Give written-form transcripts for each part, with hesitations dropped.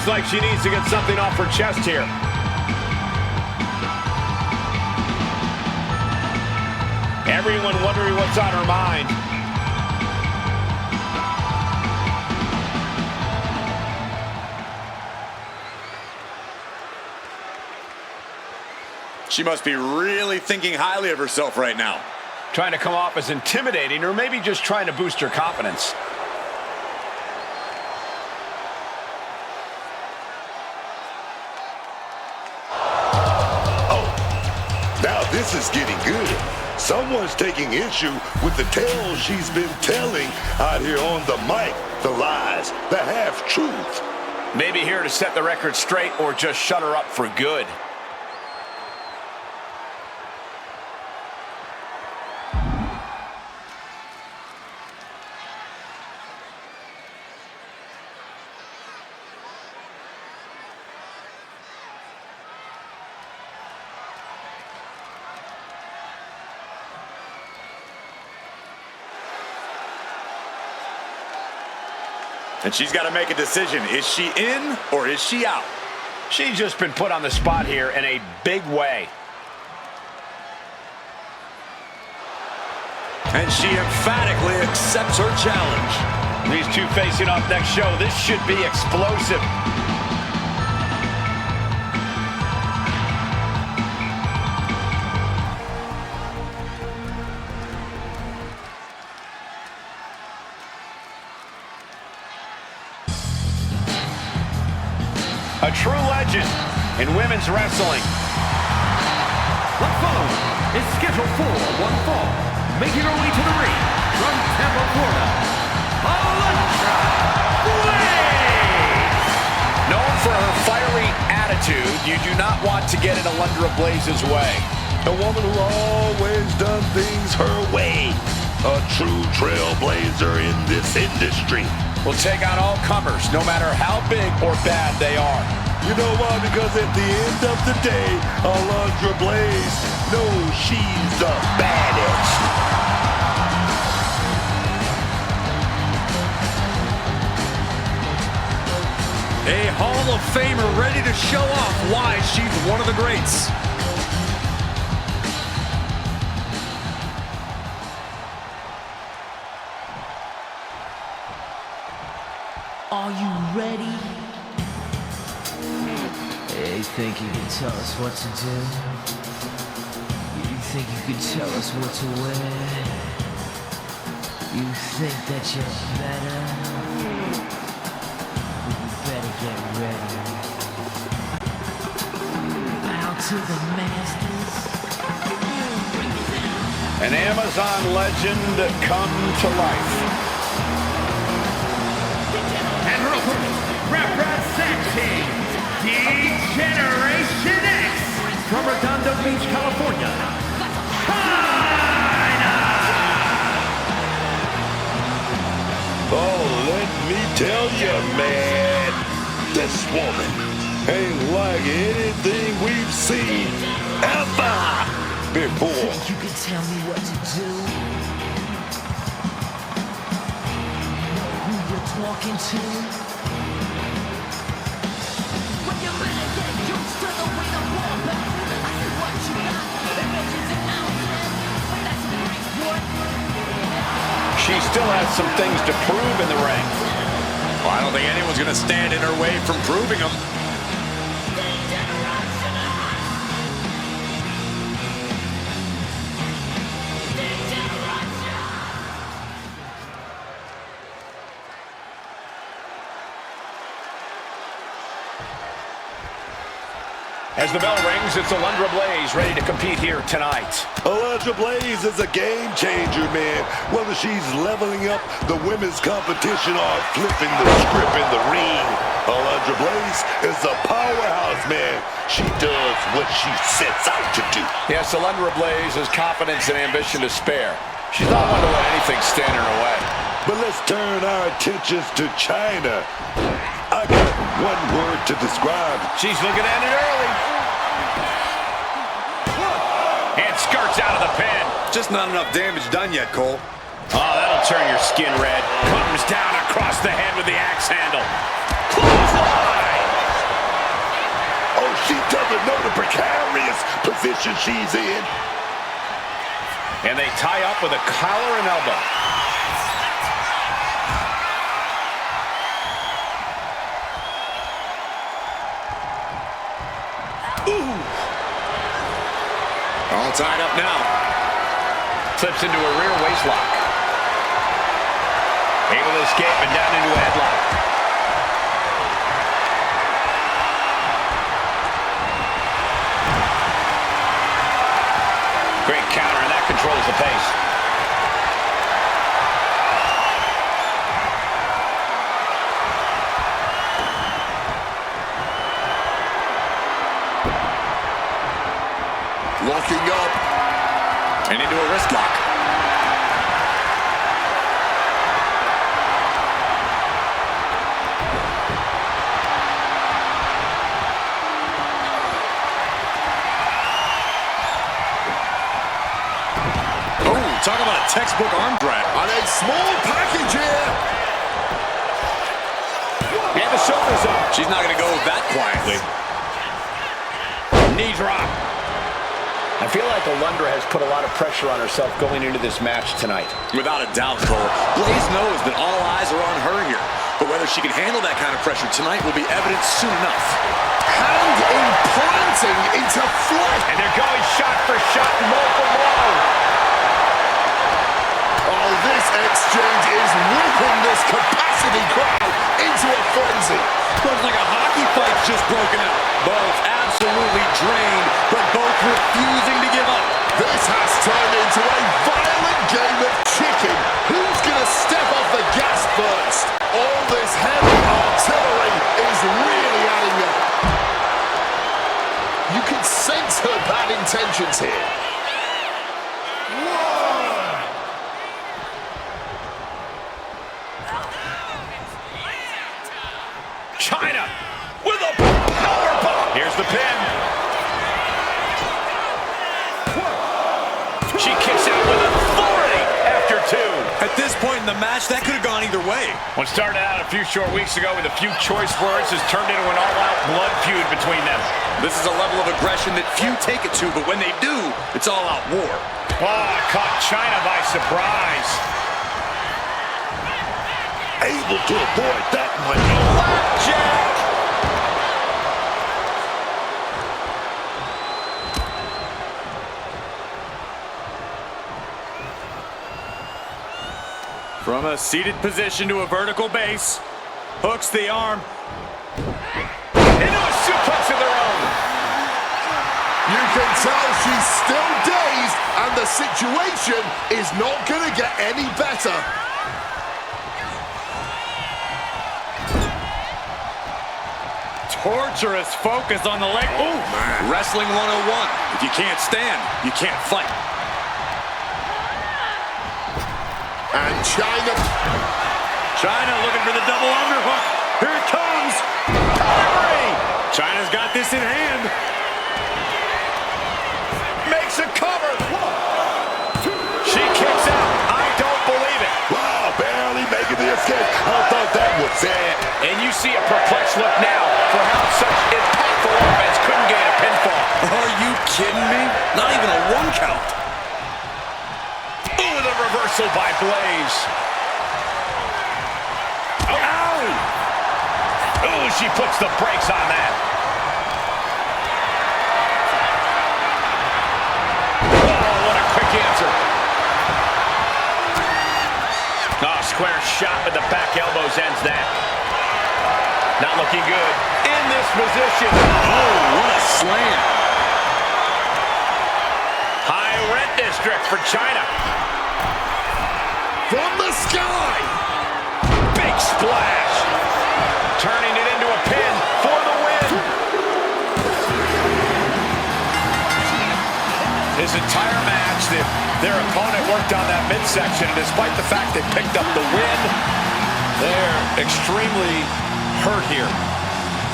Looks like she needs to get something off her chest here. Everyone wondering what's on her mind. She must be really thinking highly of herself right now. Trying to come off as intimidating, or maybe just trying to boost her confidence. Now this is getting good. Someone's taking issue with the tales she's been telling out here on the mic. The lies, the half-truth. Maybe here to set the record straight or just shut her up for good. And she's got to make a decision. Is she in or is she out? She's just been put on the spot here in a big way. And she emphatically accepts her challenge. These two facing off next show. This should be explosive. A true legend in women's wrestling. What follows is scheduled for one fall. Making her way to the ring from Tampa, Florida, Alundra Blaze! Known for her fiery attitude, you do not want to get in Alundra Blaze's way. A woman who always done things her way. A true trailblazer in this industry. Will take on all comers, no matter how big or bad they are. You know why? Because at the end of the day, Alundra Blaze knows she's the baddest. A Hall of Famer ready to show off why she's one of the greats. Are you ready? You think you can tell us what to do? You think you can tell us what to wear? You think that you're better? Well, you better get ready. Bow to the masters. An Amazon legend come to life. And her opponent, representing D-Generation X from Redondo Beach, California, Chyna! Oh, let me tell you, man, this woman ain't like anything we've seen ever before. Think you can tell me what to do? Know who you're talking to? She still has some things to prove in the ring. Well, I don't think anyone's going to stand in her way from proving them. As the bell rings, it's Alundra Blaze ready to compete here tonight. Alundra Blaze is a game changer, man. Whether she's leveling up the women's competition or flipping the script in the ring, Alundra Blaze is a powerhouse, man. She does what she sets out to do. Yes, Alundra Blaze has confidence and ambition to spare. She's not one to let anything stand in her way. But let's turn our attentions to Chyna. I got one word to describe. She's looking at it early. And skirts out of the pin. Just not enough damage done yet, Cole. Oh, that'll turn your skin red. Comes down across the head with the axe handle. Clothesline! position she's in. And they tie up with a collar and elbow. Ooh. All tied up now. Slips into a rear waist lock. Able to escape and down into a headlock. Great counter, and that controls the pace. Locking up. And into a wrist lock. Talk about a textbook arm drag. On a small package here. And the shoulders up. She's not going to go that quietly. Knee drop. I feel like Alundra has put a lot of pressure on herself going into this match tonight. Without a doubt, Cole. Blaze knows that all eyes are on her here. But whether she can handle that kind of pressure tonight will be evident soon enough. Hand implanting into flight. And they're going shot for shot, multiple blows. Oh, this exchange is whipping this capacity crowd into a frenzy. Looks like a hockey fight's just broken out. Both absolutely drained, but both refusing to give up. This has turned into a violent game of chicken. Who's gonna step off the gas first? All this heavy artillery is really adding up. You can sense her bad intentions here. Chyna with a powerbomb. Here's the pin. She kicks out with authority after two. At this point in the match, that could have gone either way. What started out a few short weeks ago with a few choice words has turned into an all-out blood feud between them. This is a level of aggression that few take it to, but when they do, it's all-out war. Oh, caught Chyna by surprise. Able to avoid that one. Blackjack. From a seated position to a vertical base. Hooks the arm. Into a suplex of their own. You can tell she's still dazed, and the situation is not going to get any better. Torturous focus on the leg. Oh, man. Wrestling 101. If you can't stand, you can't fight. And Chyna looking for the double underhook. Here it comes. Delivery. Chyna's got this in hand. Makes a cover. 1, 2. She kicks out. I don't believe it. Wow, barely making the escape. I thought that was it. And you see a perplexed look now for how such impactful offense couldn't gain a pinfall. Are you kidding me? Not even a 1 count. Ooh, the reversal by Blaze. Oh. Ow! Ooh, she puts the brakes on that. Oh, what a quick answer. Oh, square shot with the back elbows ends that. Not looking good. In this position. Oh, what a slam. High rent district for Chyna. From the sky. Big splash. Turning it into a pin for the win. This entire match, their opponent worked on that midsection, and despite the fact they picked up the win, they're extremely hurt here.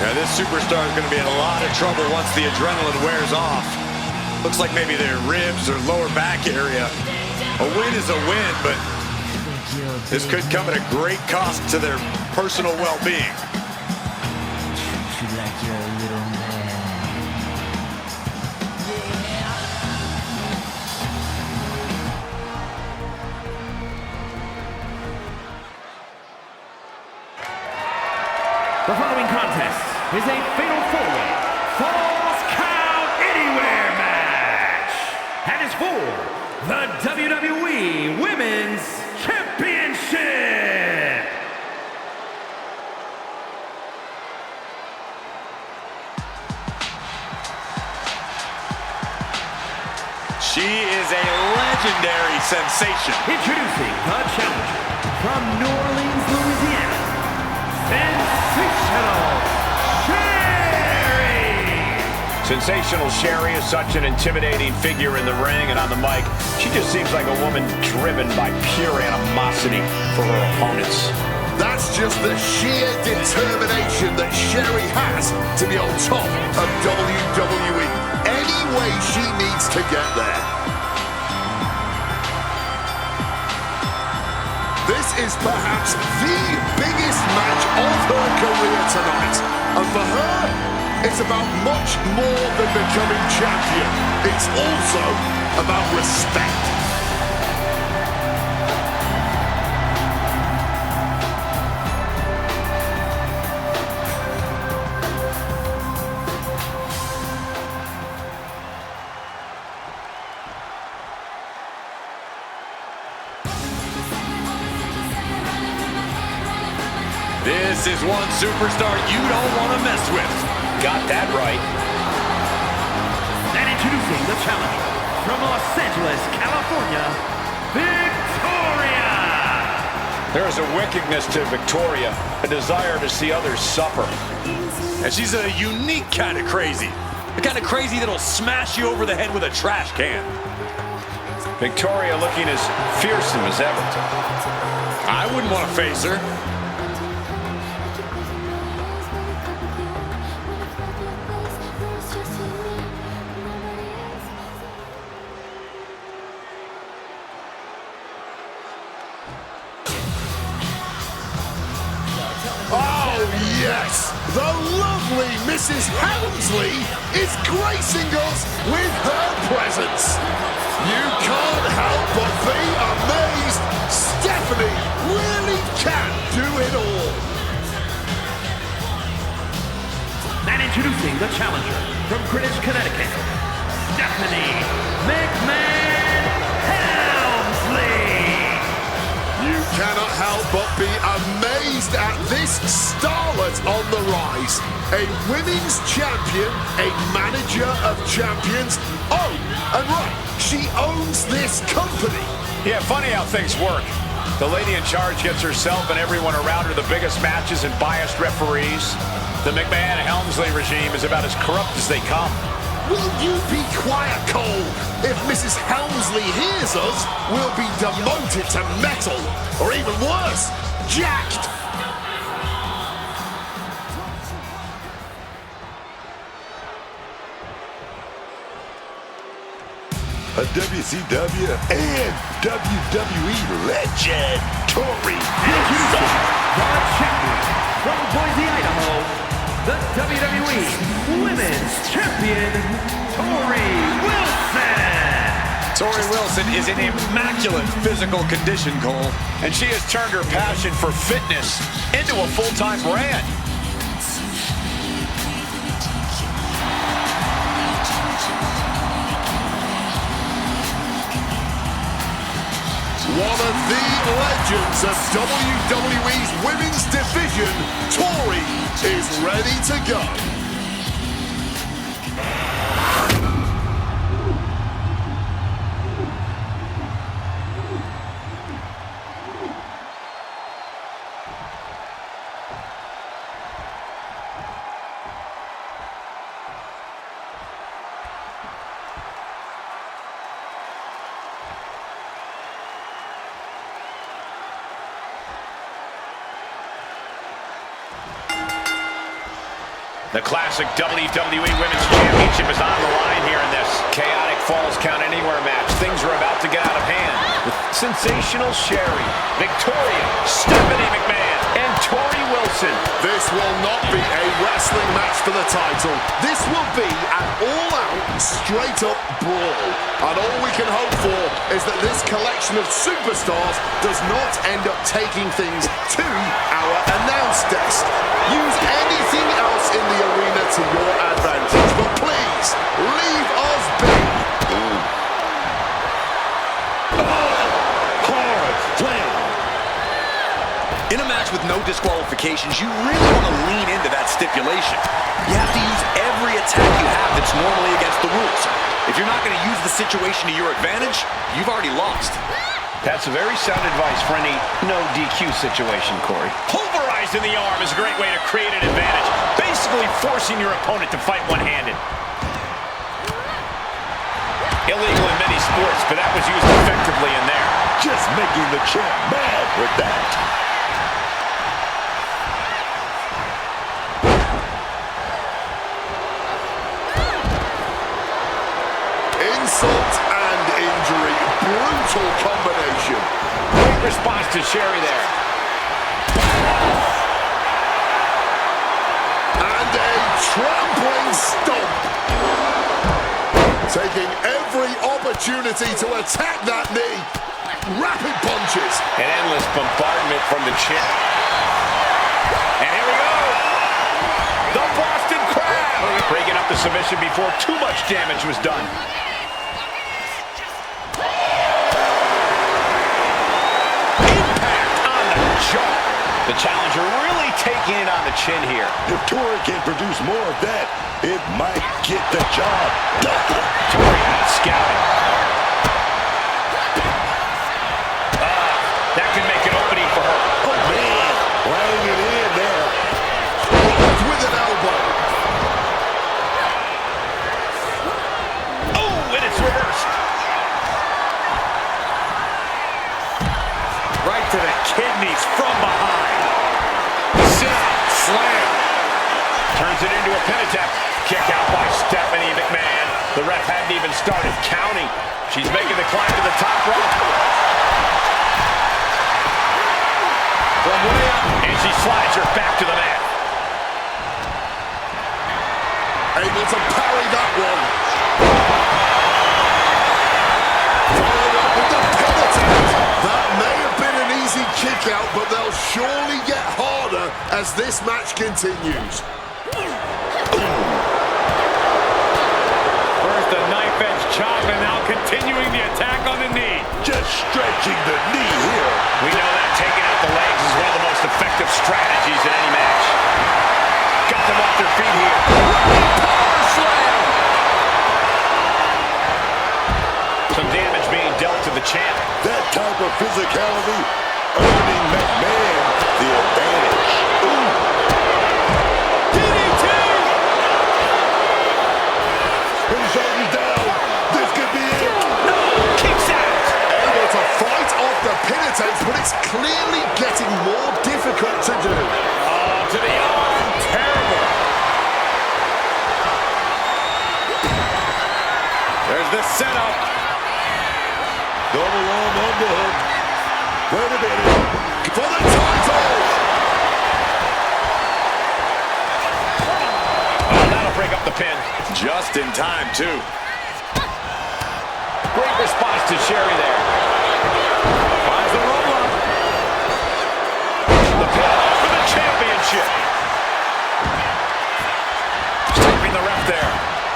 Yeah, this superstar is going to be in a lot of trouble once the adrenaline wears off. Looks like maybe their ribs or lower back area. A win is a win, but this could come at a great cost to their personal well-being. Treat you like you're a little man. Yeah. contest is a fatal four-way Falls Count Anywhere match and is for the WWE Women's Championship. She is a legendary sensation. Introducing the challenger from New Orleans, Louisiana, Sensational Sherry! Sensational Sherry is such an intimidating figure in the ring and on the mic. She just seems like a woman driven by pure animosity for her opponents. That's just the sheer determination that Sherry has to be on top of WWE. Any way she needs to get there. This is perhaps the biggest match of her career tonight. And for her, it's about much more than becoming champion. It's also about respect. This is one superstar you don't want to mess with. Got that right. And introducing the challenger from Los Angeles, California, Victoria! There is a wickedness to Victoria, a desire to see others suffer. And she's a unique kind of crazy. The kind of crazy that'll smash you over the head with a trash can. Victoria looking as fearsome as ever. I wouldn't want to face her. Oh, yes! The lovely Mrs. Helmsley is gracing us with her presence. You can't help but be amazed. Stephanie really can do it all. And introducing the challenger from Greenwich, Connecticut, Stephanie McMahon Helmsley! You cannot help but be amazed at this starlet on the rise. A women's champion, a manager of champions. Oh, and right, she owns this company. Yeah, funny how things work. The lady in charge gets herself and everyone around her the biggest matches and biased referees. The McMahon-Helmsley regime is about as corrupt as they come. Will you be quiet, Cole? If Mrs. Helmsley hears us, we'll be demoted to metal. Or even worse, jacked. A WCW and WWE legend, Tori Introducing the champion from Boise, Idaho, the WWE Women's Champion, Tori Wilson! Tori Wilson is in immaculate physical condition, Cole. And she has turned her passion for fitness into a full-time brand. One of the legends of WWE's women's division, Tori, is ready to go. The classic WWE Women's Championship is on the line here in this chaotic Falls Count Anywhere match. Things are about to get out of hand. With sensational Sherri, Victoria, Stephanie McMahon, and Tori Wilson. This will not be a wrestling match for the title. This will be an all-out, straight-up brawl. And all we can hope for is that this collection of superstars does not end up taking things to our announce desk. Use anything else in the arena to your advantage, but please, leave us be. Hard slam. In a match with no disqualifications, you really want to lean into that stipulation. You have to use every attack you have that's normally against the rules. If you're not going to use the situation to your advantage, you've already lost. That's very sound advice for any no DQ situation, Corey. Pulverized in the arm is a great way to create an advantage, basically forcing your opponent to fight one-handed. Illegal in many sports, but that was used effectively in there. Just making the champ mad with that. Insult and injury. Brutal combination. Great response to Sherri there. And a trampling stomp. Taking every opportunity to attack that knee. Rapid punches. An endless bombardment from the chin. And here we go. The Boston Crab. Breaking up the submission before too much damage was done. Impact on the jaw. The challenger really taking it on the chin here. If Tori can produce more of that, it might get the job done. Tori out scouting. That could make an opening for her. Oh, man. Laying it in there. With an elbow. Oh, and it's reversed. Right to the kidneys from behind. Sit-out slam. Turns it into a pin attempt. Kick out by Stephanie McMahon. The ref hadn't even started counting. She's making the climb to the top rope. From way up, and she slides her back to the mat. Able to parry that one. Followed up with the pin attempt. That may have been an easy kick out, but they'll surely get harder as this match continues. First a knife-edge chop, and now continuing the attack on the knee. Just stretching the knee here. We know that taking out the legs is one of the most effective strategies in any match. Got them off their feet here. Power slam! Some damage being dealt to the champ. That type of physicality earning McMahon the advantage. DDT! Put his shoulders down. This could be it. Kicks out! Able to fight off the pin attempts, but it's clearly getting more difficult to do. Oh, to the arm. Terrible. There's the setup. Double arm underhook. Wait a minute. For the title! Oh, that'll break up the pin. Just in time, too. Great response to Sherri there. Finds the roll up. The pin for the championship. Stopping the ref there.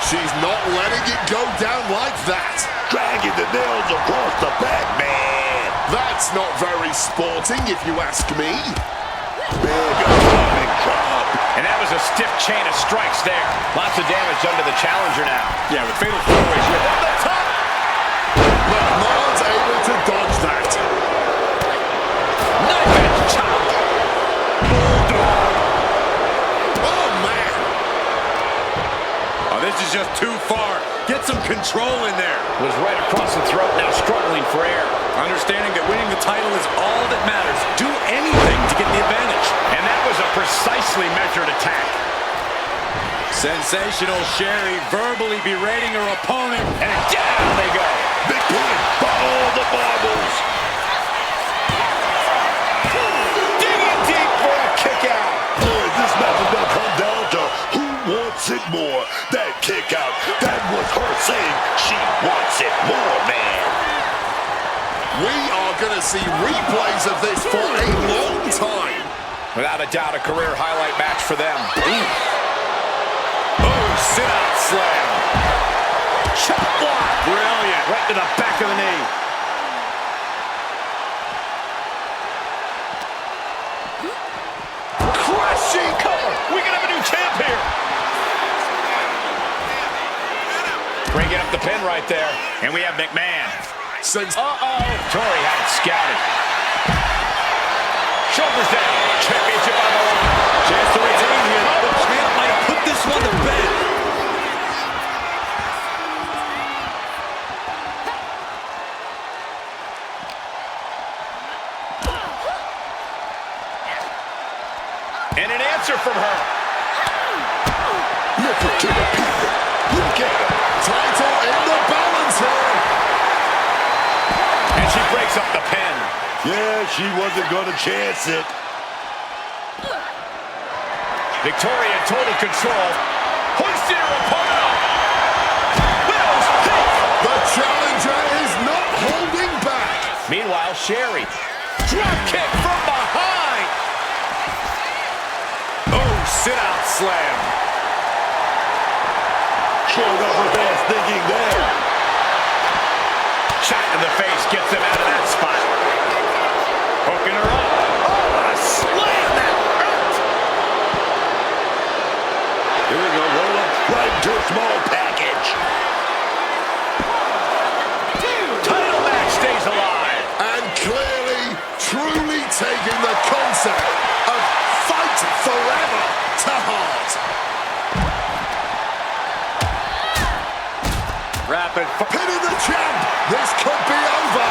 She's not letting it go down like that. Dragging the nails across the back, man. That's not very sporting, if you ask me. Big atomic drop. And that was a stiff chain of strikes there. Lots of damage done to the challenger now. Yeah, with fatal four-ways, you're At the top. McMahon's able to dodge that. Knife edge chop. Bulldog. Oh, man. Oh, this is just too far. Get some control in there. Was right across the throat, now struggling for air. Understanding that winning the title is all that matters. Do anything to get the advantage. And that was a precisely measured attack. Sensational Sherry verbally berating her opponent. And down they go. Big pin by all the marbles. Digging deep for a kick out. Boy, this match is going to come down to who wants it more. That kick out, that was her saying she wants it more, man. We are going to see replays of this for a long time. Without a doubt, a career highlight match for them. Oh, sit-out slam. Chop block. Brilliant. Right to the back of the knee. Crushing cover. We can have a new champ here. Breaking up the pin right there. And we have McMahon. Since Tori had it scouted. Shoulders down. Championship on the line. Chance to retain here. The champ might put this one to bed. And an answer from her. Look it to the people. Look at her. title in the balance here. And she breaks up the pin. Yeah, she wasn't going to chance it. Victoria in total control. Hoisted her opponent up. Widow's peak. The challenger is not holding back. Meanwhile, Sherry. Drop kick from behind. Oh, sit-out slam. Showing up her fast thinking there. Shot in the face gets him out of that spot. Hooking her up. Oh, a slam that hurt. Here we go, roll up right into a small package. Title match stays alive. And clearly, truly taking the concept of fight forever to heart. Rapid. Pinning the champ. This could be over.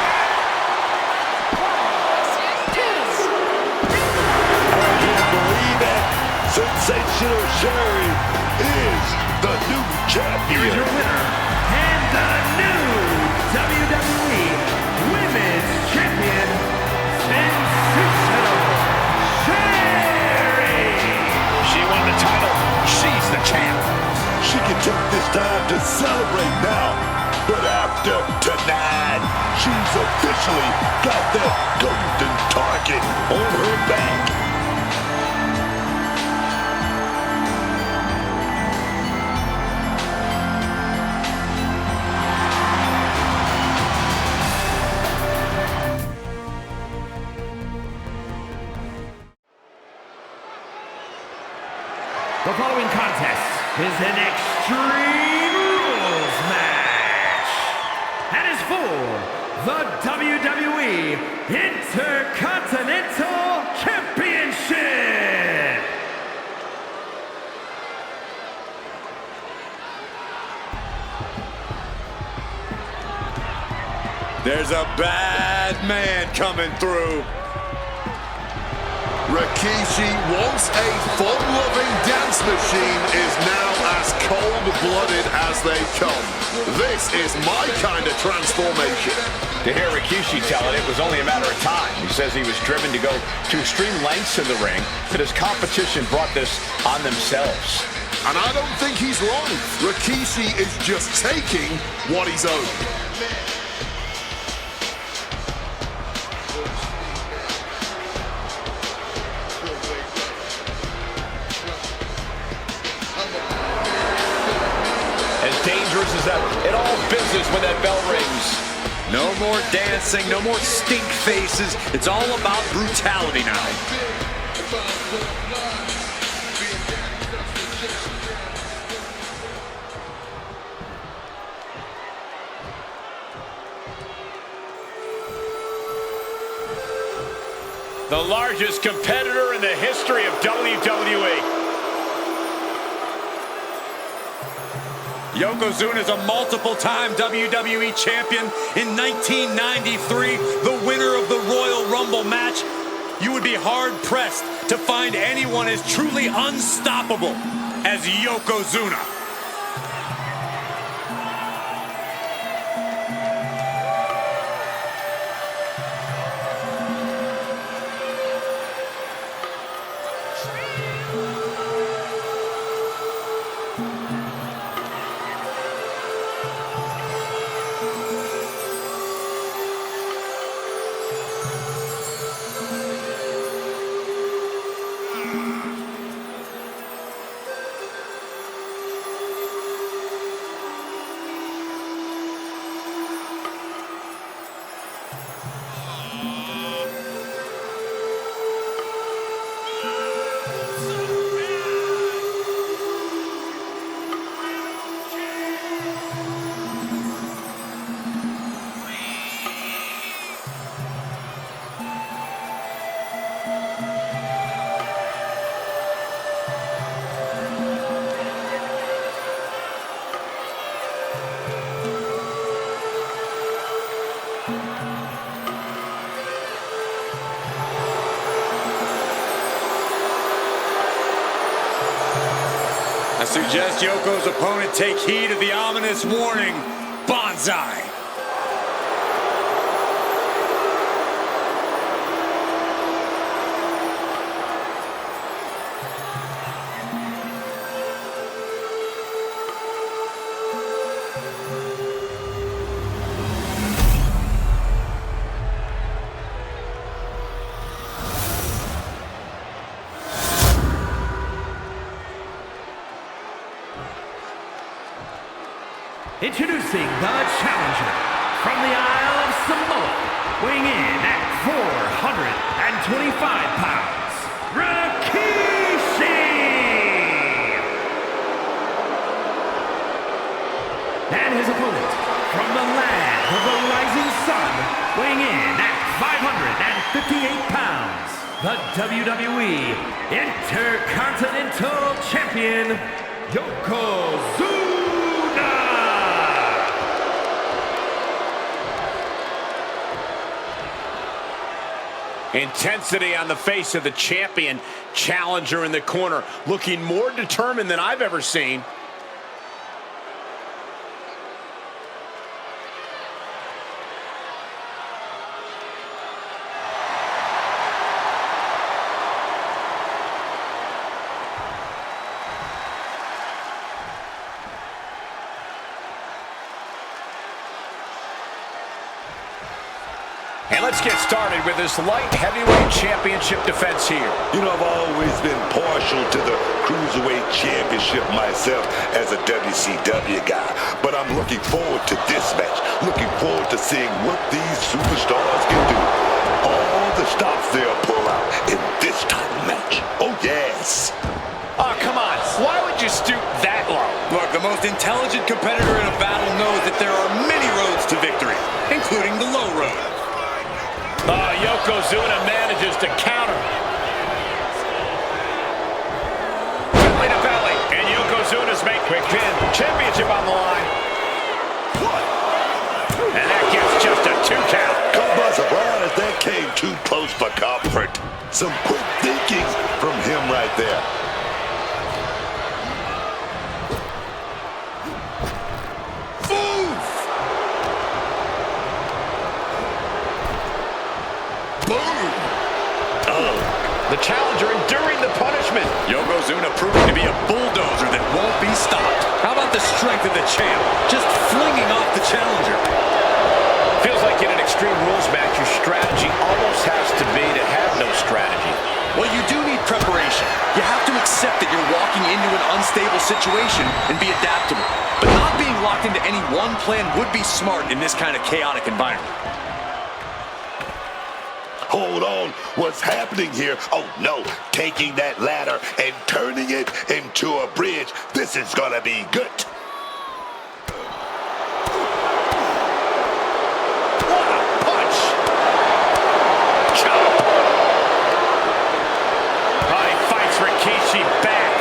I can't believe it. Sensational Sherry is the new champion. Here's your winner and the new WWE Women's Champion, Sensational Sherry. She won the title. She's the champ. She can take this time to celebrate now. But after tonight, she's officially got that golden target on her back. The following contest is an Extreme Rules match and is for the WWE Intercontinental Championship. There's a bad man coming through. Rikishi, once a fun-loving dance machine, is now as cold-blooded as they come. This is my kind of transformation. To hear Rikishi tell it, it was only a matter of time. He says he was driven to go to extreme lengths in the ring, but his competition brought this on themselves. And I don't think he's wrong. Rikishi is just taking what he's owed. As dangerous as that, it all business when that bell rings. No more dancing, no more stink faces. It's all about brutality now. The largest competitor in the history of WWE. Yokozuna is a multiple-time WWE champion. In 1993, the winner of the Royal Rumble match. You would be hard-pressed to find anyone as truly unstoppable as Yokozuna. I suggest Yoko's opponent take heed of the ominous warning, Banzai. Introducing the challenger from the Isle of Samoa, weighing in at 425 pounds, Rikishi! And his opponent from the land of the rising sun, weighing in at 558 pounds, the WWE Intercontinental Champion, Yokozuna! Intensity on the face of the champion. Challenger in the corner, looking more determined than I've ever seen. And let's get started with this light heavyweight championship defense here. You know, I've always been partial to the Cruiserweight Championship myself as a WCW guy. But I'm looking forward to this match. Looking forward to seeing what these superstars can do. All the stops they'll pull out in this title match. Oh, yes. Oh, come on. Why would you stoop that low? Look, the most intelligent competitor in a battle knows that there are many roads to victory, including the low road. Yokozuna manages to counter. Belly to belly. And Yokozuna's make quick pin. Championship on the line. What? And that gets just a 2 count. Caught by surprise, that came too close for comfort. Some quick thinking from him right there. The challenger enduring the punishment. Yokozuna proving to be a bulldozer that won't be stopped. How about the strength of the champ? Just flinging off the challenger. Feels like in an Extreme Rules match, your strategy almost has to be to have no strategy. Well, you do need preparation. You have to accept that you're walking into an unstable situation and be adaptable. But not being locked into any one plan would be smart in this kind of chaotic environment. Hold on, what's happening here? Oh no, taking that ladder and turning it into a bridge. This is gonna be good. What a punch! Chop! Oh, he fights Rikishi back.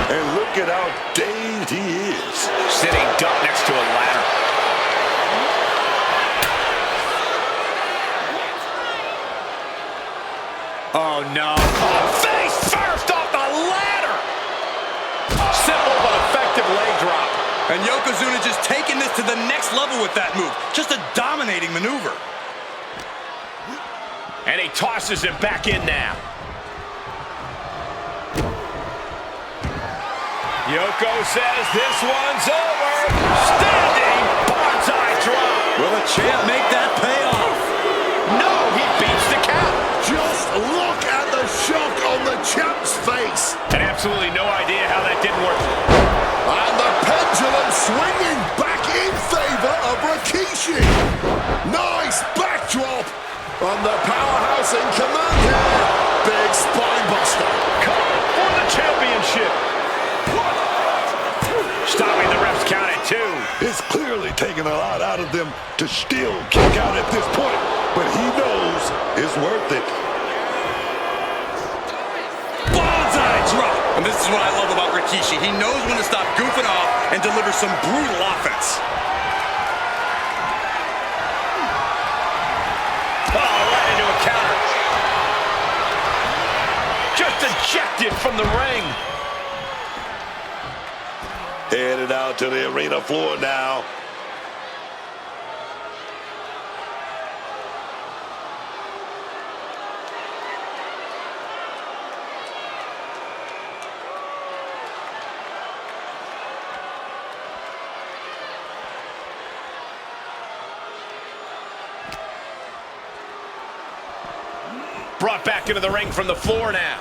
And look at how dazed he is. Sitting duck next to a ladder. Oh, no. Oh, face first off the ladder! And Yokozuna just taking this to the next level with that move. Just a dominating maneuver. And he tosses him back in now. Yoko says this one's over. Standing bonsai drop. Will the champ make that pay off? No, he beats the count. Just look at the shock on the champ's face. And absolutely no idea how that didn't work. And the pendulum swinging back in favor of Rikishi. Nice backdrop. And the powerhouse in command here. Big spine buster. Come for the championship. Stopping the ref's count at 2. It's clearly taking a lot out of them to still kick out at this point, but he knows it's worth it. Bonsai drop. And this is what I love about Rikishi. He knows when to stop goofing off and deliver some brutal offense. Oh, right into a counter. Just ejected from the ring. Headed out to the arena floor now. Brought back into the ring from the floor now.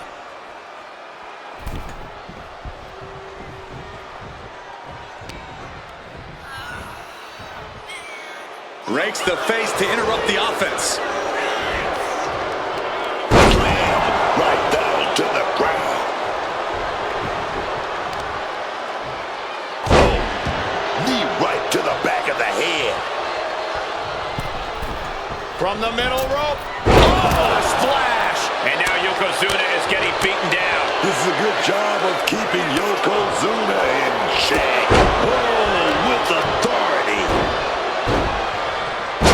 Rakes the face to interrupt the offense. Right down to the ground. Oh, knee right to the back of the head. From the middle rope. Oh, splash! And now Yokozuna is getting beaten down. This is a good job of keeping Yokozuna in check. Oh, with authority.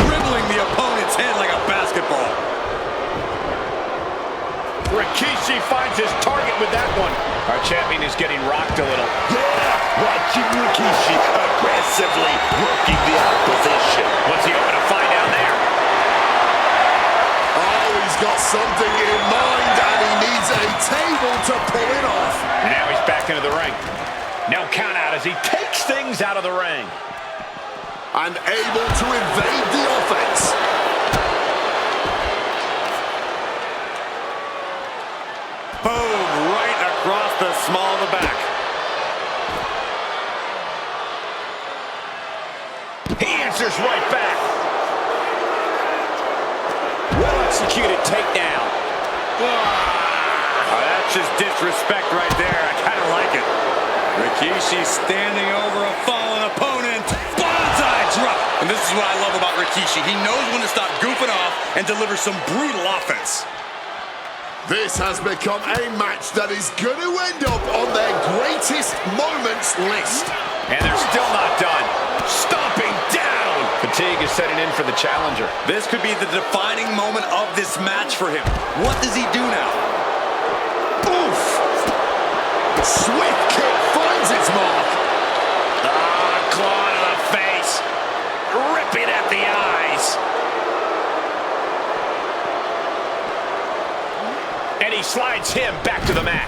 Dribbling the opponent's head like a basketball. Rikishi finds his target with that one. Our champion is getting rocked a little. Yeah, watching Rikishi aggressively working the opposition. What's he hoping to find down there? Oh, he's got something in mind, and he needs a table to pull it off. And now he's back into the ring. No count out as he takes things out of the ring. And able to evade the offense. Boom, right across the small of the back. He answers right back. Well-executed takedown. Oh, that's just disrespect right there. I kind of like it. Rikishi standing over a fallen opponent. Bonsai drop. And this is what I love about Rikishi. He knows when to stop goofing off and deliver some brutal offense. This has become a match that is going to end up on their greatest moments list. And they're still not done. Stomping down. Fatigue is setting in for the challenger. This could be the defining moment of this match for him. What does he do now? Oof! Swift kick finds its mark. Claw to the face. Ripping at the eyes. And he slides him back to the mat.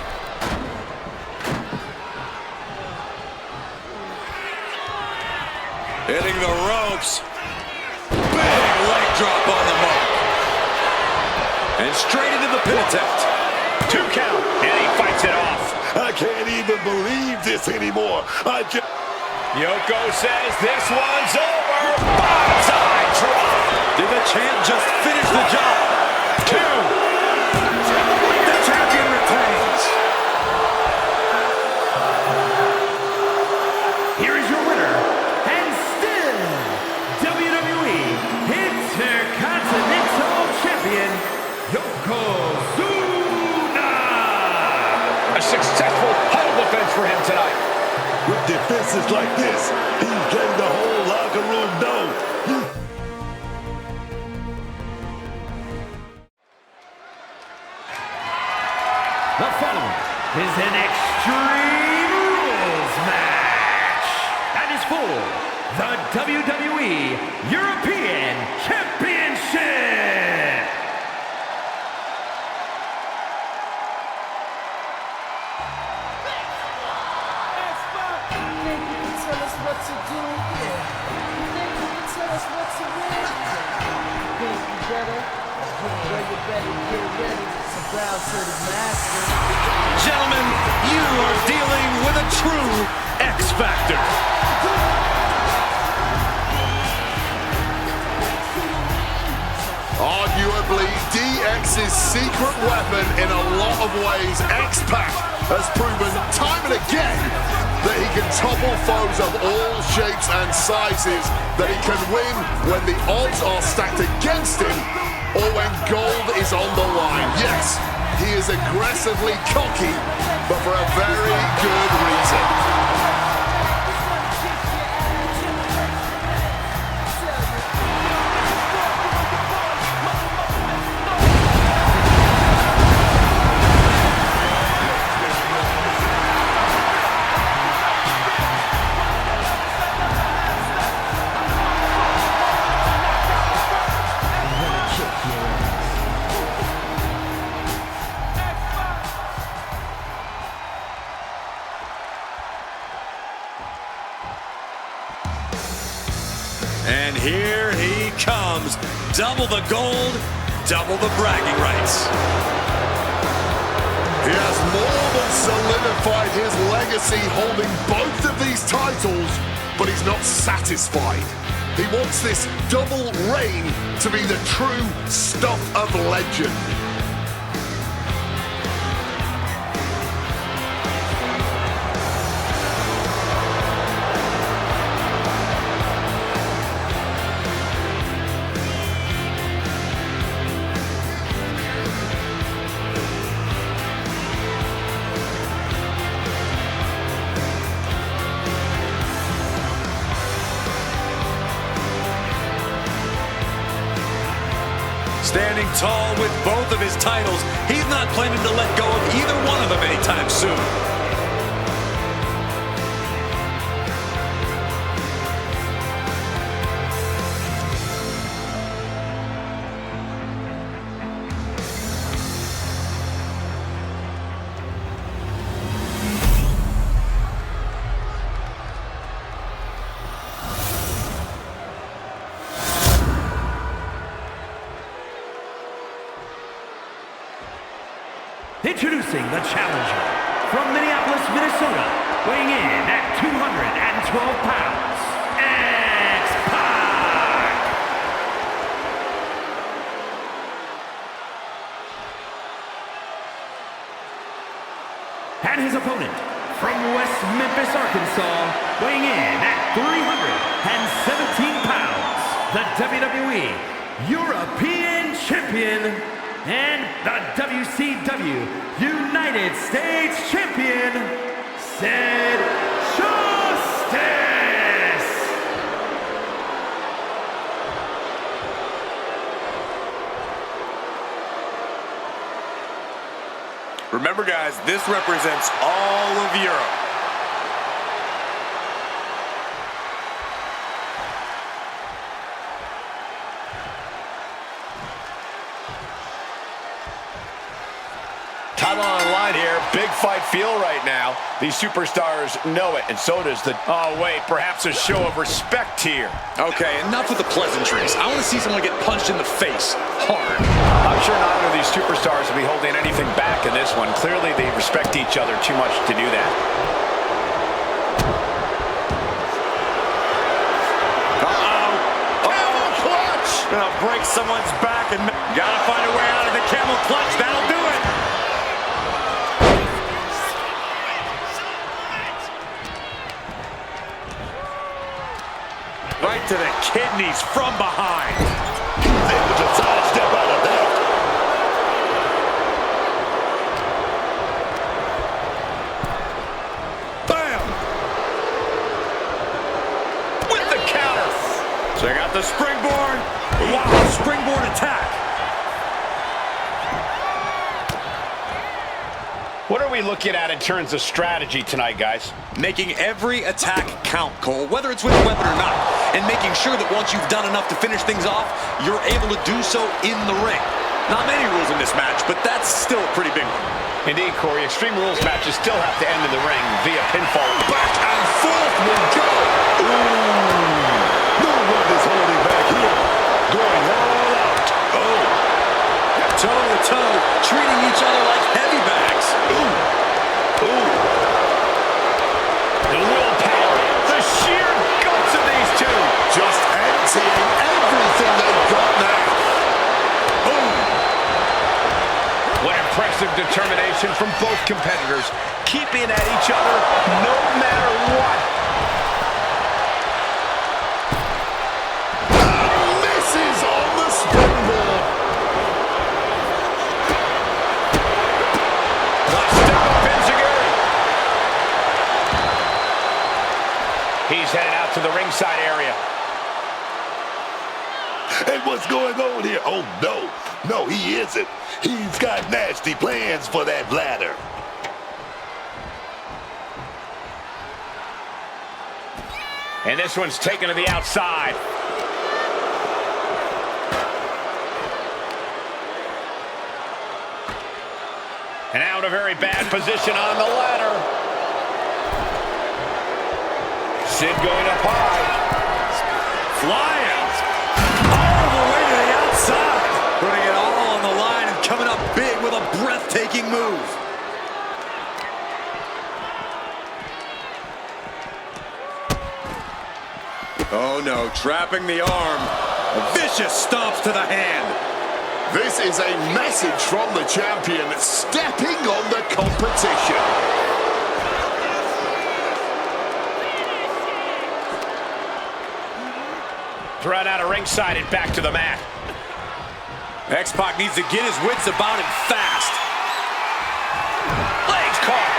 Hitting the ropes. Big leg drop on the mark. And straight into the pin attempt. 2 count. And he fights it off. I can't even believe this anymore. Yoko says this one's over. Bonsai drop. Did the champ just finish the job? 2. The champion retains. Here is your winner, and still WWE Intercontinental Champion, Yokozuna! A successful title defense for him tonight. With defenses like this, he's letting the whole locker room know. The following is an Extreme Rules match. And his for the WWE European Championship. Gentlemen, you are dealing with a true X Factor. Arguably, DX's secret weapon in a lot of ways. X-Pac has proven time and again that he can topple foes of all shapes and sizes, that he can win when the odds are stacked against him or when gold is on the line. Yes, he is aggressively cocky, but for a very good reason. And here he comes. Double the gold, double the bragging rights. He has more than solidified his legacy holding both of these titles, but he's not satisfied. He wants this double reign to be the true stuff of legend. Standing tall with both of his titles, he's not planning to let go of either one of them anytime soon. Introducing the challenger from Minneapolis, Minnesota, weighing in at 212 pounds, X-Pac. And his opponent from West Memphis, Arkansas, weighing in at 317 pounds, the WWE European Champion and the WCW United States Champion, Sid Justice. Remember, guys, this represents all of Europe. Time on the line here. Big fight feel right now. These superstars know it, and so does the... Oh, wait, perhaps a show of respect here. Okay, enough with the pleasantries. I want to see someone get punched in the face hard. I'm sure neither of these superstars will be holding anything back in this one. Clearly, they respect each other too much to do that. Camel clutch! Gonna break someone's back and gotta find a way out of the camel clutch. That'll do it. Right to the kidneys from behind. He's able to sidestep out of that. Bam! With the counter. Check out the springboard. Wow, springboard attack. What are are we looking at in terms of strategy tonight, guys? Making every attack count, Cole, whether it's with a weapon or not, and making sure that once you've done enough to finish things off, you're able to do so in the ring. Not many rules in this match, but that's still a pretty big one. Indeed, Corey. Extreme Rules matches still have to end in the ring via pinfall. Back and forth we go. Ooh. No one is holding back here. Going all out. Oh. Toe to toe, treating each other like heavy bags. Ooh. Ooh. The willpower, the sheer guts of these two. Just emptying everything they've got now. Boom. What impressive determination from both competitors, keeping at each other no matter what. Misses on the springboard. Step up Enziguri. He's headed out to the ringside area. And what's going on here? Oh, no. No, he isn't. He's got nasty plans for that ladder. And this one's taken to the outside. And now in a very bad position on the ladder. Sid going up high. Flying all the way to the outside. Putting it all on the line and coming up big with a breathtaking move. Oh no, trapping the arm. Vicious stomps to the hand. This is a message from the champion stepping on the competition. Thrown out of ringside and back to the mat. X-Pac needs to get his wits about him fast. Legs caught.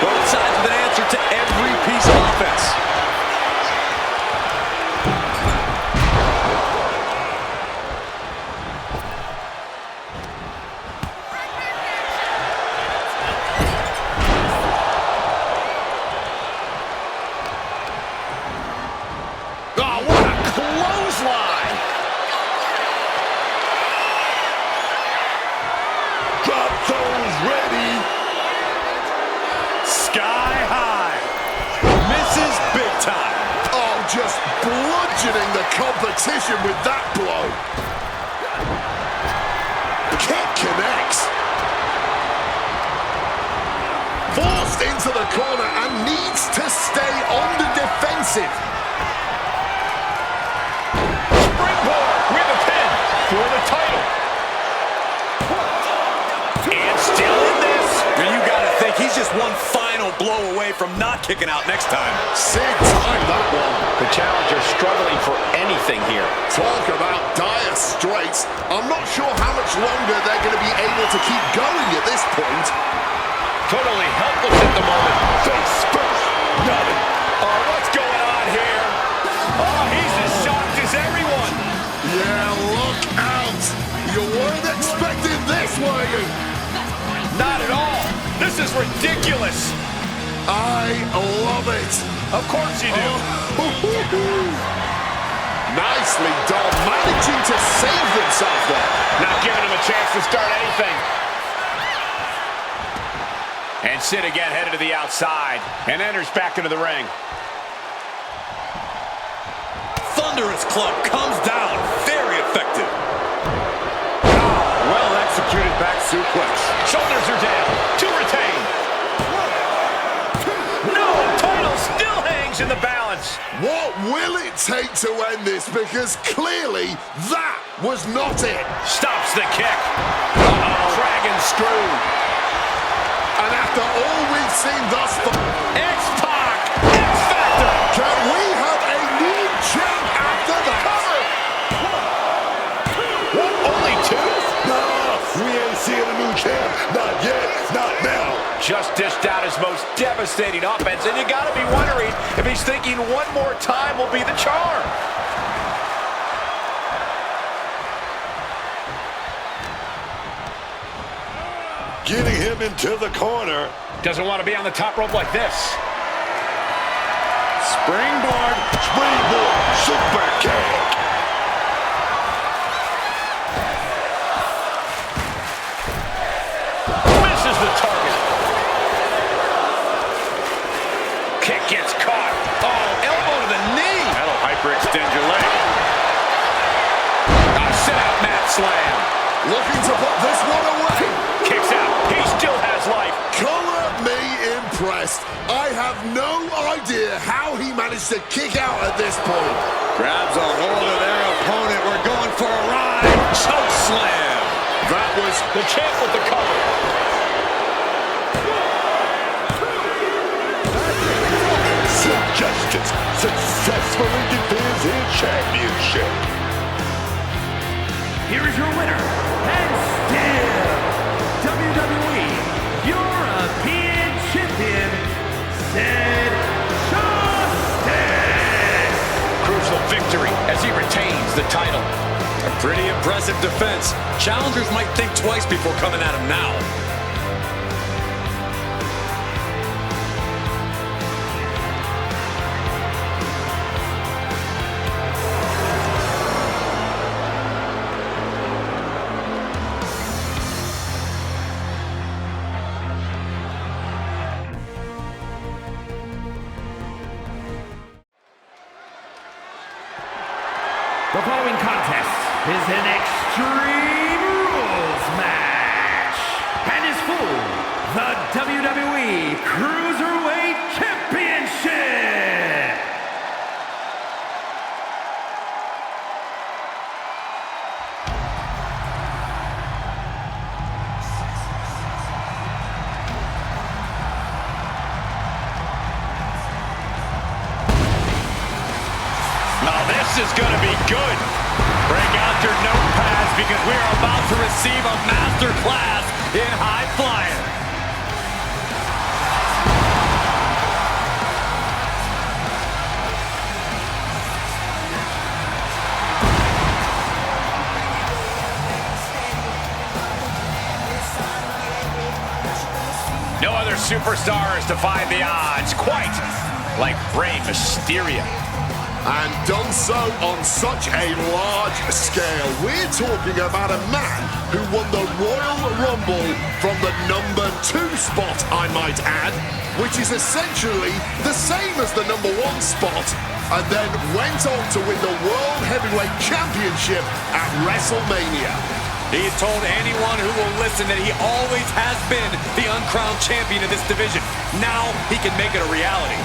Both sides with an answer to every piece of offense. Oh, what a clothesline. Drop those ready. Sky high. Misses big time. Oh, just bludgeoning the competition with that blow. Kick connects. Forced into the corner and needs to stay on the defensive. Springboard with a pin for the title. And still in this. And you gotta think he's just one final blow away from not kicking out next time. Sid timed that one. The challenger struggling for anything here. Talk about dire straits. I'm not sure how much longer they're going to be able to keep going at this point. Totally helpless at the moment. Face first. Nothing. Oh, what's going on here? Oh, he's as shocked as everyone. Yeah, look out. You weren't expecting this, were you? Not at all. This is ridiculous. I love it. Of course you do. Nicely done, managing to save themselves there. Not giving him a chance to start anything. And Sid again headed to the outside and enters back into the ring. Thunderous club comes down. Very effective. Well executed back suplex. Shoulders are down. To retain. No, title still hangs in the balance. What will it take to end this? Because clearly that was not it. Stops the kick. Dragon screw. And after all we've seen thus far, X-Pac. X-Factor. can we have a new champ after that? What, only two? No, we ain't seeing a new champ. Not yet. Not now. Just dished out his most devastating offense, and you gotta be wondering if he's thinking one more time will be the charm. getting him into the corner. Doesn't want to be on the top rope like this. Springboard, super kick. Misses the target. Kick gets caught. Oh, elbow to the knee. That'll hyperextend your leg. Sit out mat slam. Looking to put this one away. Kicks out. He still has life. Color me impressed. I have no idea how he managed to kick out at this point. Grabs a hold of their opponent. We're going for a ride. Choke slam. That was The champ with the cover. Suggestions successfully defends his championship. Here is your winner, and still WWE European Champion, Sid Justin. Crucial victory as he retains the title. A pretty impressive defense. Challengers might think twice before coming at him now. The following contest is an Extreme Rules match and is for the WWE Cruiserweight Championship. Now this is going to be good. Bring out your notepads because we are about to receive a master class in high flying. No other superstars defy the odds quite like Rey Mysterio. and done so on such a large scale. We're talking about a man who won the Royal Rumble from the number 2 spot, I might add, which is essentially the same as the number 1 spot, and then went on to win the World Heavyweight Championship at WrestleMania. He's told anyone who will listen that he always has been the uncrowned champion of this division. Now he can make it a reality.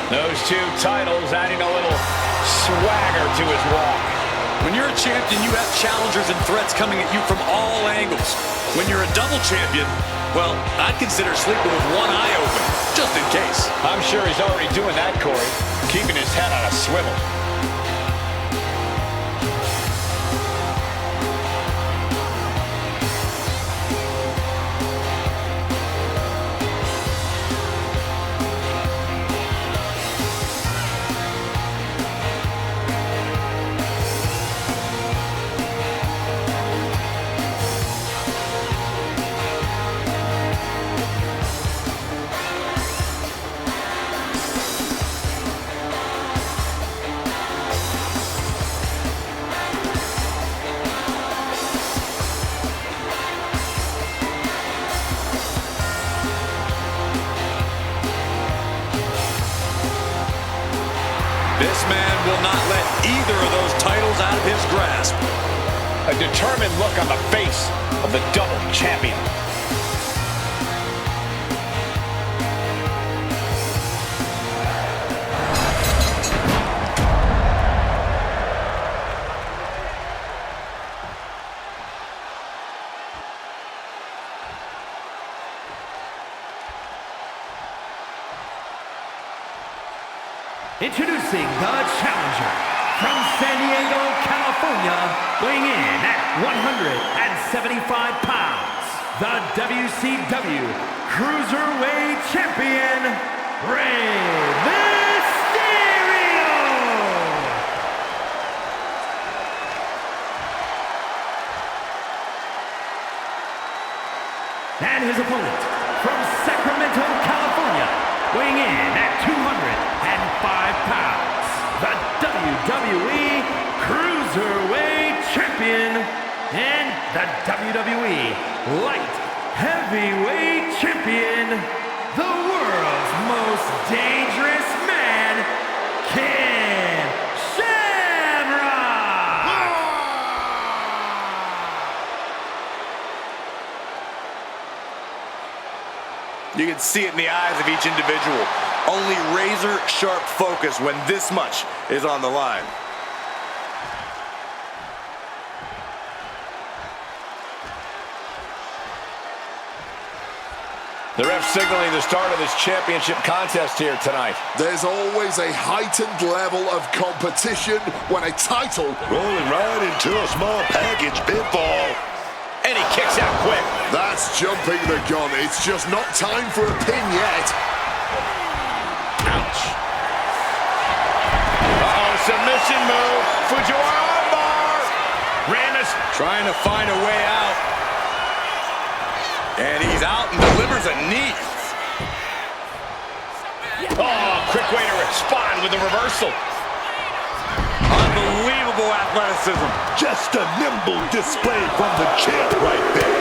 Those 2 titles adding a little swagger to his walk. When you're a champion, you have challengers and threats coming at you from all angles. When you're a double champion, well, I'd consider sleeping with one eye open, just in case. I'm sure he's already doing that, Corey, keeping his head on a swivel. This man will not let either of those titles out of his grasp. A determined look on the face of the double champion. Introducing the challenger from San Diego, California, weighing in at 175 pounds, the WCW Cruiserweight Champion, Rey Mysterio! And his opponent from Sacramento, California, weighing in at 205 pounds, the WWE Cruiserweight Champion and the WWE Light Heavyweight Champion, the world's most dangerous man, Ken Shamrock! You can see it in the eyes of each individual. Only razor-sharp focus when this much is on the line. The ref signaling the start of this championship contest here tonight. There's always a heightened level of competition when a title... Rolling right into a small package pinfall. And he kicks out quick. That's jumping the gun. It's just not time for a pin yet. Ouch. Uh-oh, submission move. Fujiwara armbar. Ramis Trying to find a way out. And he's out and delivers a knee. Oh, quick way to respond with a reversal. Unbelievable athleticism. Just a nimble display from the champ right there.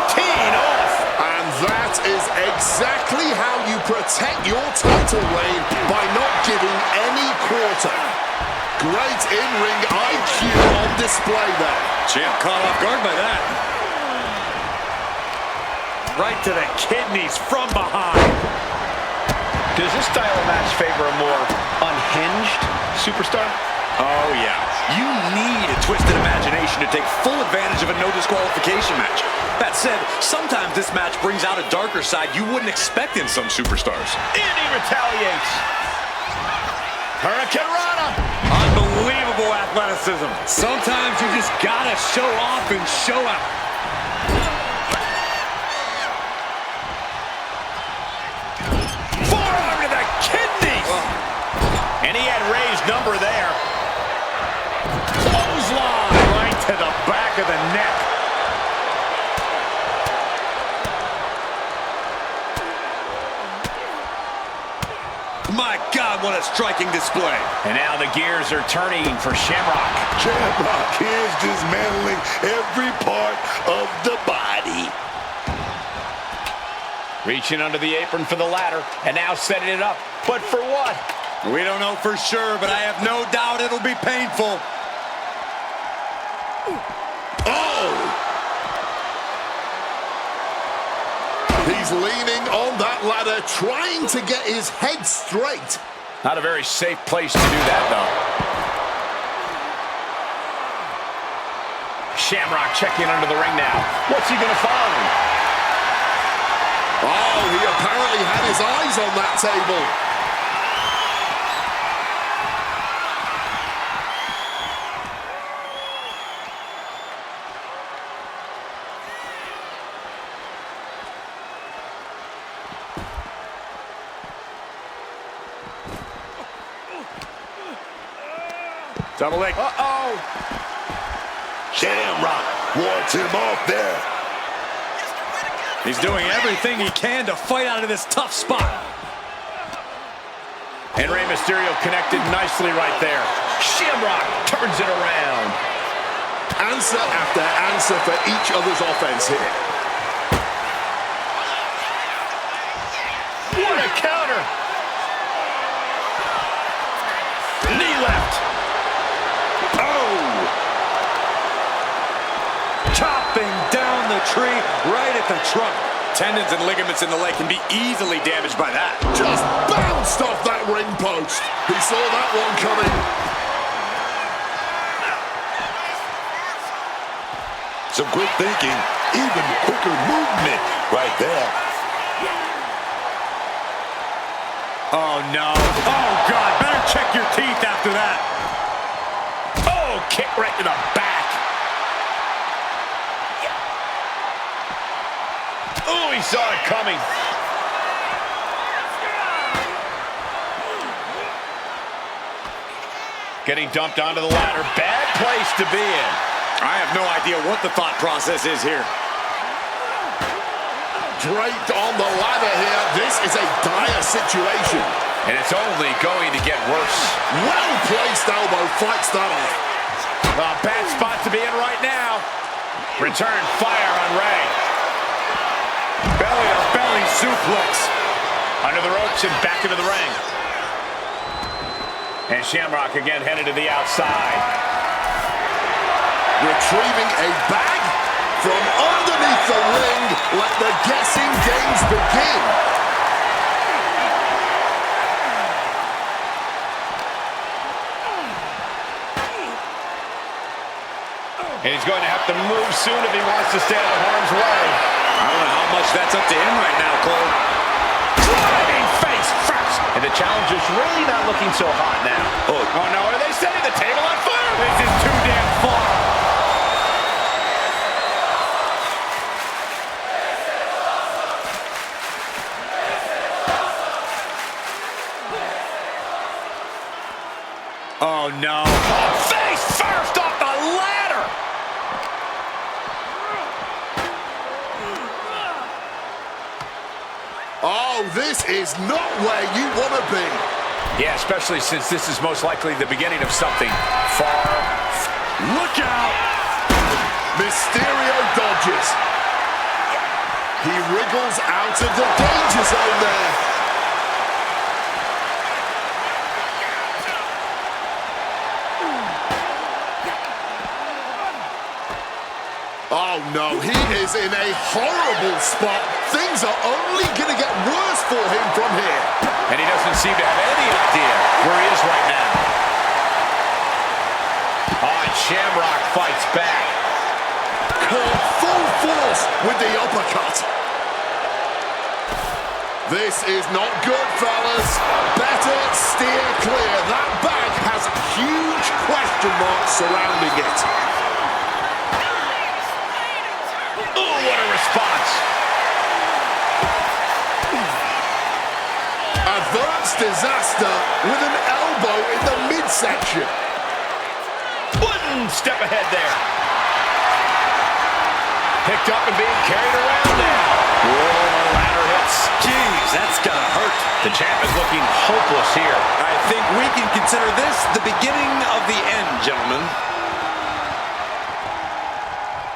Teeing off. And that is exactly how you protect your title reign, by not giving any quarter. Great in-ring IQ on display there. Champ caught off guard by that. Right to the kidneys from behind. Does this style of match favor a more unhinged superstar? Oh, yeah. You need a twisted imagination to take full advantage of a no disqualification match. That said, sometimes this match brings out a darker side you wouldn't expect in some superstars. And he retaliates. Hurricane Rana. Unbelievable athleticism. Sometimes you just gotta show off and show out. Forearm to the kidneys. And he had Ray's number there. Clothesline right to the back of the neck. My God, what a striking display. And now the gears are turning for Shamrock. Shamrock is dismantling every part of the body. Reaching under the apron for the ladder, and now setting it up. But for what? We don't know for sure, but I have no doubt it'll be painful. Oh! He's leaning on that ladder, trying to get his head straight. Not a very safe place to do that, though. Shamrock checking under the ring now. What's he going to find? Oh, he apparently had his eyes on that table. Double leg. Uh-oh. Shamrock wards him off there. He's doing everything he can to fight out of this tough spot. And Rey Mysterio connected nicely right there. Shamrock turns it around. Answer after answer for each other's offense here. What a counter. Knee left. Oh! Chopping down the tree right at the trunk. Tendons and ligaments in the leg can be easily damaged by that. Just bounced off that ring post. He saw that one coming. Some quick thinking, even quicker movement right there. Oh, no. Oh, God. Better check your teeth after that. Oh, kick right to the back. Oh, he saw it coming. Getting dumped onto the ladder. Bad place to be in. I have no idea what the thought process is here. Draped on the ladder here. This is a dire situation. And it's only going to get worse. Well-placed elbow fights that off. A bad spot to be in right now. Return fire on Ray. Belly-to-belly suplex. Under the ropes and back into the ring. And Shamrock again headed to the outside. Retrieving a bag from underneath the ring. Let the guessing games begin. And he's going to have to move soon if he wants to stay out of harm's way. I don't know how much that's up to him right now, Cole. Driving face first. And the challenger's really not looking so hot now. Oh no, are they setting the table on fire? This is too damn far. Oh, no. Face first off the ladder. Oh, this is not where you want to be. Yeah, especially since this is most likely the beginning of something far. Look out! Mysterio dodges. He wriggles out of the danger zone there. Oh no, he is in a horrible spot. Things are only going to get worse for him from here. And he doesn't seem to have any idea where he is right now. Oh, and Shamrock fights back. Caught full force with the uppercut. This is not good, fellas. Better steer clear. That bag has huge question marks surrounding it. Oh, what a response. Advanced disaster with an elbow in the midsection. One step ahead there. Picked up and being carried around now. Whoa, ladder hits. Jeez, that's gonna hurt. The champ is looking hopeless here. I think we can consider this the beginning of the end, gentlemen.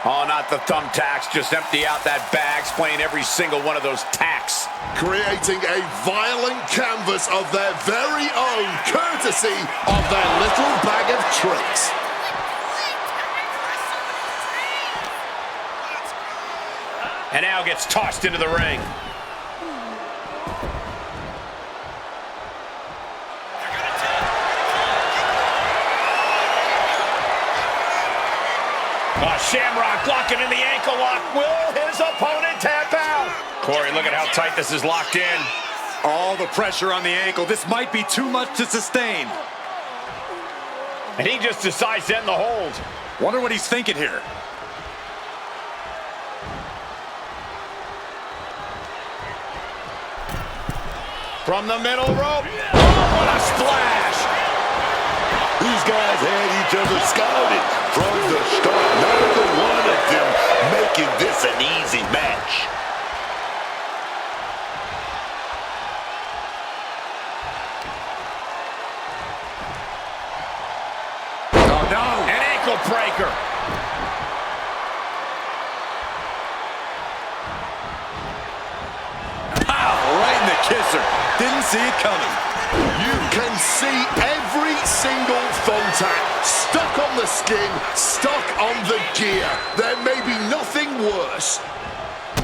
Oh, not the thumbtacks. Just empty out that bag, playing every single one of those tacks. Creating a violent canvas of their very own, courtesy of their little bag of tricks. And now gets tossed into the ring. Shamrock locking in the ankle lock. Will his opponent tap out? Corey, look at how tight this is locked in. All the pressure on the ankle. This might be too much to sustain. And he just decides to end the hold. Wonder what he's thinking here. From the middle rope. Oh, what a splash. These guys had each other scouted from the start. Neither one of them making this an easy match. Oh, no. An ankle breaker. Right in the kisser. Didn't see it coming. You can see every single thumbtack stuck on the skin, stuck on the gear. There may be nothing worse.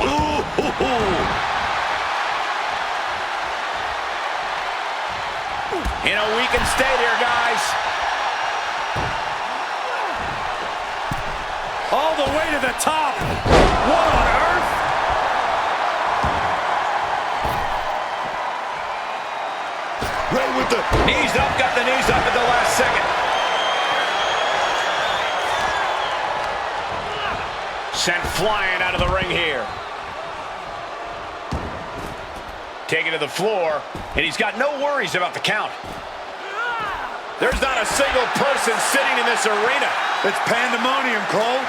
Ooh, hoo, hoo. You know, we can stay there, guys. All the way to the top. What on earth? Sent flying out of the ring here. Taken to the floor, and he's got no worries about the count. There's not a single person sitting in this arena. It's pandemonium, Cole.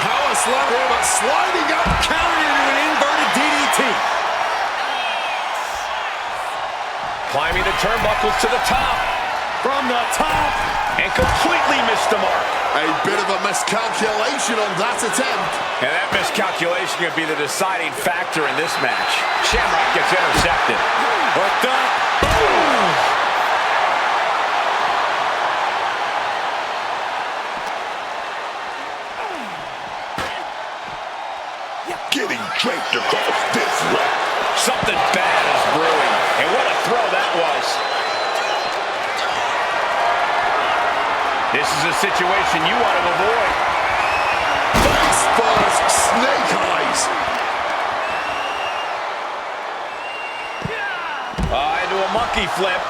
Power slam here, but sliding up, countered into an inverted DDT. Climbing the turnbuckles to the top. From the top. And completely missed the mark. A bit of a miscalculation on that attempt. And that miscalculation could be the deciding factor in this match. Shamrock gets intercepted. Hooked up. Boom. Getting draped across this way. Something bad is brewing. And what a throw that was. This is a situation you want to avoid. Face first, snake eyes. Into a monkey flip.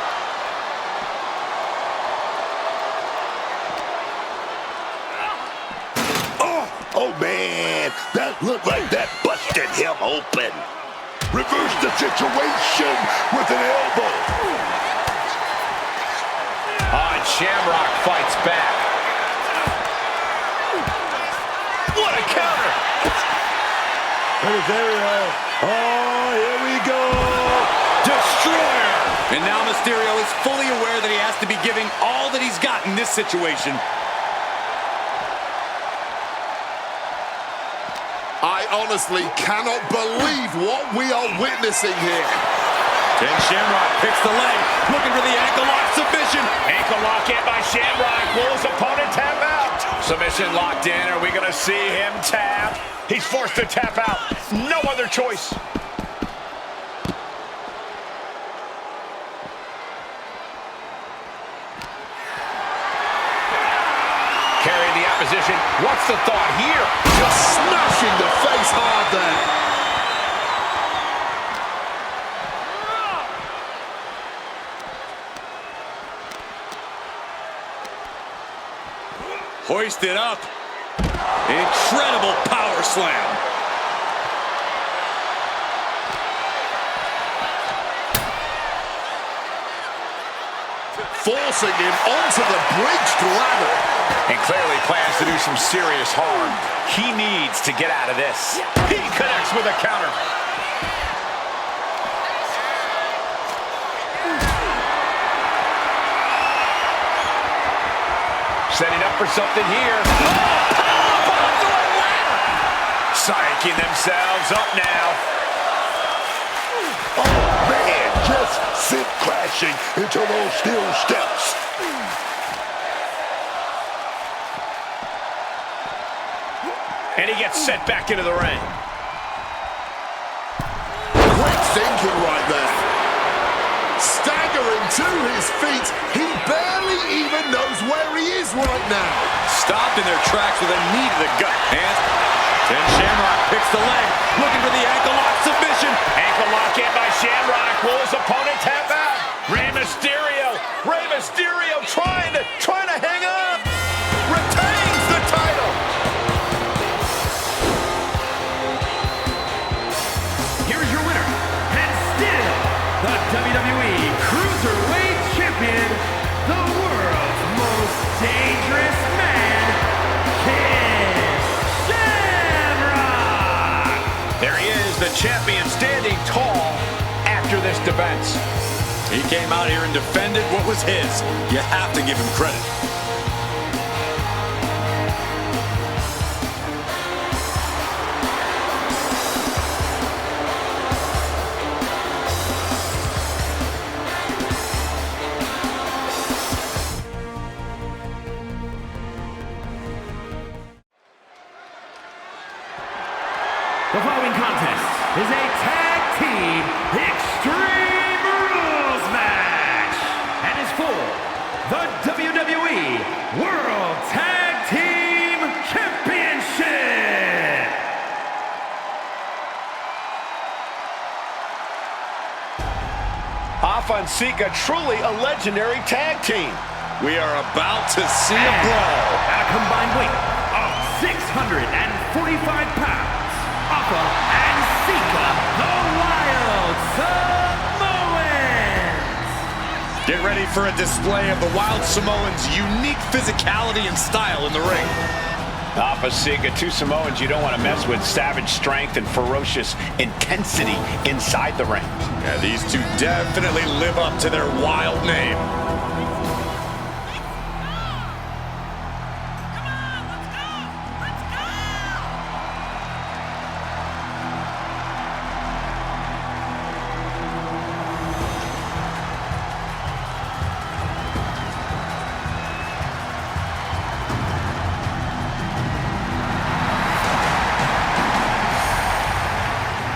Oh man, that looked like that busted him open. Reverse the situation with an elbow. Shamrock fights back. What a counter! Mysterio. Oh, here we go. Destroyer! And now Mysterio is fully aware that he has to be giving all that he's got in this situation. I honestly cannot believe what we are witnessing here. Ken Shamrock picks the leg, looking for the ankle lock submission. Ankle lock in by Shamrock. Will his opponent tap out? Submission locked in. Are we going to see him tap? He's forced to tap out. No other choice. Carrying the opposition. What's the thought here? Just smashing the face hard there. Hoisted up. Incredible power slam. Forcing him onto the bridged ladder. And clearly plans to do some serious harm. He needs to get out of this. He connects with a counter. Setting up for something here. Psyching themselves up now. Oh man, just sent crashing into those steel steps. And he gets sent back into the ring. Quick thinking right there. Staggering to his feet. He barely even knows where he is right now. Stopped in their tracks with a knee to the gut. And Ken Shamrock picks the leg, looking for the ankle lock submission. Ankle lock in by Shamrock. Will his opponent tap out? Rey Mysterio. Rey Mysterio trying to hang on. Retains the title. Here's your winner, and still the WWE Cruiserweight Champion, the world's most dangerous man, Ken Shamrock! There he is, the champion, standing tall after this defense. He came out here and defended what was his. You have to give him credit. The following contest is a tag team Extreme Rules match and is for the WWE World Tag Team Championship. Afonseca, truly a legendary tag team. We are about to see a brawl. At a combined weight of 645 pounds, Afa and Sika, the Wild Samoans. Get ready for a display of the Wild Samoans' unique physicality and style in the ring. Afa, Sika, two Samoans you don't want to mess with. Savage strength and ferocious intensity inside the ring. Yeah, these two definitely live up to their wild name.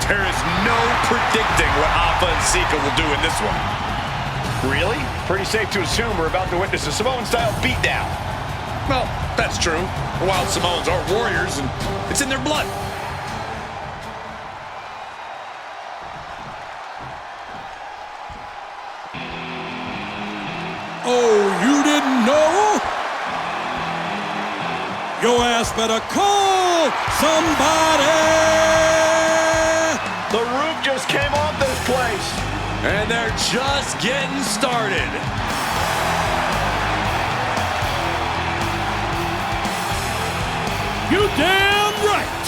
There is no predicting what Afa and Sika will do in this one. Really? Pretty safe to assume we're about to witness a Samoan-style beatdown. Well, that's true. The Wild Samoans are warriors, and it's in their blood. Oh, you didn't know? Your ass better call somebody! The roof just came off this place. And they're just getting started. You damn right!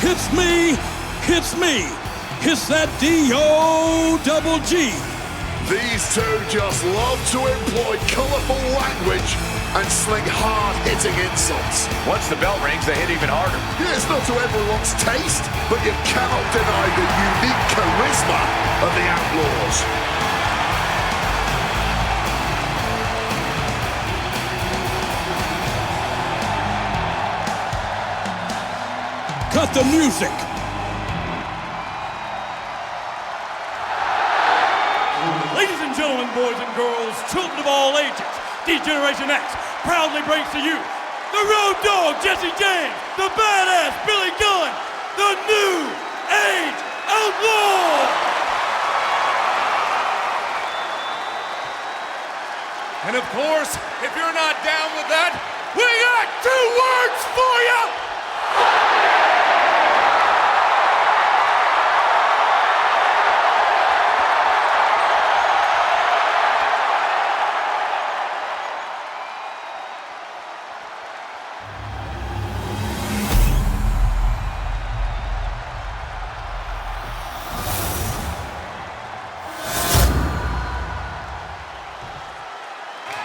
Hits me, hits me. Hits that D-O-double-G. These two just love to employ colourful language and sling hard-hitting insults. Once the bell rings, they hit even harder. Yeah, it's not to everyone's taste, but you cannot deny the unique charisma of the Outlaws. Cut the music. Ladies and gentlemen, boys and girls, children of all ages, D-Generation X proudly brings to you the Road Dogg Jesse James, the badass Billy Gunn, the New Age Outlaw! And of course, if you're not down with that, we got 2 words for you!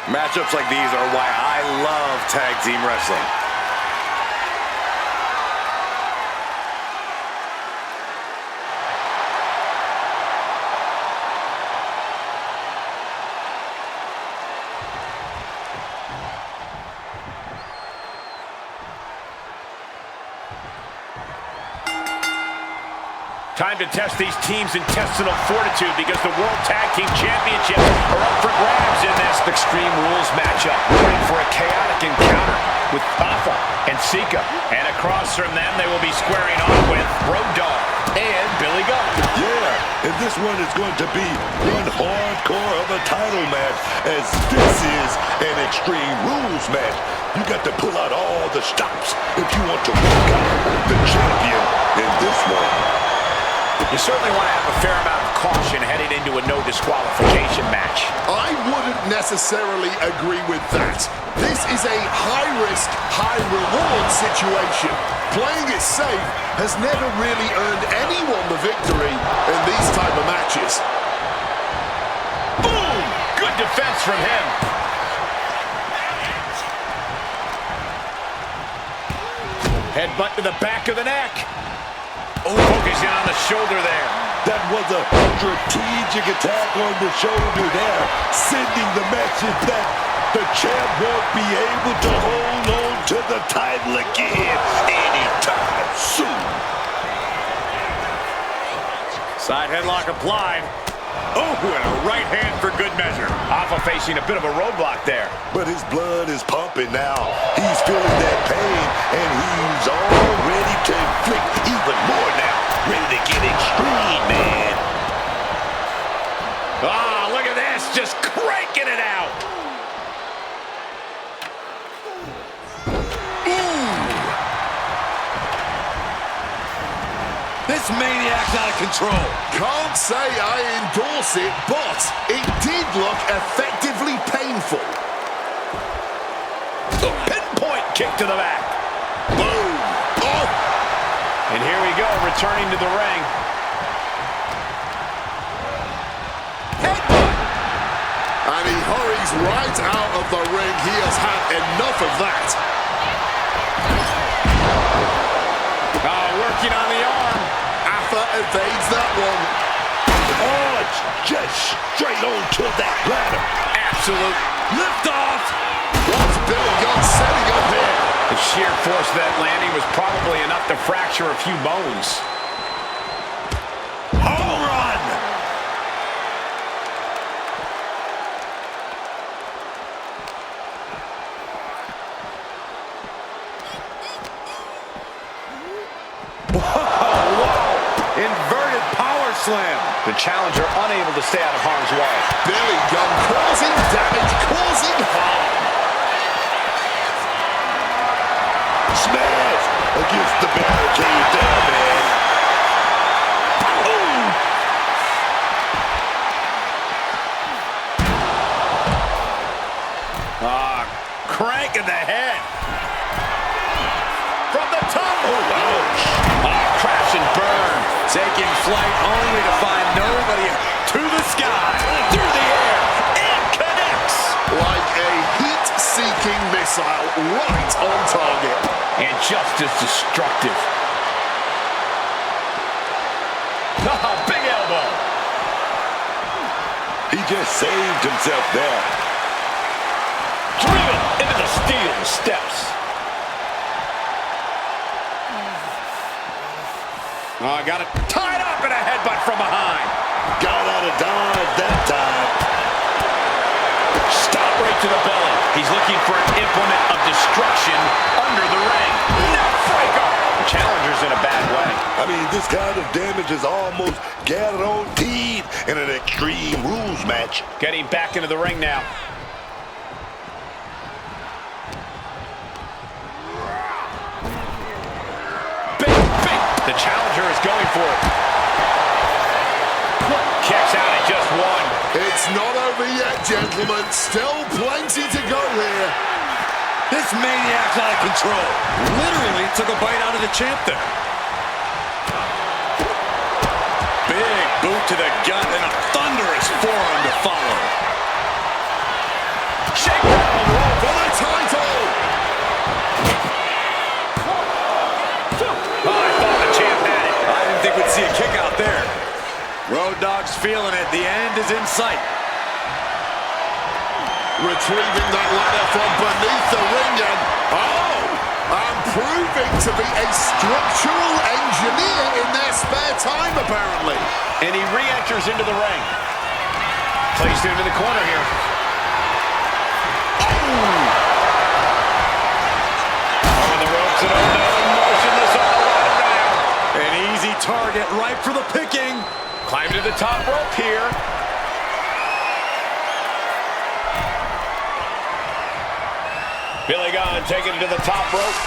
Matchups like these are why I love tag team wrestling. Time to test these teams' intestinal fortitude because the World Tag Team Championships are up for grabs in this Extreme Rules matchup. Waiting for a chaotic encounter with Afa and Sika. And across from them, they will be squaring off with Road Dogg and Billy Gunn. Yeah, and this one is going to be one hardcore of a title match, as this is an Extreme Rules match. You got to pull out all the stops if you want to walk out the champion in this one. You certainly want to have a fair amount of caution heading into a no disqualification match. I wouldn't necessarily agree with that. This is a high-risk, high-reward situation. Playing it safe has never really earned anyone the victory in these type of matches. Boom! Good defense from him. Headbutt to the back of the neck. Oh, focusing on the shoulder there. That was a strategic attack on the shoulder there, sending the message that the champ won't be able to hold on to the title again anytime soon. Side headlock applied. Oh, and a right hand for good measure. Alpha facing a bit of a roadblock there. But his blood is pumping now. He's feeling that pain, and he's all ready to inflict even more now. Ready to get extreme, man. Ah, look at this, just cranking it out. This maniac's out of control. Can't say I endorse it, but it did look effectively painful. The pinpoint kick to the back. Boom. Oh. And here we go, returning to the ring. Headbutt. And he hurries right out of the ring. He has had enough of that. Working on the arm. Alpha evades that one. Oh, it's just straight on to that ladder. Absolute Liftoff. What's Billy Gunn setting up here? The sheer force of that landing was probably enough to fracture a few bones. Home run. Inverted power slam. The challenger unable to stay out of harm's way. Billy Gunn causing damage, causing harm. Smash against the barricade there, man. Crank in the head. From the top. Oh, ouch. Crash and burn. Taking flight only to find nobody. To the sky. Through the air. It connects. Like a heat-seeking missile right on target. And just as destructive. Big elbow. He just saved himself there. Driven into the steel steps. Oh, got it tied up in a headbutt from behind. Got out of dodge that time. Stop right to the belly. He's looking for an implement of destruction under the ring. Neckbreaker. Challenger's in a bad way. I mean, this kind of damage is almost guaranteed in an Extreme Rules match. Getting back into the ring now. The challenger is going for it. Kicks out at just one. It's not over yet, gentlemen. Still plenty to go here. This maniac's out of control. Literally took a bite out of the champ there. Big boot to the gut and a thunderous forearm to follow. Shakedown roll for the title. Think we'd see a kick out there. Road Dogg's feeling it. The end is in sight. Retrieving that ladder from beneath the ring and proving to be a structural engineer in their spare time, apparently. And he re-enters into the ring. Placed into the corner here. Over the ropes and motionless all around now. An easy target, ripe for the picking. Climbing to the top rope here. Billy Gunn taking it to the top rope.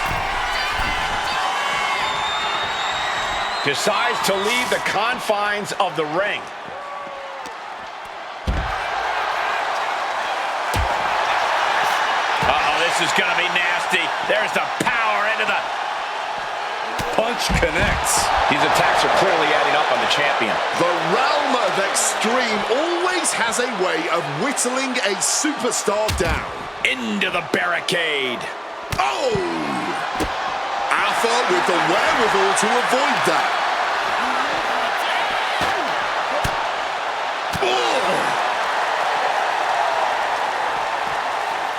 Decides to leave the confines of the ring. This is going to be nasty. There's the power into the... Punch connects. These attacks are clearly adding up on the champion. The realm of Extreme always has a way of whittling a superstar down. Into the barricade. Oh! Alpha with the wherewithal to avoid that.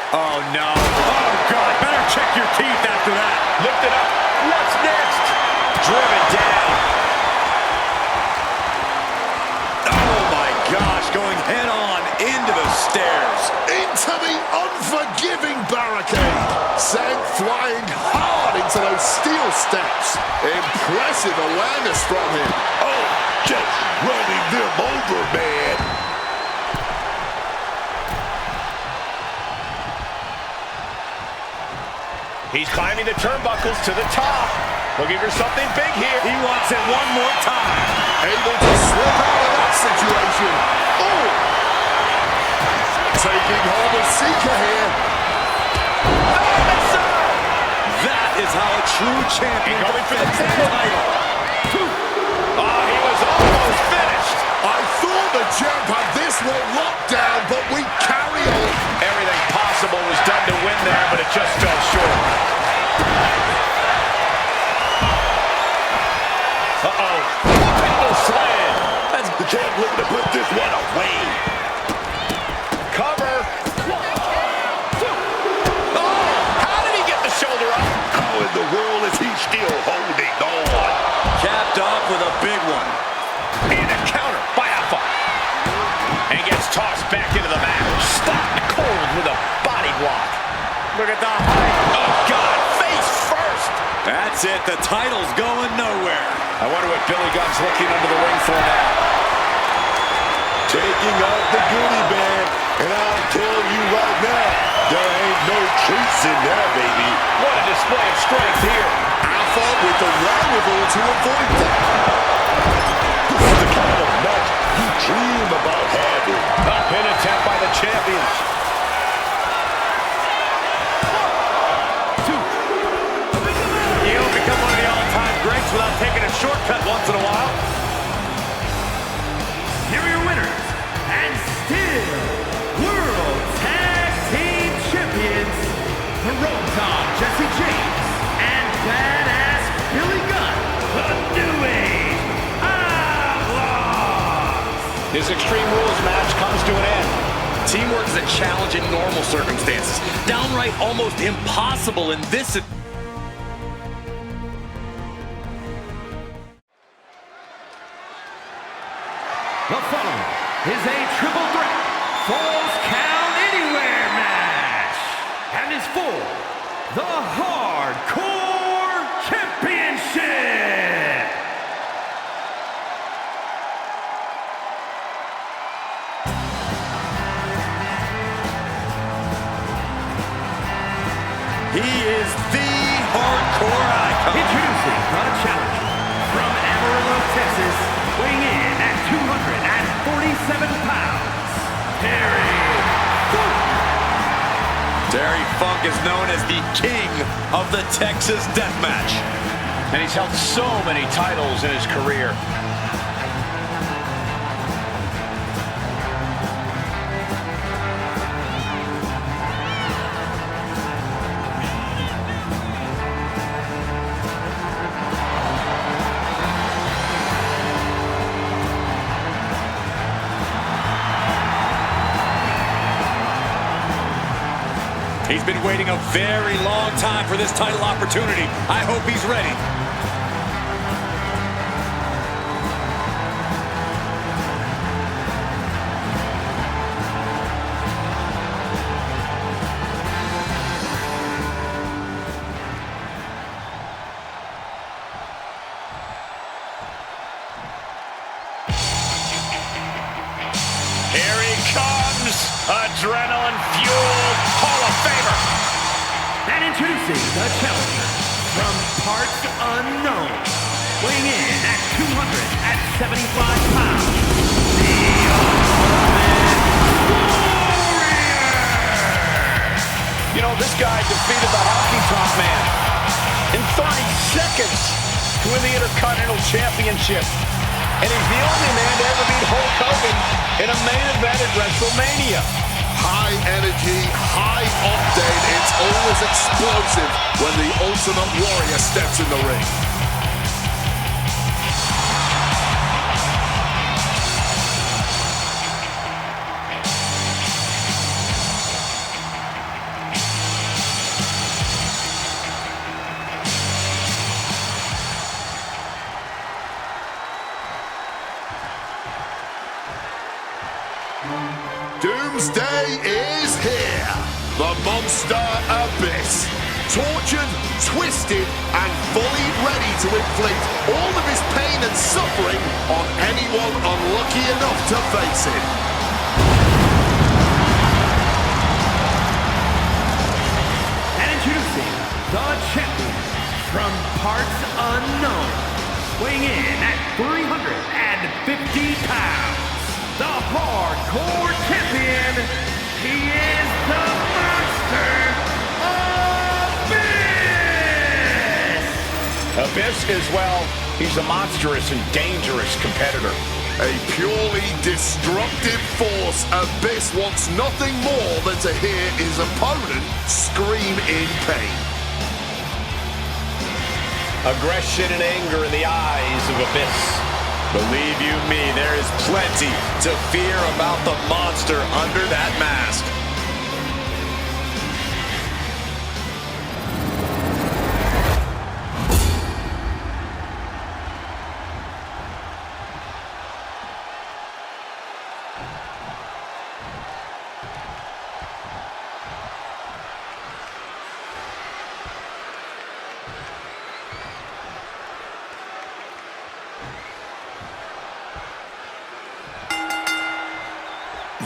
Oh, no. Oh, God. Better check your teeth after that. Lift it up. What's next? Driven down. Oh, my God. steps. Impressive awareness from him. Oh, just running them over, man. He's climbing the turnbuckles to the top. Looking for something big here. He wants it one more time. Able to slip out of that situation. Oh! Taking hold of Sika here. That is how a true champion Going for the defends the title. Oh, he was almost finished. I thought the champ had this one locked down, but we carry on. Everything possible was done to win there, but it just fell short. Uh-oh. Pinnacle slam. That's the champ looking to put this one away. Cover. Oh, how did he get the shoulder up? How in the world is he still holding on? Capped off with a big one. And a counter by Alpha. And gets tossed back into the mat. Stopped cold with a body block. Look at the height. Oh, God. Face first. That's it. The title's going nowhere. I wonder what Billy Gunn's looking under the ring for now. Taking out the goodie bag. And I'll tell you right now, there ain't no chasing that, baby. What a display of strength here. Alpha with the wherewithal to avoid that. This is the kind of match you dream about having. A pin attempt by the champions. You don't become one of the all-time greats without taking a shortcut once in a while. Here are your winners, and still World Tag Team Champions, the Road Dogg Jesse James and Badass Billy Gunn, the New Age Outlaws. This Extreme Rules match comes to an end. Teamwork is a challenge in normal circumstances. Downright almost impossible in this. The following is a triple threat Falls Count Anywhere match and is for the Hardcore Championship. He is the hardcore icon. Introducing the challenger from Amarillo, Texas, weighing in at 247 pounds, Terry Funk. Terry Funk is known as the king of the Texas Deathmatch. And he's held so many titles in his career. He's been waiting a very long time for this title opportunity. I hope he's ready. Here he comes, adrenaline-fueled Hall of Famer. And introducing the challenger from parts unknown, weighing in at 275 pounds, the Ultimate Warrior! You know, this guy defeated the Honky Tonk Man in 30 seconds to win the Intercontinental Championship. And he's the only man to ever beat Hulk Hogan in a main event at WrestleMania. High energy, high octane. It's always explosive when the Ultimate Warrior steps in the ring. Doomsday is here. The Monster Abyss. tortured, twisted, and fully ready to inflict all of his pain and suffering on anyone unlucky enough to face him. And introducing the champion from parts unknown, weighing in at 350 pounds, the Hardcore Champion, he is the Monster Abyss! Abyss is, well, he's a monstrous and dangerous competitor. A purely destructive force, Abyss wants nothing more than to hear his opponent scream in pain. Aggression and anger in the eyes of Abyss. Believe you me, there is plenty to fear about the monster under that mask.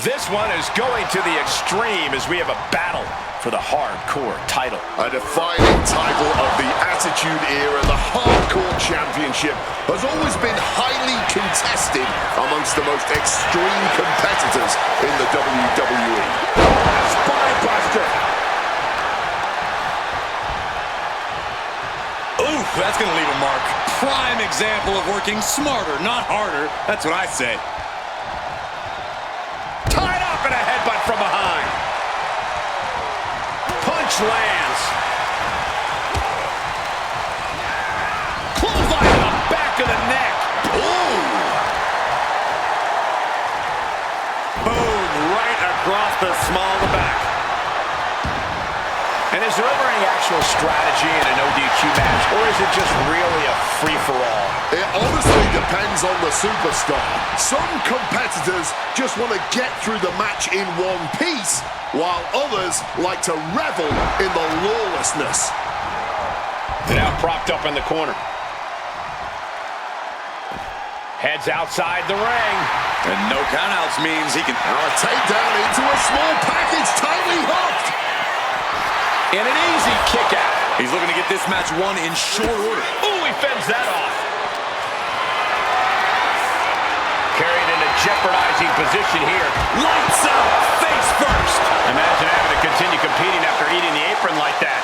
This one is going to the extreme as we have a battle for the Hardcore title. A defining title of the Attitude Era, the Hardcore Championship has always been highly contested amongst the most extreme competitors in the WWE. Spinebuster! Ooh, that's gonna leave a mark. Prime example of working smarter, not harder. That's what I say. Tied up and a headbutt from behind. Punch lands. Clothesline to the back of the neck. Ooh. Boom, right across the small of the back. And is there ever any actual strategy in an ODQ match, or is it just really a free-for-all? It honestly depends on the superstar. Some competitors just want to get through the match in one piece, while others like to revel in the lawlessness. Now propped up in the corner. Heads outside the ring. And no countouts means he can... Now a takedown into a small package, tightly hooked. And an easy kick out. He's looking to get this match won in short order. Ooh, he fends that off. Carried in a jeopardizing position here. Lights out, face first. Imagine having to continue competing after eating the apron like that.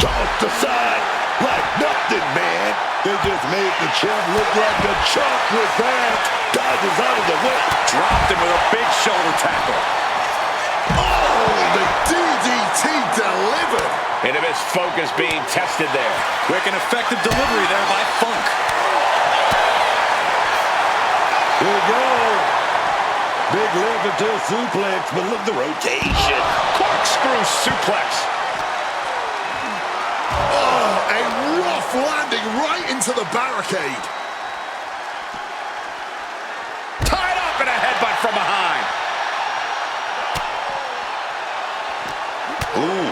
Tossed aside like nothing, man. They just made the champ look like a chump with that. Dodges out of the way. Dropped him with a big shoulder tackle. Oh, the DDT delivered. And of his focus being tested there. Quick and effective delivery there by Funk. Here we go. Big lift into a suplex, but look at the rotation. Corkscrew suplex. Oh, a rough landing right into the barricade. Tied up and a headbutt from behind. Ooh.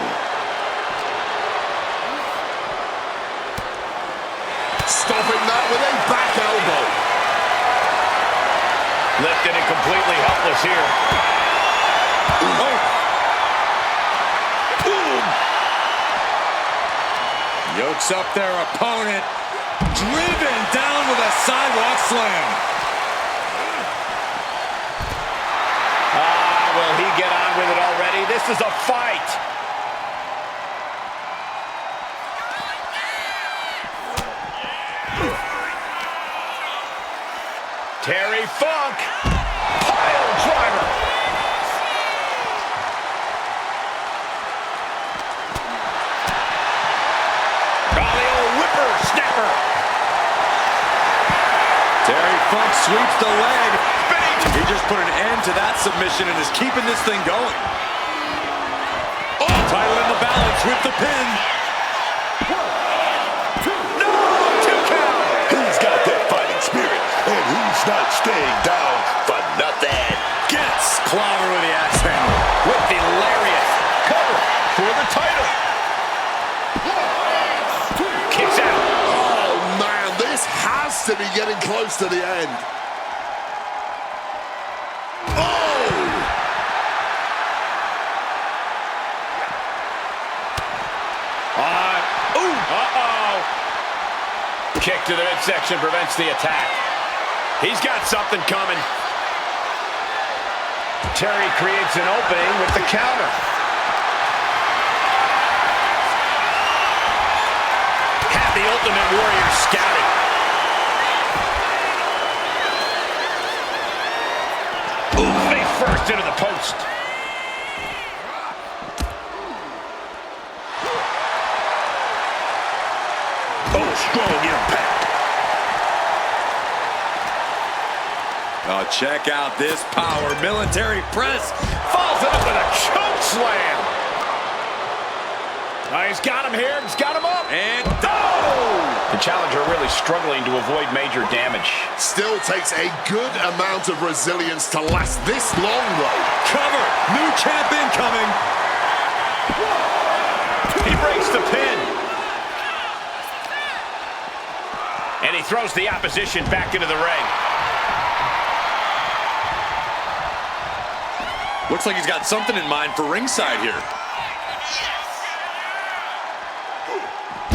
Stopping that with a back elbow. Lifted and completely helpless here. Oh. Yokes up their opponent. Driven down with a sidewalk slam. Will he get on with it already? This is a fight. Terry Funk. Pile driver. The old whipper snapper. Terry Funk sweeps the leg. He just put an end to that submission and is keeping this thing going. Oh, title in the balance with the pin. No, 2 count. He's got that fighting spirit, and he's not staying down for nothing. Gets clobbered with the axe handle. With the lariat. Cover for the title. has to be getting close to the end. Kick to the midsection prevents the attack. He's got something coming. Terry creates an opening with the counter. Have the Ultimate Warrior scouted. Ooh, face first into the post. Oh, strong impact. Oh, check out this power. Military press. Follows it up with a choke slam. He's got him here. He's got him up. And the challenger really struggling to avoid major damage. Still takes a good amount of resilience to last this long, though. cover. New champ incoming. He breaks the pin. And he throws the opposition back into the ring. Looks like he's got something in mind for ringside here.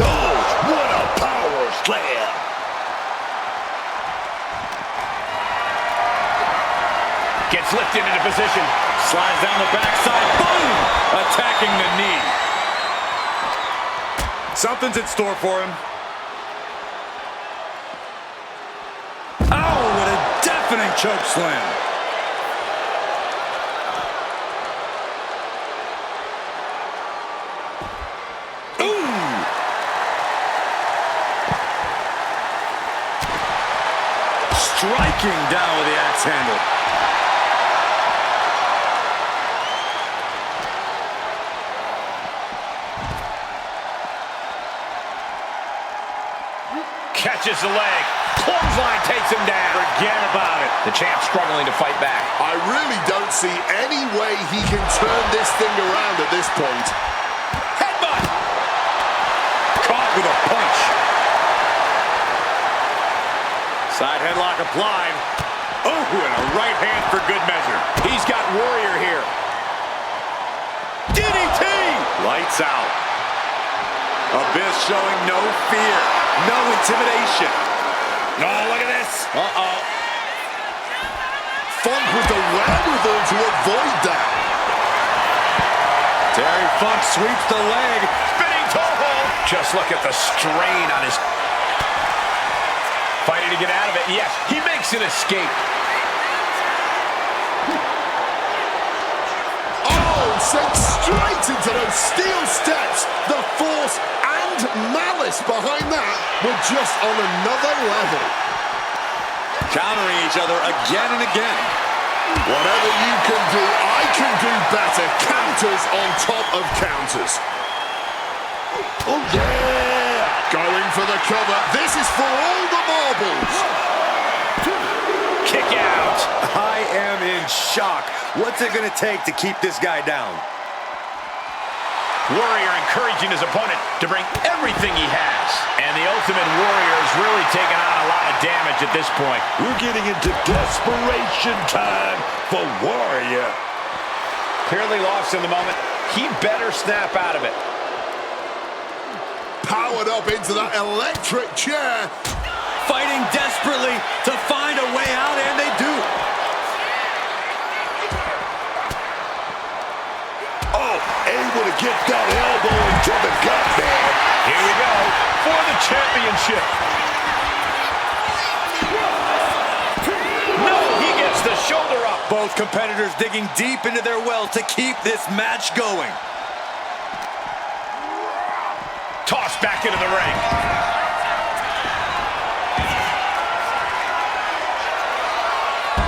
Oh, what a power slam! Gets lifted into position. Slides down the backside. Boom! Attacking the knee. Something's in store for him. Oh, what a deafening choke slam. Striking down with the axe handle. Catches the leg. Clothesline takes him down. Forget about it. The champ struggling to fight back. I really don't see any way he can turn this thing around at this point. Headbutt. Caught with a punch. Side headlock applied. Oh, and a right hand for good measure. He's got Warrior here. DDT! Lights out. Abyss showing no fear, no intimidation. Oh, look at this. Uh-oh. Funk with the wherewithal to avoid that. Terry Funk sweeps the leg. Spinning toe hold. Just look at the strain on his... Fighting to get out of it. Yes, he makes an escape. Oh, sent straight into those steel steps. The force and malice behind that were just on another level. Countering each other again and again. Whatever you can do, I can do better. Counters on top of counters. Oh, yeah! Going for the cover. This is for all the marbles. Kick out. I am in shock. What's it going to take to keep this guy down? Warrior encouraging his opponent to bring everything he has. And the Ultimate Warrior is really taking on a lot of damage at this point. We're getting into desperation time for Warrior. Clearly lost in the moment. He better snap out of it. Powered up into that electric chair. Fighting desperately to find a way out, and they do. Oh, able to get that elbow into the gut, man. Here we go for the championship. No, he gets the shoulder up. Both competitors digging deep into their well to keep this match going. Tossed back into the ring.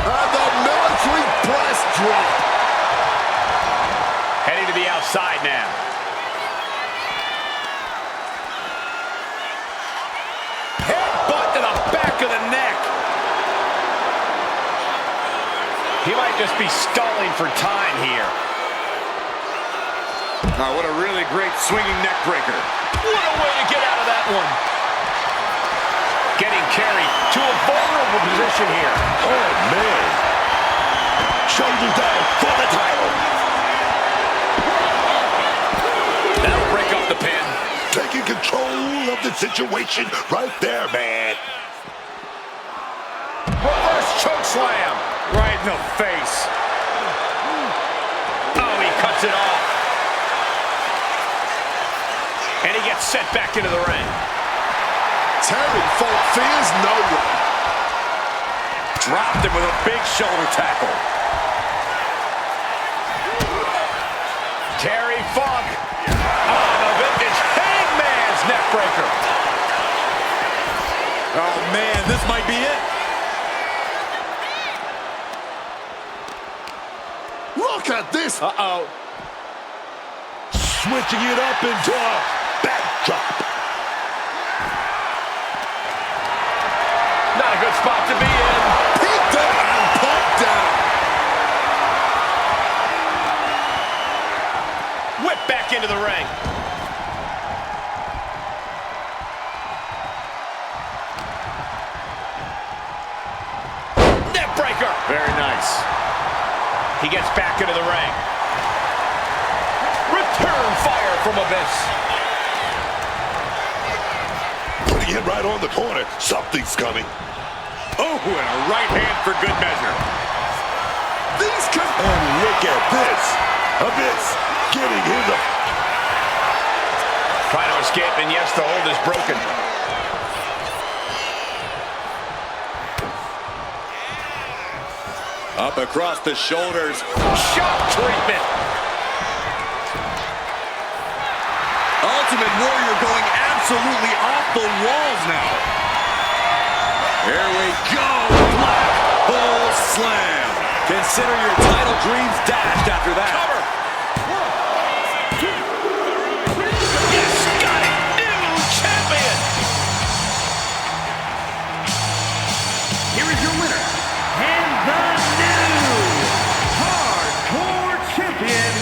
And the military press drop. Heading to the outside now. Headbutt to the back of the neck. He might just be stalling for time here. Oh, what a really great swinging neck breaker. What a way to get out of that one. Getting carried to a vulnerable position here. Oh, man. Shoulders down for the title. That'll break up the pin. Taking control of the situation right there, man. Reverse choke slam. Right in the face. Oh, he cuts it off. And he gets sent back into the ring. Terry Funk fears no one. Dropped him with a big shoulder tackle. Terry Funk. Oh, the vintage Hangman's neckbreaker. Oh, man, this might be it. Look at this. Uh-oh. Switching it up into a backdrop. Not a good spot to be in. Picked up and popped down. Whip back into the ring. Neckbreaker. Very nice. He gets back into the ring. Return fire from Abyss. Putting it right on the corner. Something's coming. Oh, and a right hand for good measure. These can... And look at this. Abyss getting his... Trying to escape, and yes, the hold is broken. Up across the shoulders. Shock treatment. Ultimate Warrior going absolutely off the walls now. Here we go. Black Hole Slam. Consider your title dreams dashed after that. Cover. Yes, got it. New champion. Here is your winner, and the new Hardcore Champion,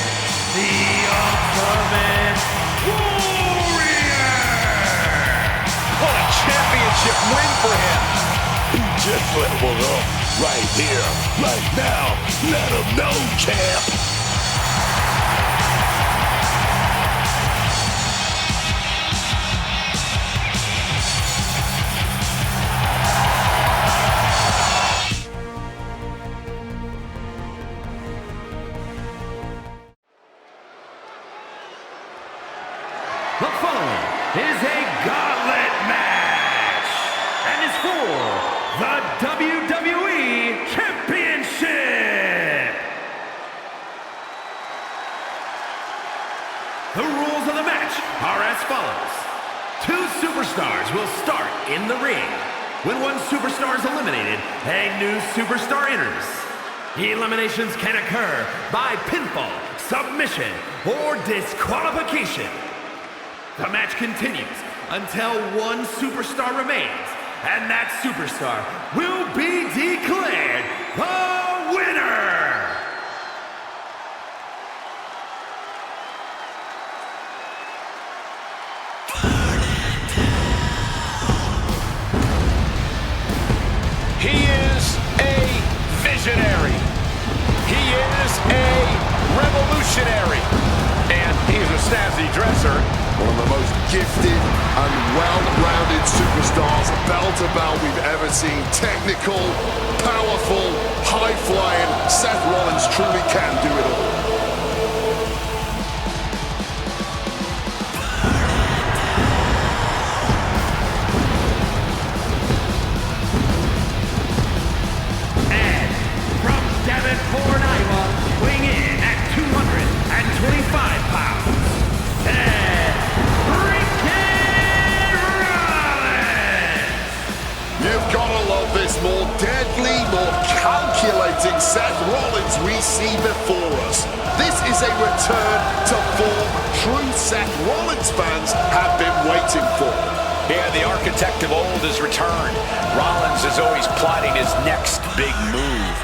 the Ultimate Warrior! What a championship win for him. He just leveled up right here, right now. Let him know, champ. The following is a gauntlet match and is for the WWE Championship. The rules of the match are as follows. 2 superstars will start in the ring. When one superstar is eliminated, a new superstar enters. The eliminations can occur by pinfall, submission, or disqualification. The match continues until one superstar remains, and that superstar will be declared the winner! He is a visionary. He is a revolutionary. And he's a snazzy dresser. One of the most gifted and well-rounded superstars, bell to bell, we've ever seen. Technical, powerful, high-flying. Seth Rollins truly can do it all. And from Davenport, Iowa, weighing in at 225 pounds, Seth freaking Rollins! You've got to love this more deadly, more calculating Seth Rollins we see before us. This is a return to form true Seth Rollins fans have been waiting for. Yeah, the architect of old has returned. Rollins is always plotting his next big move.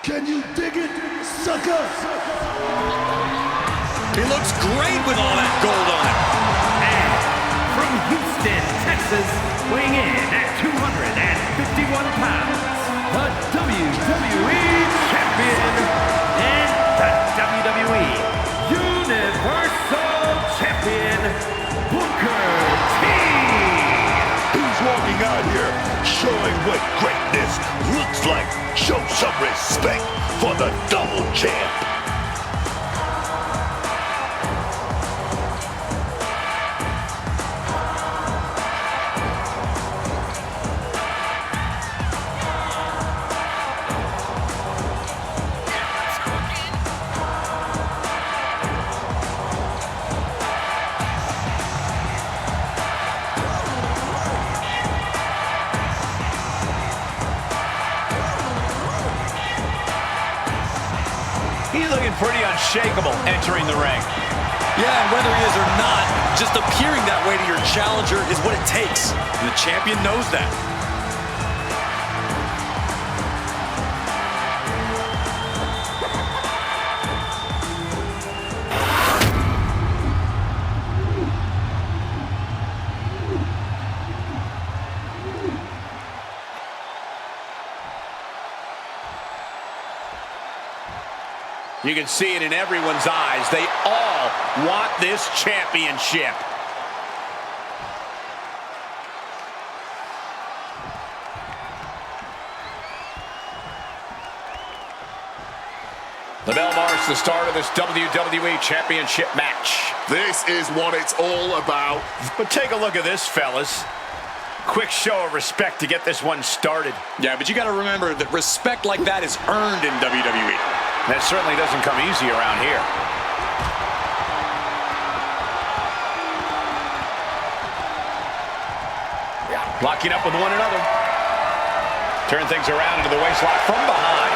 Can you dig it, sucker? He looks great with all that gold on him. And from Houston, Texas, weighing in at 251 pounds, the WWE Champion and the WWE Universal Champion, Booker T. He's walking out here showing what greatness looks like. Show some respect for the double champ. He's looking pretty unshakable entering the ring. Yeah, and whether he is or not, just appearing that way to your challenger is what it takes. And the champion knows that. You can see it in everyone's eyes. They all want this championship. The bell marks the start of this WWE Championship match. This is what it's all about. But take a look at this, fellas. Quick show of respect to get this one started. Yeah, but you got to remember that respect like that is earned in WWE. That certainly doesn't come easy around here. Locking up with one another. Turn things around into the waistlock from behind.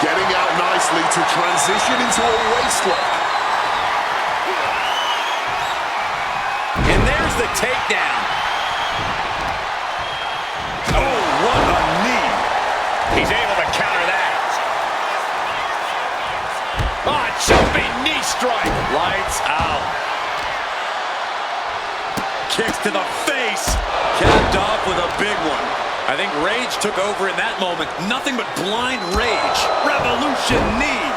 Getting out nicely to transition into a waistlock. And there's the takedown. Oh, what a knee. He's able to counter that. Oh, jumping knee strike. Lights out. Kicks to the face. Capped off with a big one. I think rage took over in that moment. Nothing but blind rage. Revolution knee.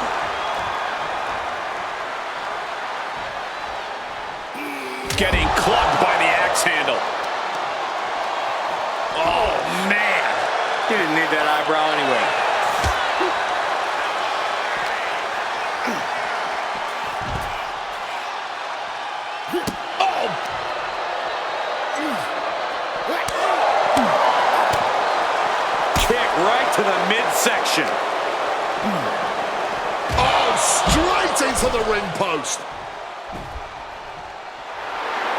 Getting clubbed by the axe handle. Oh, man. He didn't need that eyebrow anyway. Right to the midsection. Oh, straight into the ring post.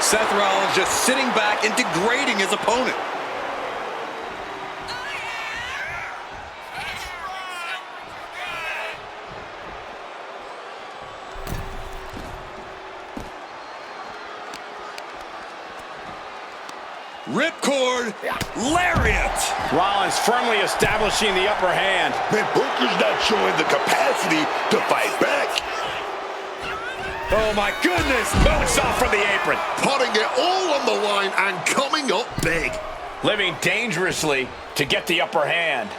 Seth Rollins just sitting back and degrading his opponent. Ripcord, lariat. Rollins firmly establishing the upper hand. Man, Booker's not showing the capacity to fight back. Oh my goodness, moonsault from the apron. Putting it all on the line and coming up big. Living dangerously to get the upper hand.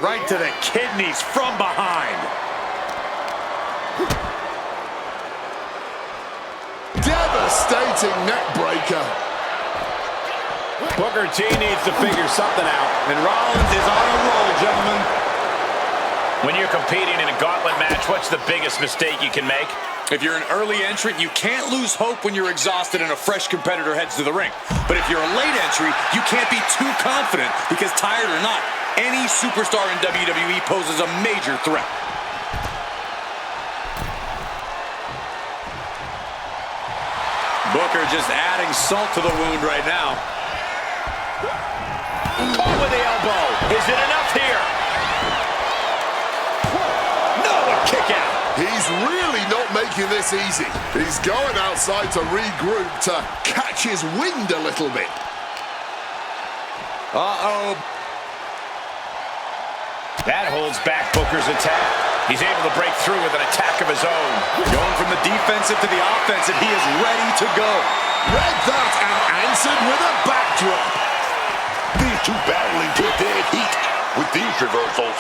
Right to the kidneys from behind. Devastating neck breaker. Booker T needs to figure something out. And Rollins is on a roll, gentlemen. When you're competing in a gauntlet match, what's the biggest mistake you can make? If you're an early entrant, you can't lose hope when you're exhausted and a fresh competitor heads to the ring. But if you're a late entry, you can't be too confident because, tired or not, any superstar in WWE poses a major threat. Booker just adding salt to the wound right now. Caught with the elbow. Is it enough here? No, a kick out. He's really not making this easy. He's going outside to regroup, to catch his wind a little bit. Uh-oh. That holds back Booker's attack. He's able to break through with an attack of his own. Going from the defensive to the offensive, he is ready to go. Read that and answered with a backdrop. These two battling to dead heat with these reversals.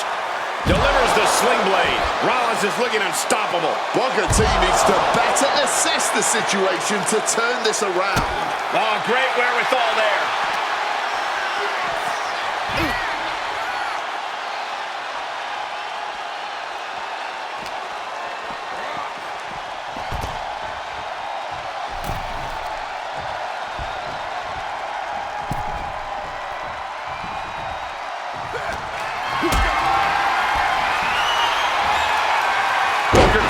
Delivers the sling blade. Rollins is looking unstoppable. Booker T needs to better assess the situation to turn this around. Oh, great wherewithal there.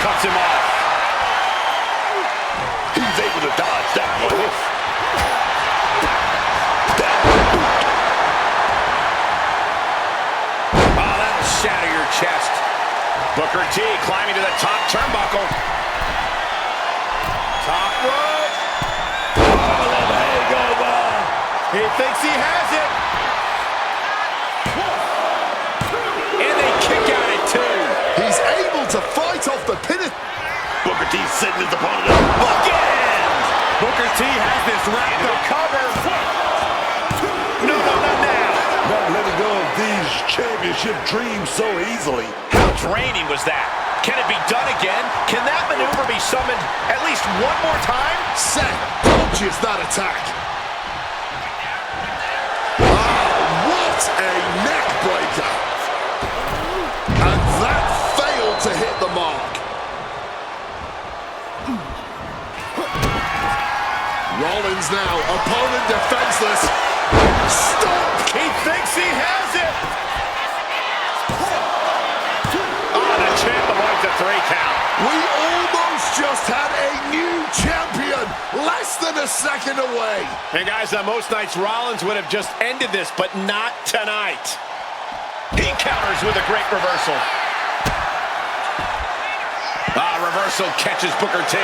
Cuts him off. He's able to dodge that one. Oh, that'll shatter your chest. Booker T climbing to the top turnbuckle. Top rope. Oh, the hangover. He thinks he has it. And they kick out at two. He's able to fight off the pin. Booker T setting his opponent up. Again! Booker T has this wrapped up. Cover. No, not now. Not letting go of these championship dreams so easily. How draining was that? Can it be done again? Can that maneuver be summoned at least one more time? Seth dodges that attack. Oh, what a neck breaker. And that failed to hit the mark. Rollins now, opponent defenseless. Stop! He thinks he has it! Oh, the champ avoids the 3 count. We almost just had a new champion, less than a second away. And guys, on most nights, Rollins would have just ended this, but not tonight. He counters with a great reversal. Reversal catches Booker T.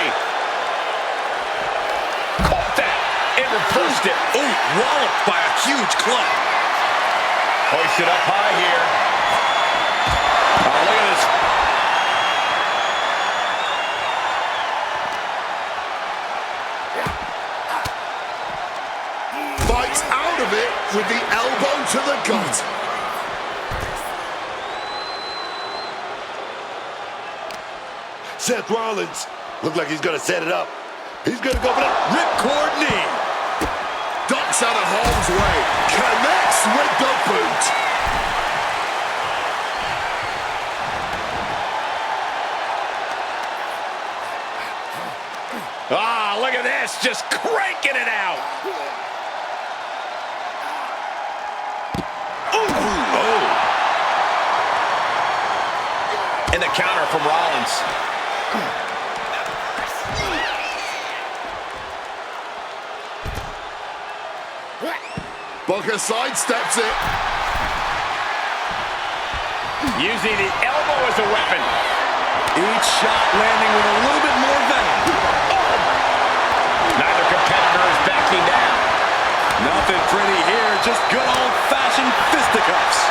Caught that and reversed it. Ooh, walloped by a huge club. Hoisted up high here. Oh, look at this. Fights out of it with the elbow to the gut. Seth Rollins, look like he's gonna set it up. He's gonna go for the ripcord knee. Ducks out of harm's way. Connects with the boot. Ah, look at this, just cranking it out. Ooh. Oh. And the counter from Rollins. Booker sidesteps it. Using the elbow as a weapon. Each shot landing with a little bit more venom. Oh. Neither competitor is backing down. Nothing pretty here, just good old-fashioned fisticuffs.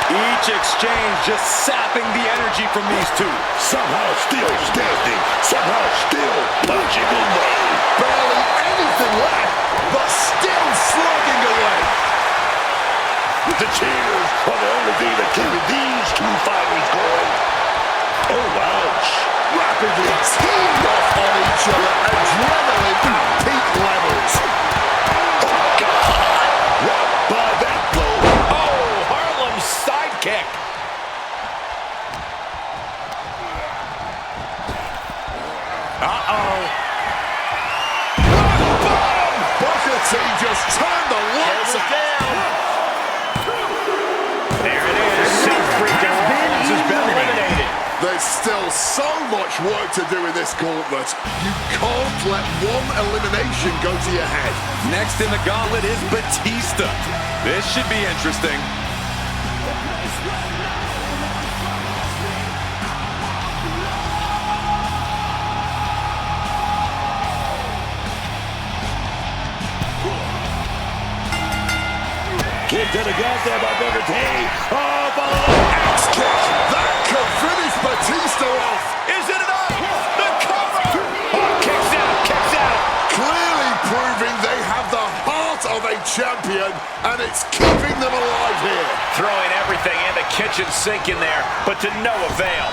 Each exchange just sapping the energy from these two. Somehow still standing, somehow still punching away. Barely anything left, but still slugging away. The cheers are the only thing that keeping these two fighters going. Oh, ouch. Rapidly teamed off on each other, adrenaline at peak levels. Oh, God. What by that blow? Oh, Harlem's sidekick. Uh-oh. Booker T just turned the lights down. There it is. Siegfried Rollins has been eliminated. There's still so much work to do in this gauntlet. You can't let one elimination go to your head. Next in the gauntlet is Batista. This should be interesting. Kick to the gut there by Booker T. Oh, follow up. Axe kick. That could finish Batista off. Is it enough? The cover. Oh, kicks out, kicks out. Clearly proving they have the heart of a champion, and it's keeping them alive here. Throwing everything in the kitchen sink in there, but to no avail.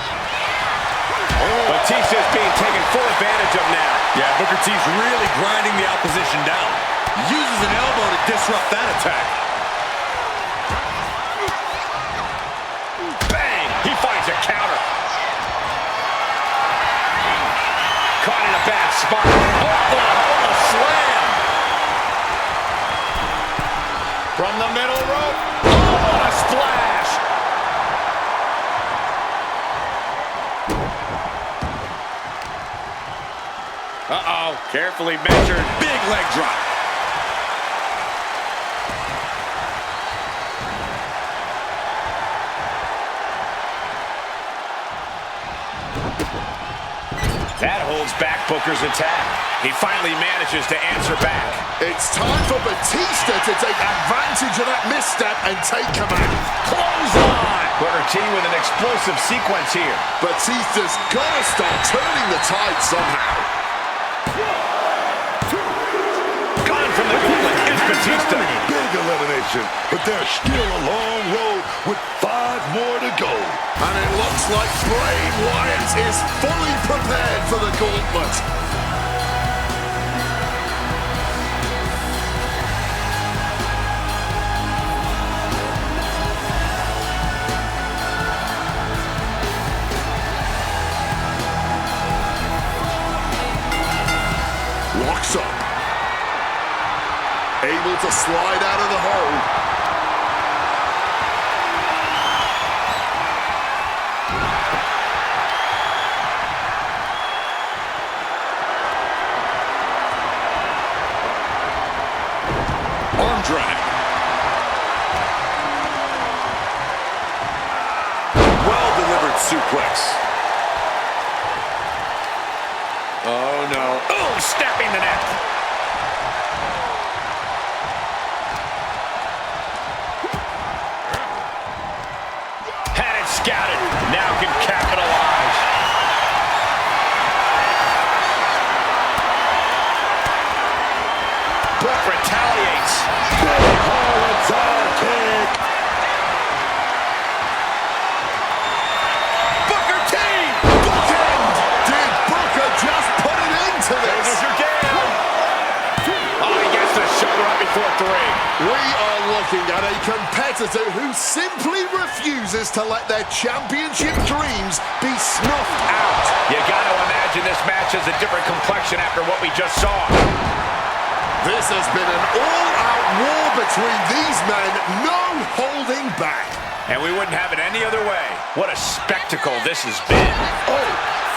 Batista's being taken full advantage of now. Yeah, Booker T's really grinding the opposition down. Uses an elbow to disrupt that attack. Bang! He finds a counter. Caught in a bad spot. Oh, a slam! From the middle rope. Oh, a splash! Uh-oh, carefully measured. Big leg drop. That holds back Booker's attack. He finally manages to answer back. It's time for Batista to take advantage of that misstep and take command. Close on! Booker T with an explosive sequence here. Batista's got to start turning the tide somehow. Gone from the gauntlet is Batista. Big elimination, but there's still a long road with 5 more to go. And it looks like Bray Wyatt is fully prepared for the gauntlet. Locks up. Able to slide out of the hole. Arm drag. Well-delivered suplex. Oh, no. Oh, snapping the neck. Had it scouted. Now can capitalize. Brock retaliates. Big horizontal kick. Booker T! Bookend! Did Booker just put it into this? There's your down. Oh, he gets the shoulder up before 3. We are looking at a competitor who simply refuses to let their championship dreams be snuffed out. You got to imagine this match has a different complexion after what we just saw. This has been an all-out war between these men, no holding back. And we wouldn't have it any other way. What a spectacle this has been. Oh,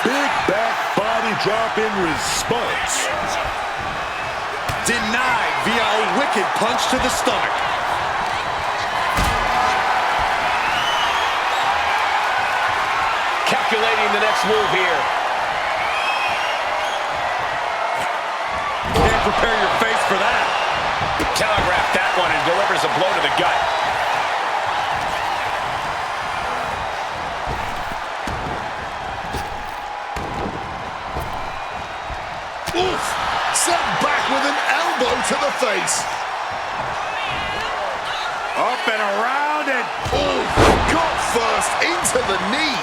big back body drop in response. Denied via a wicked punch to the stomach. Calculating the next move here. Can't prepare your face for that. Telegraphed that one and delivers a blow to the gut. Oof! Sent back with an elbow to the face. Up and around and... Oh, got first into the knee.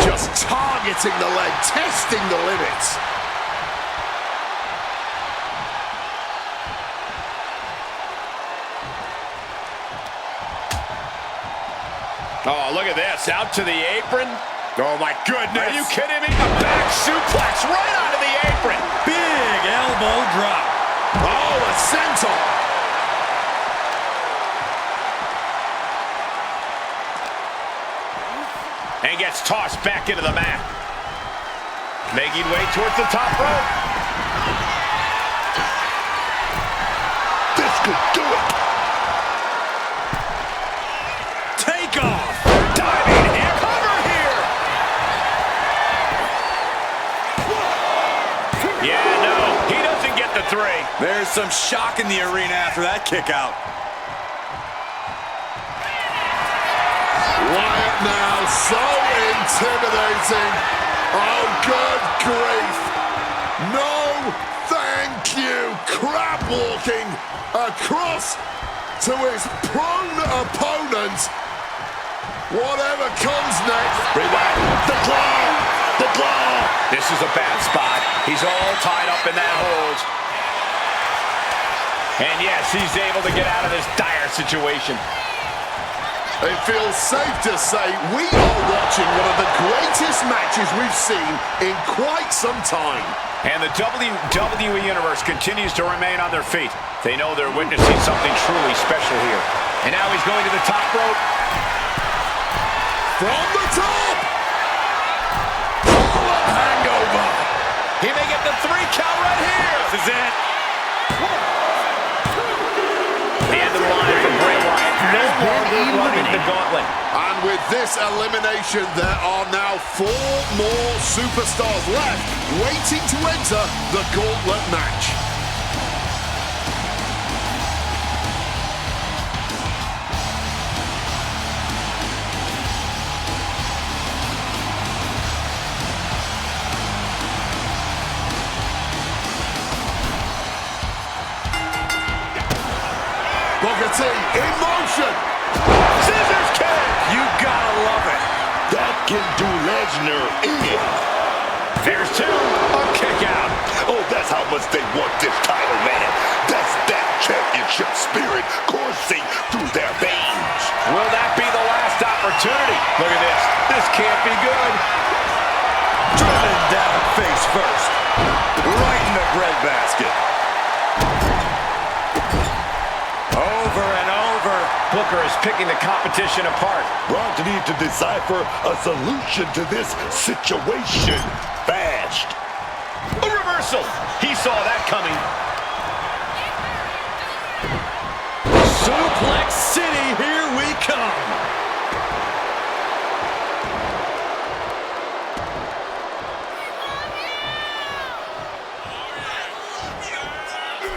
Just targeting the leg, testing the limits. Oh, look at this. Out to the apron. Oh, my goodness. Are you kidding me? A back suplex right onto the apron. Big elbow drop. Oh, a senton. And gets tossed back into the mat. Making way towards the top rope. This could do it. Take off. Diving and cover here. Yeah, no, he doesn't get the 3. There's some shock in the arena after that kick out. Wyatt now, so intimidating. Oh, good grief. No, thank you. Crab walking across to his prone opponent. Whatever comes next. Rewind. The claw. The claw. This is a bad spot. He's all tied up in that hold. And yes, he's able to get out of this dire situation. It feels safe to say we are watching one of the greatest matches we've seen in quite some time. And the WWE Universe continues to remain on their feet. They know they're witnessing something truly special here. And now he's going to the top rope. From the top! Pull-up hangover! He may get the 3 count right here. This is it. The end of the line for Bray Wyatt. No longer running the gauntlet. And with this elimination, there are now 4 more superstars left waiting to enter the gauntlet match. Booker T in motion. Scissors kick. You gotta love it. That can do Lesnar in. There's 2. A kick out. Oh, that's how much they want this title, man. That's that championship spirit coursing through their veins. Will that be the last opportunity? Look at this. This can't be good. Driven down face first. Right in the breadbasket. Over and over. Booker is picking the competition apart. Braun need to decipher a solution to this situation fast. A reversal. He saw that coming. Suplex City, here we come.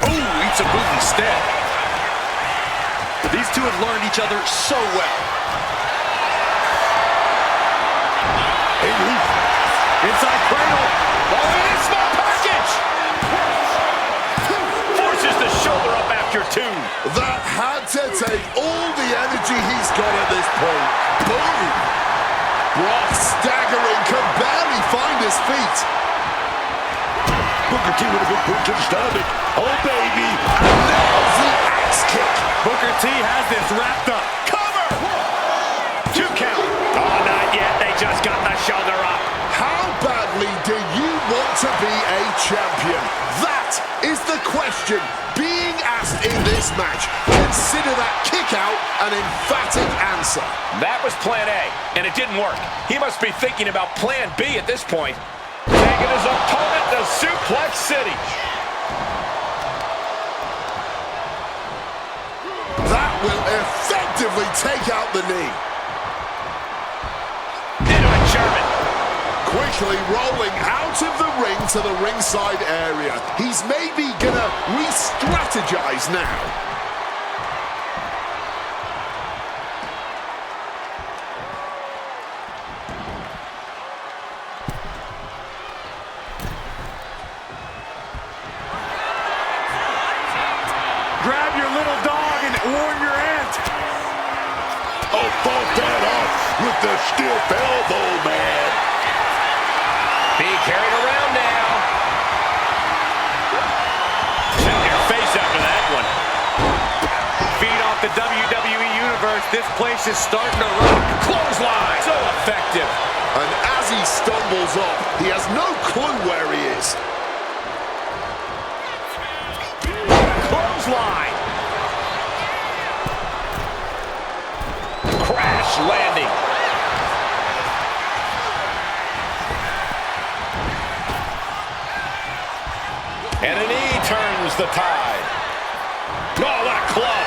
Ooh, eats a boot instead. These two have learned each other so well. Inside cradle. Oh, in a small package. Forces the shoulder up after 2. That had to take all the energy he's got at this point. Boom! Brock staggering, can barely find his feet. Booker T with a good boot to the stomach. Oh, baby. And nails the axe kick. Booker T has this wrapped up. Cover. 2 count. Oh, not yet. They just got the shoulder up. How badly do you want to be a champion? That is the question being asked in this match. Consider that kick out an emphatic answer. That was plan A, and it didn't work. He must be thinking about plan B at this point. Taking his opponent to Suplex City. That will effectively take out the knee. Into a German. Quickly rolling out of the ring to the ringside area. He's maybe gonna re-strategize now. Grab your little dog and warn your aunt. Oh, fought that off with the stiff elbow, man. Being carried around now. Set your face after that one. Feed off the WWE Universe. This place is starting to rock. Clothesline. So effective. And as he stumbles up, he has no clue where he is. Clothesline. Crash landing. And a knee turns the tide. Oh, what a club.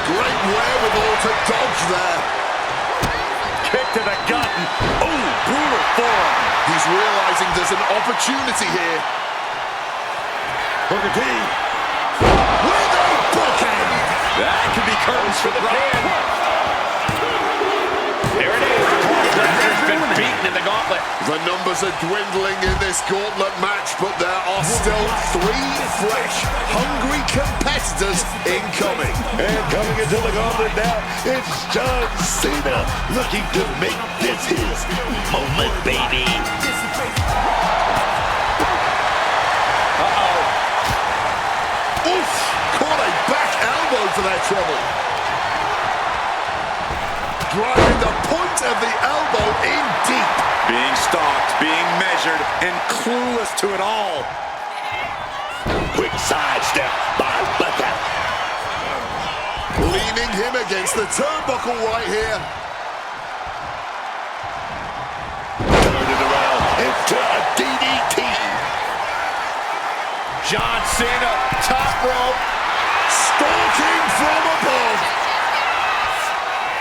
Great wherewithal to dodge there. Kick to the gut. Ooh, brutal forearm. He's realizing there's an opportunity here. Booker T. With a bookend. That could be curtains for the pin. There it is. Lesnar's been beaten in the gauntlet. The numbers are dwindling in this gauntlet match, but there are still 3 fresh, hungry competitors incoming. And coming into the gauntlet now, it's John Cena looking to make this his moment, baby. Oof! Caught a back elbow for that trouble. Driving the point of the elbow in deep. Being stalked, being measured, and clueless to it all. Quick sidestep by Booker. Leaning him against the turnbuckle right here. Turning around into a DDT. John Cena, top rope. Stalking from above.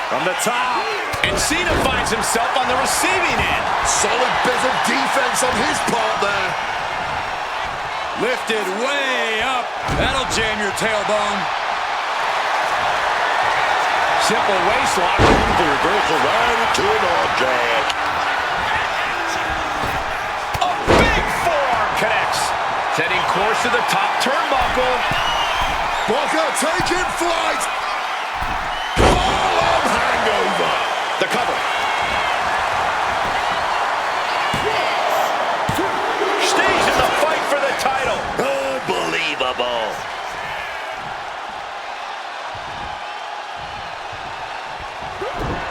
From the top. And Cena finds himself on the receiving end. Solid bit of defense on his part there. Lifted way up. That'll jam your tailbone. Simple waist lock. The reversal right into an arm drag. A big forearm connects. Setting course to the top turnbuckle. Booker taking flight. Harlem hangover. The cover. Stays in the fight for the title. Unbelievable.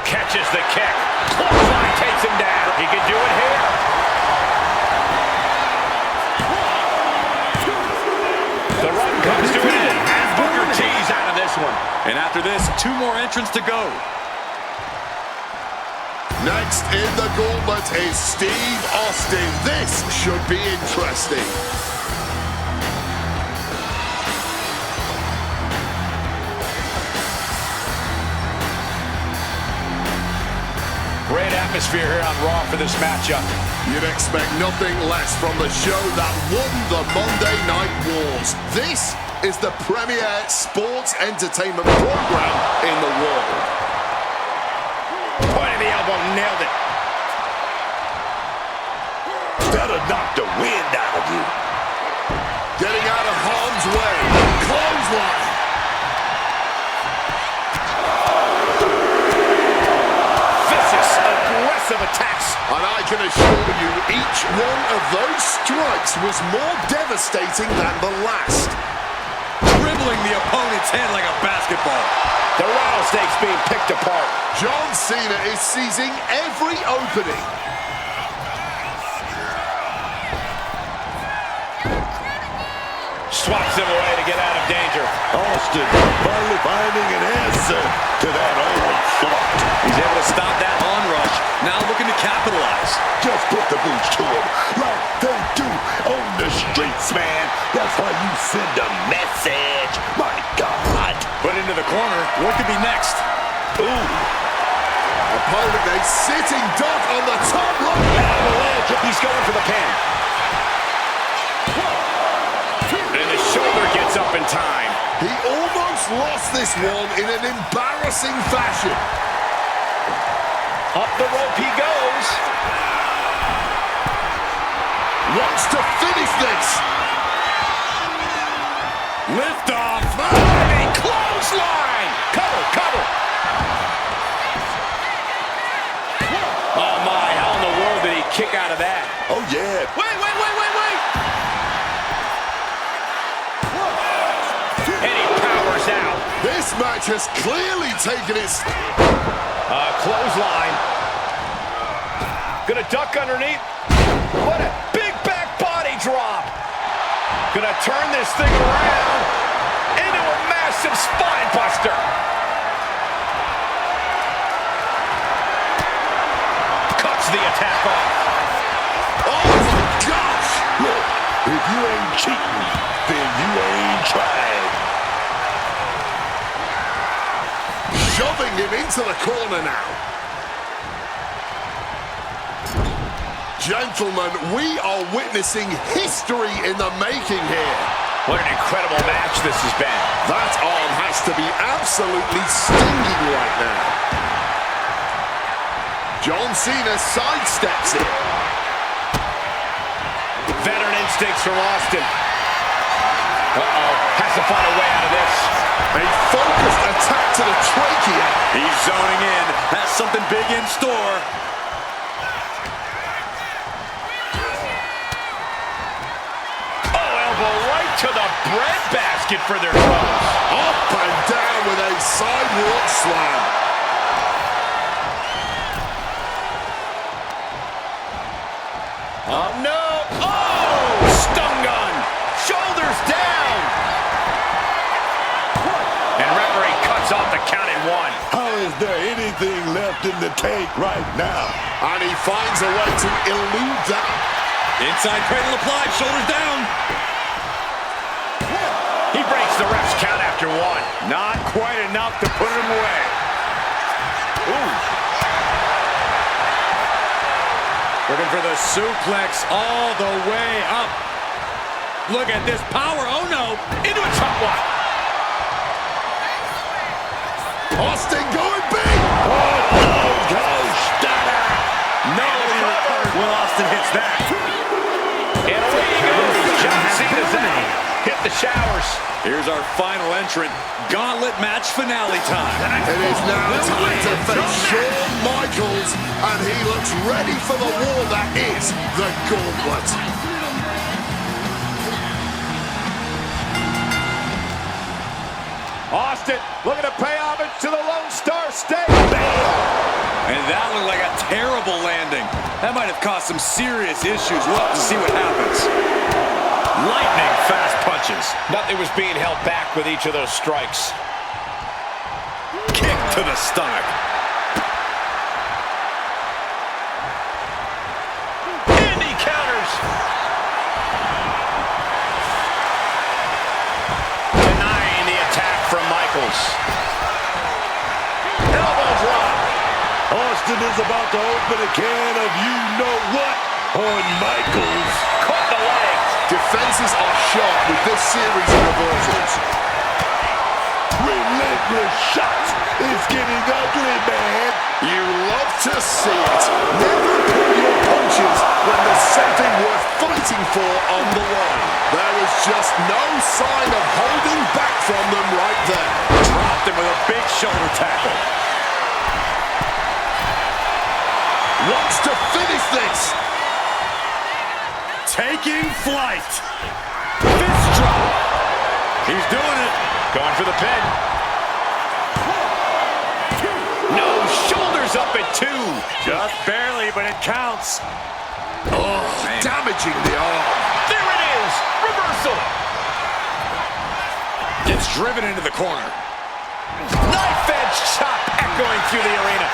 Catches the kick. Clothesline takes him down. He can do it here. The run comes to an end. And Booker T's out of this one. And after this, 2 more entrants to go. Next in the gauntlet is Steve Austin. This should be interesting. Great atmosphere here on Raw for this matchup. You'd expect nothing less from the show that won the Monday Night Wars. This is the premier sports entertainment program in the world. Point of the elbow, nailed it. That'll knock the wind out of you. Getting out of harm's way. Clothesline. Vicious, aggressive attacks. And I can assure you, each one of those strikes was more devastating than the last. Dribbling the opponent's head like a basketball. The rattlesnake's being picked apart. John Cena is seizing every opening. Swats him away to get out of danger. Austin finally finding an answer to that onslaught. He's able to stop that onrush. Now looking to capitalize. Just put the boots to him like they do on the streets, man. That's how you send a message. My God. Put into the corner. What could be next? Ooh. Opponent a sitting duck on the top rope. Avalanche. He's going for the pin. And the shoulder gets up in time. He almost lost this one in an embarrassing fashion. Up the rope he goes. Wants to finish this. Lift off. A clothesline. Cover, cover. Oh my, how in the world did he kick out of that? Oh, yeah. Wait. And he powers out. This match has clearly taken its... Clothesline. Gonna duck underneath. What a big back body drop. Gonna turn this thing around into a massive spine buster. Cuts the attack off. Oh my gosh! Look, if you ain't cheating, then you ain't trying. Shoving him into the corner now. Gentlemen, we are witnessing history in the making here. What an incredible match this has been. That arm has to be absolutely stinging right now. John Cena sidesteps it. Veteran instincts from Austin. Uh-oh, has to find a way out of this. A focused attack to the trachea. He's zoning in, has something big in store. Right to the breadbasket for their troubles. Up and down with a sidewalk slam. Oh, no. Oh, stun gun. Shoulders down. And referee cuts off the count in one. How is there anything left in the tank right now? And he finds a way to elude that. Inside cradle applied, shoulders down. He breaks the ref's count after one. Not quite enough to put him away. Ooh. Looking for the suplex all the way up. Look at this power. Oh, no. Into a top one. Austin going big. Oh, no, go Stunner. No, well, Austin hits that. And away he goes. John Cena's out. Hit the showers. Here's our final entrant. Gauntlet match finale time. It is now time to face Shawn Michaels, and he looks ready for the war that is the Gauntlet. Austin looking to pay homage to the Lone Star State. And that looked like a terrible landing. That might have caused some serious issues. We'll have to see what happens. Lightning fast punches. Nothing was being held back with each of those strikes. Kick to the stomach. And he counters. Denying the attack from Michaels. Elbow drop. Austin is about to open a can of you-know-what on Michaels. Caught the leg. Defenses are sharp with this series of reversals. Relentless shots. It's getting ugly, man. You love to see it. Never pull your punches when there's something worth fighting for on the line. There is just no sign of holding back from them right there. Dropped him with a big shoulder tackle. Wants to finish this. Taking flight. Fist drop. He's doing it. Going for the pin. No, shoulders up at two. Just barely, but it counts. Oh, damaging the arm. There it is. Reversal. Gets driven into the corner. Knife edge chop echoing through the arena.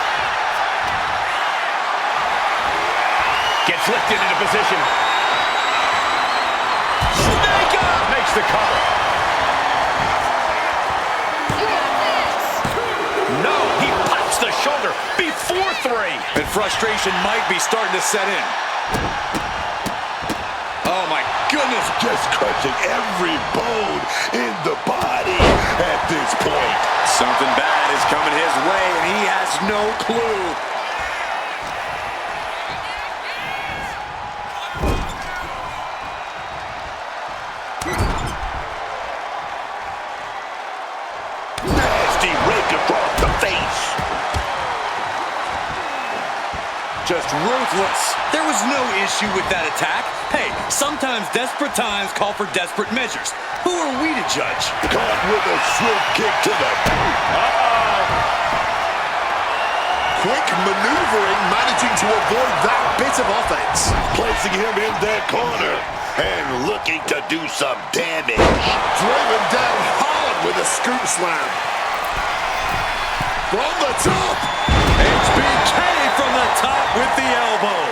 Gets lifted into position. Snake up. Makes the cover. No, he pops the shoulder before three. And frustration might be starting to set in. Oh, my goodness. Just crushing every bone in the body at this point. Something bad is coming his way, and he has no clue. Nasty rake across the face. Just ruthless. There was no issue with that attack. Hey, sometimes desperate times call for desperate measures. Who are we to judge? Caught with a swift kick to the Quick maneuvering, managing to avoid that bit of offense. placing him in that corner and looking to do some damage. Driven down hard with a scoop slam. From the top. HBK from the top with the elbow.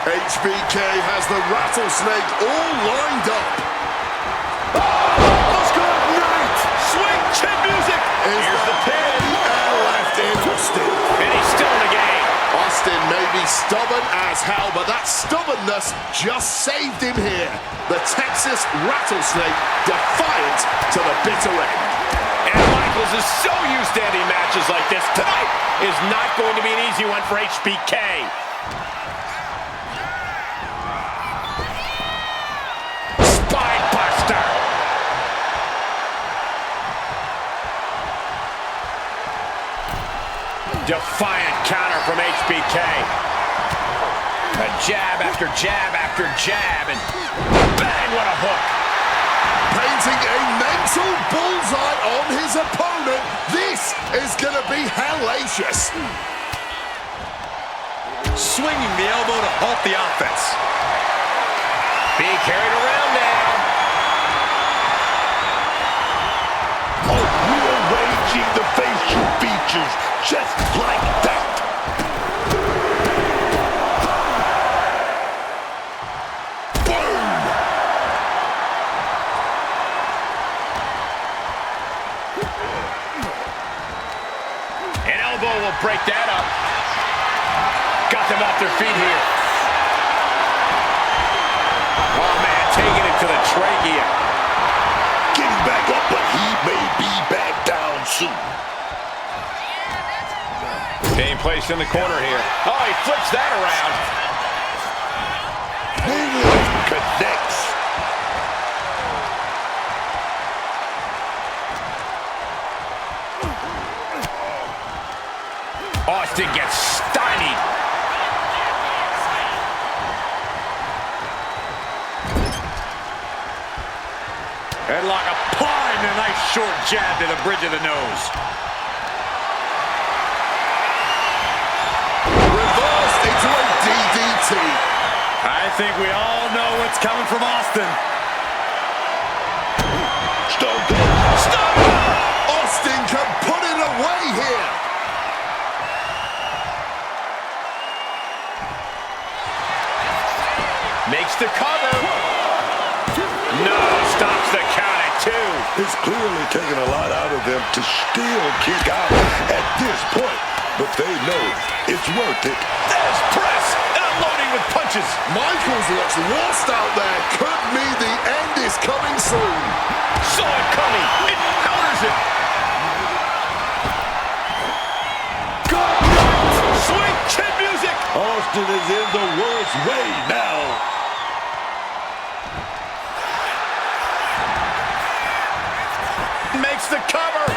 HBK has the rattlesnake all lined up. Oscar Knight. Swing chin music. Here's the pin. And left in Austin. And he's still in the game. Austin may be stubborn as hell, but that stubbornness just saved him here. The Texas Rattlesnake defiant to the bitter end. And Michaels is so used to ending matches like this. Tonight is not going to be an easy one for HBK. Spine buster. Defiant counter from HBK. A jab after jab after jab, and bang, what a hook. Painting a mental bullseye on his opponent. This is going to be hellacious. Swinging the elbow to halt the offense. Being carried around now. Oh, rearranging the facial features just like that. An elbow will break that up. Got them off their feet here. Oh, man, taking it to the trachea. Getting back up, but he may be back down soon. Being placed in the corner here. Oh, he flips that around. Connects. Austin gets stymied. Headlock applied and a nice short jab to the bridge of the nose. Reversed into a DDT. I think we all know what's coming from Austin. Stone Cold. Stop! Austin can put it away here. Makes the cover. No, stops the count at 2. It's clearly taking a lot out of them to still kick out at this point, but they know it's worth it. There's press and unloading with punches. Michaels looks lost out there. Could mean the end is coming soon. Saw it coming. It counters it. Good night. Swing chin music. Austin is in the worst way now. Makes the cover.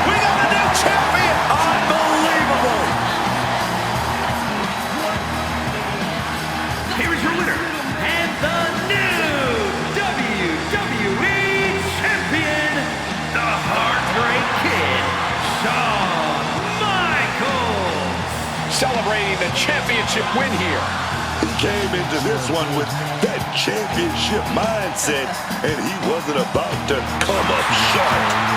We got a new champion. Unbelievable. Here is your winner, and the new WWE Champion, the Heartbreak Kid, Shawn Michaels. Celebrating the championship win here. He came into this one with that championship mindset, and he wasn't about to come up short.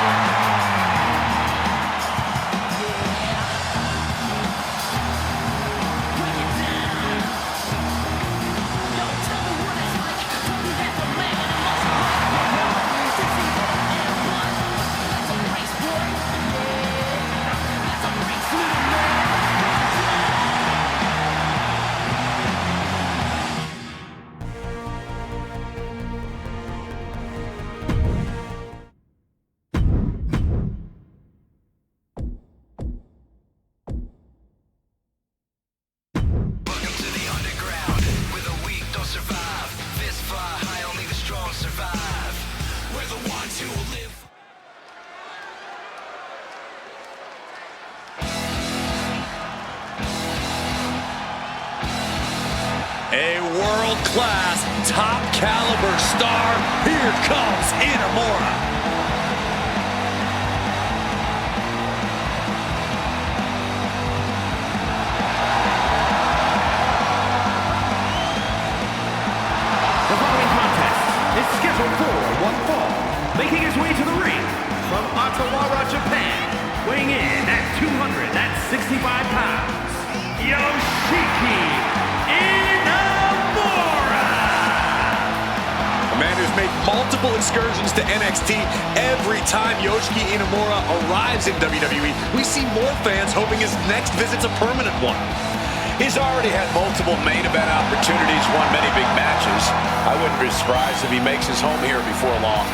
A world-class, top-caliber star. Here comes Inamura. The following contest is scheduled for one fall. Making his way to the ring from Ottawa, Japan, weighing in at 265 pounds, Yoshiki Inamura. A man who's made multiple excursions to NXT. Every time Yoshiki Inamura arrives in WWE, we see more fans hoping his next visit's a permanent one. He's already had multiple main event opportunities, won many big matches. I wouldn't be surprised if he makes his home here before long.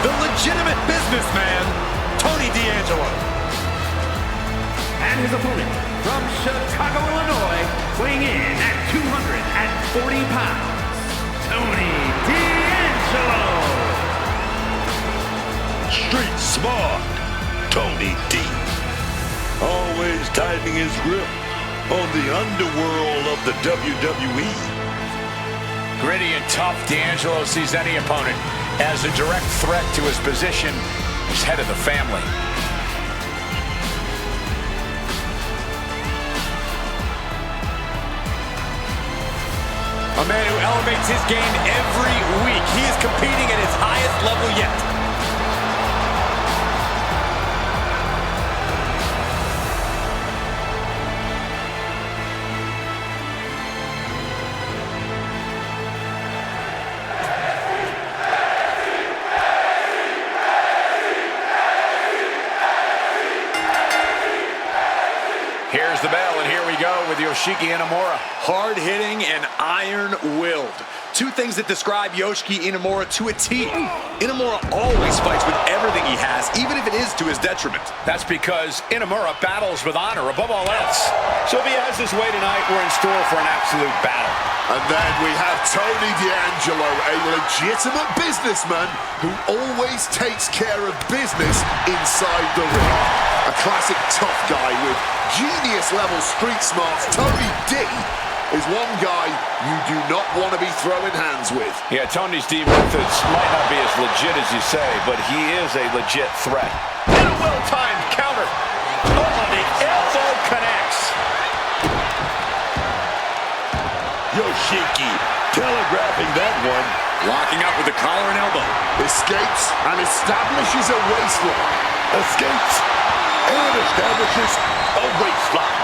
The legitimate businessman, Tony D'Angelo. And his opponent from Chicago, Illinois, weighing in at 240 pounds, Tony D'Angelo. Street smart, Tony D. Always tightening his grip on the underworld of the WWE. Gritty and tough, D'Angelo sees any opponent as a direct threat to his position as head of the family. A man who elevates his game every week. He is competing at his highest level yet. Here's the bell, and here we go with Yoshiki Inamura. Hard-hitting and iron-willed. Two things that describe Yoshiki Inamura to a T. Inamura always fights with everything he has, even if it is to his detriment. That's because Inamura battles with honor above all else. So if he has his way tonight, we're in store for an absolute battle. And then we have Tony D'Angelo, a legitimate businessman who always takes care of business inside the ring. A classic tough guy with genius-level street smarts. Tony D is one guy you do not want to be throwing hands with. Yeah, Tony's D methods might not be as legit as you say, but he is a legit threat. And a well-timed counter. Oh, the elbow connects. Yoshiki telegraphing that one. Locking up with the collar and elbow. Escapes and establishes a waistlock. Escapes and establishes a waistlock.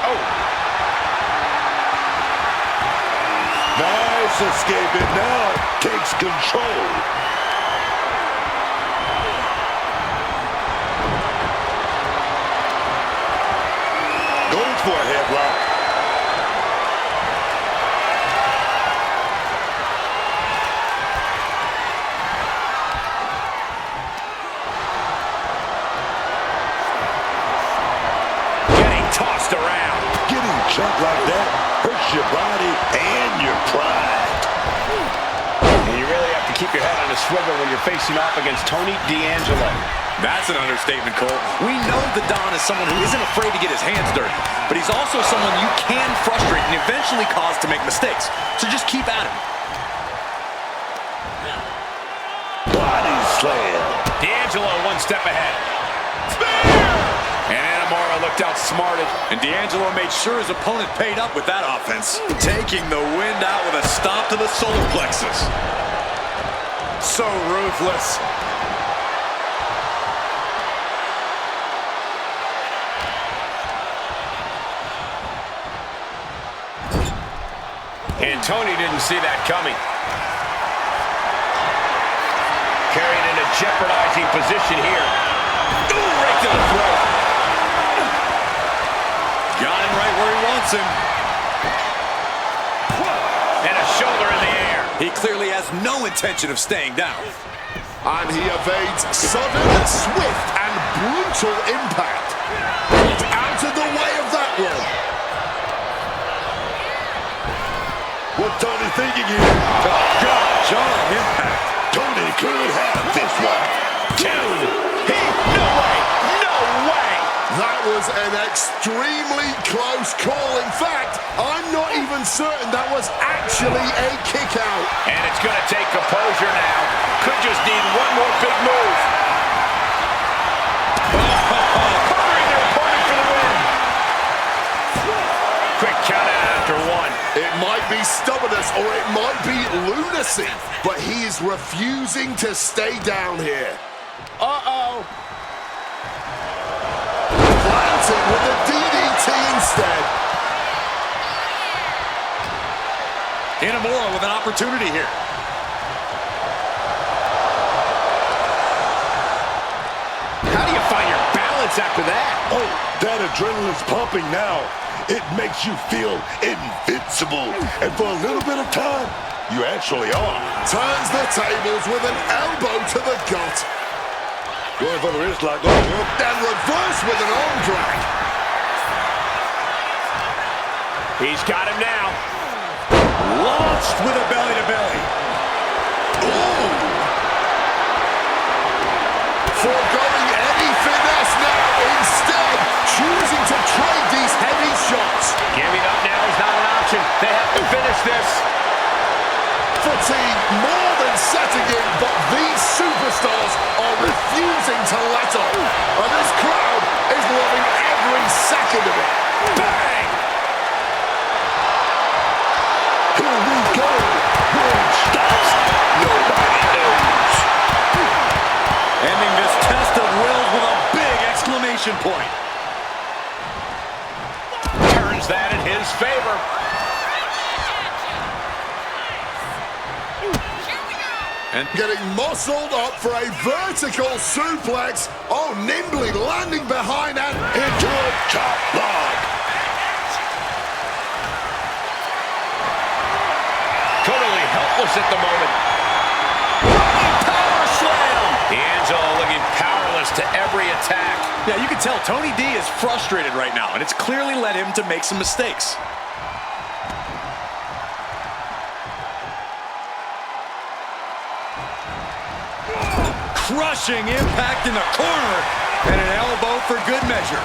Oh. Nice escape, and now takes control. Goes for a headlock. Tossed around. Getting chunked like that hurts your body and your pride. And you really have to keep your head on a swivel when you're facing off against Tony D'Angelo. That's an understatement, Cole. We know the Don is someone who isn't afraid to get his hands dirty, but he's also someone you can frustrate and eventually cause to make mistakes. So just keep at him. Body slam. D'Angelo one step ahead. Spear! And Inamura looked outsmarted. And D'Angelo made sure his opponent paid up with that offense. Taking the wind out with a stomp to the solar plexus. So ruthless. And Tony didn't see that coming. Carried in a jeopardizing position here. Ooh, right to the throat. Got him right where he wants him. And a shoulder in the air. He clearly has no intention of staying down. And he evades sudden, swift, and brutal impact. Out of the way of that one. What's Tony thinking here? Gosh, on impact. Tony could have this one. No way. No way. That was an extremely close call. In fact, I'm not even certain that was actually a kick out. And it's going to take composure now. Could just need one more big move. be stubbornness or it might be lunacy, but he is refusing to stay down here. Uh-oh. Planting with the DDT instead. Inamura with an opportunity here. How do you find your balance after that? Oh, that adrenaline's pumping now. It makes you feel invincible. And for a little bit of time, you actually are. Turns the tables with an elbow to the gut. Going for the wrist lock. Oh, And reverse with an arm drag. He's got him now. Launched with a belly-to-belly. Ooh. Foregoing any finesse now, instead choosing to trade these heavy shots. Giving up now is not an option. They have to finish this. Fatigue more than setting in, but these superstars are refusing to let up. And this crowd is loving every second of it. Bang! here we go. Where it stops, nobody knows. Ending this test of wills with a big exclamation point. Turns that in his favor. And getting muscled up for a vertical suplex. Oh, nimbly landing behind and Into a chop block. Totally helpless at the moment. Power slam! D'Angelo looking powerless to every attack. Yeah, you can tell Tony D is frustrated right now, and it's clearly led him to make some mistakes. Crushing impact in the corner, and an elbow for good measure.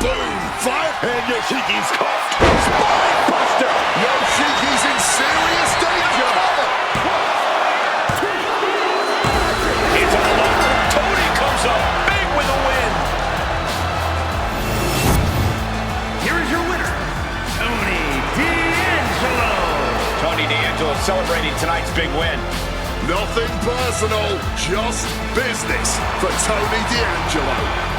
boom, fire. And Yoshiki's caught. Spine buster. Yoshiki's in serious danger. It's all over. Tony comes up big with a win. Here is your winner, Tony D'Angelo. Tony D'Angelo celebrating tonight's big win. Nothing personal, just business for Tony D'Angelo.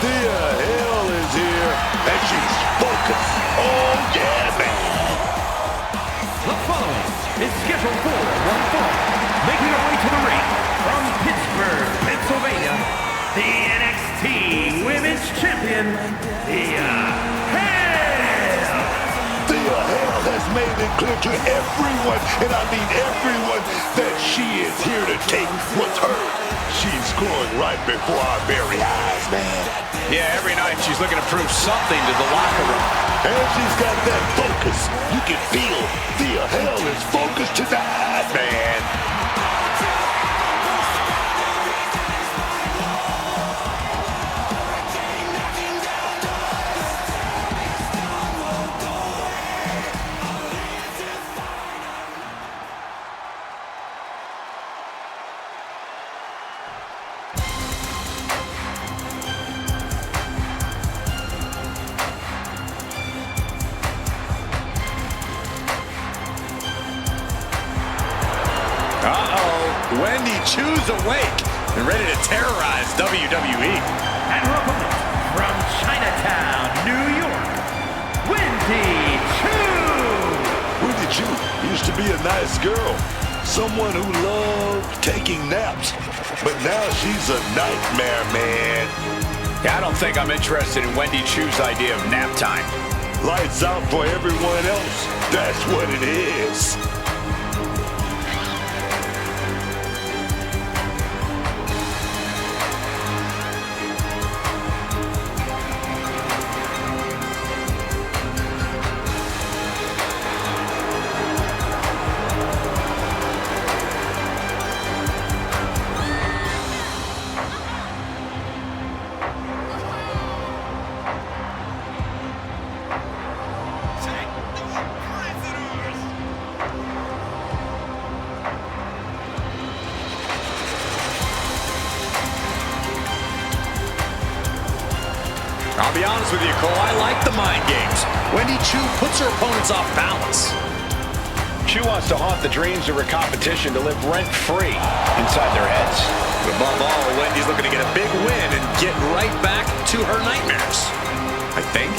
Thea Hale is here, and she's focused. Oh, yeah, man. The following is scheduled for one fall. Making her way to the ring from Pittsburgh, Pennsylvania, the NXT Women's Champion, Thea Hale. Thea Hale has made it clear to everyone, and I mean everyone, that she is here to take what's hers. She's growing right before our very eyes, man. Yeah, every night she's looking to prove something to the locker room. And she's got that focus. You can feel Thea Hale is focused tonight, man. Uh-oh, Wendy Chu's awake and ready to terrorize WWE. And her opponent from Chinatown, New York, Wendy Chu. Wendy Chu used to be a nice girl, someone who loved taking naps, but now she's a nightmare, man. Yeah, I don't think I'm interested in Wendy Chu's idea of nap time. Lights out for everyone else. That's what it is. I'll be honest with you, Cole, I like the mind games. Wendy Choo puts her opponents off balance. She wants to haunt the dreams of her competition to live rent-free inside their heads. But above all, Wendy's looking to get a big win and get right back to her nightmares, I think.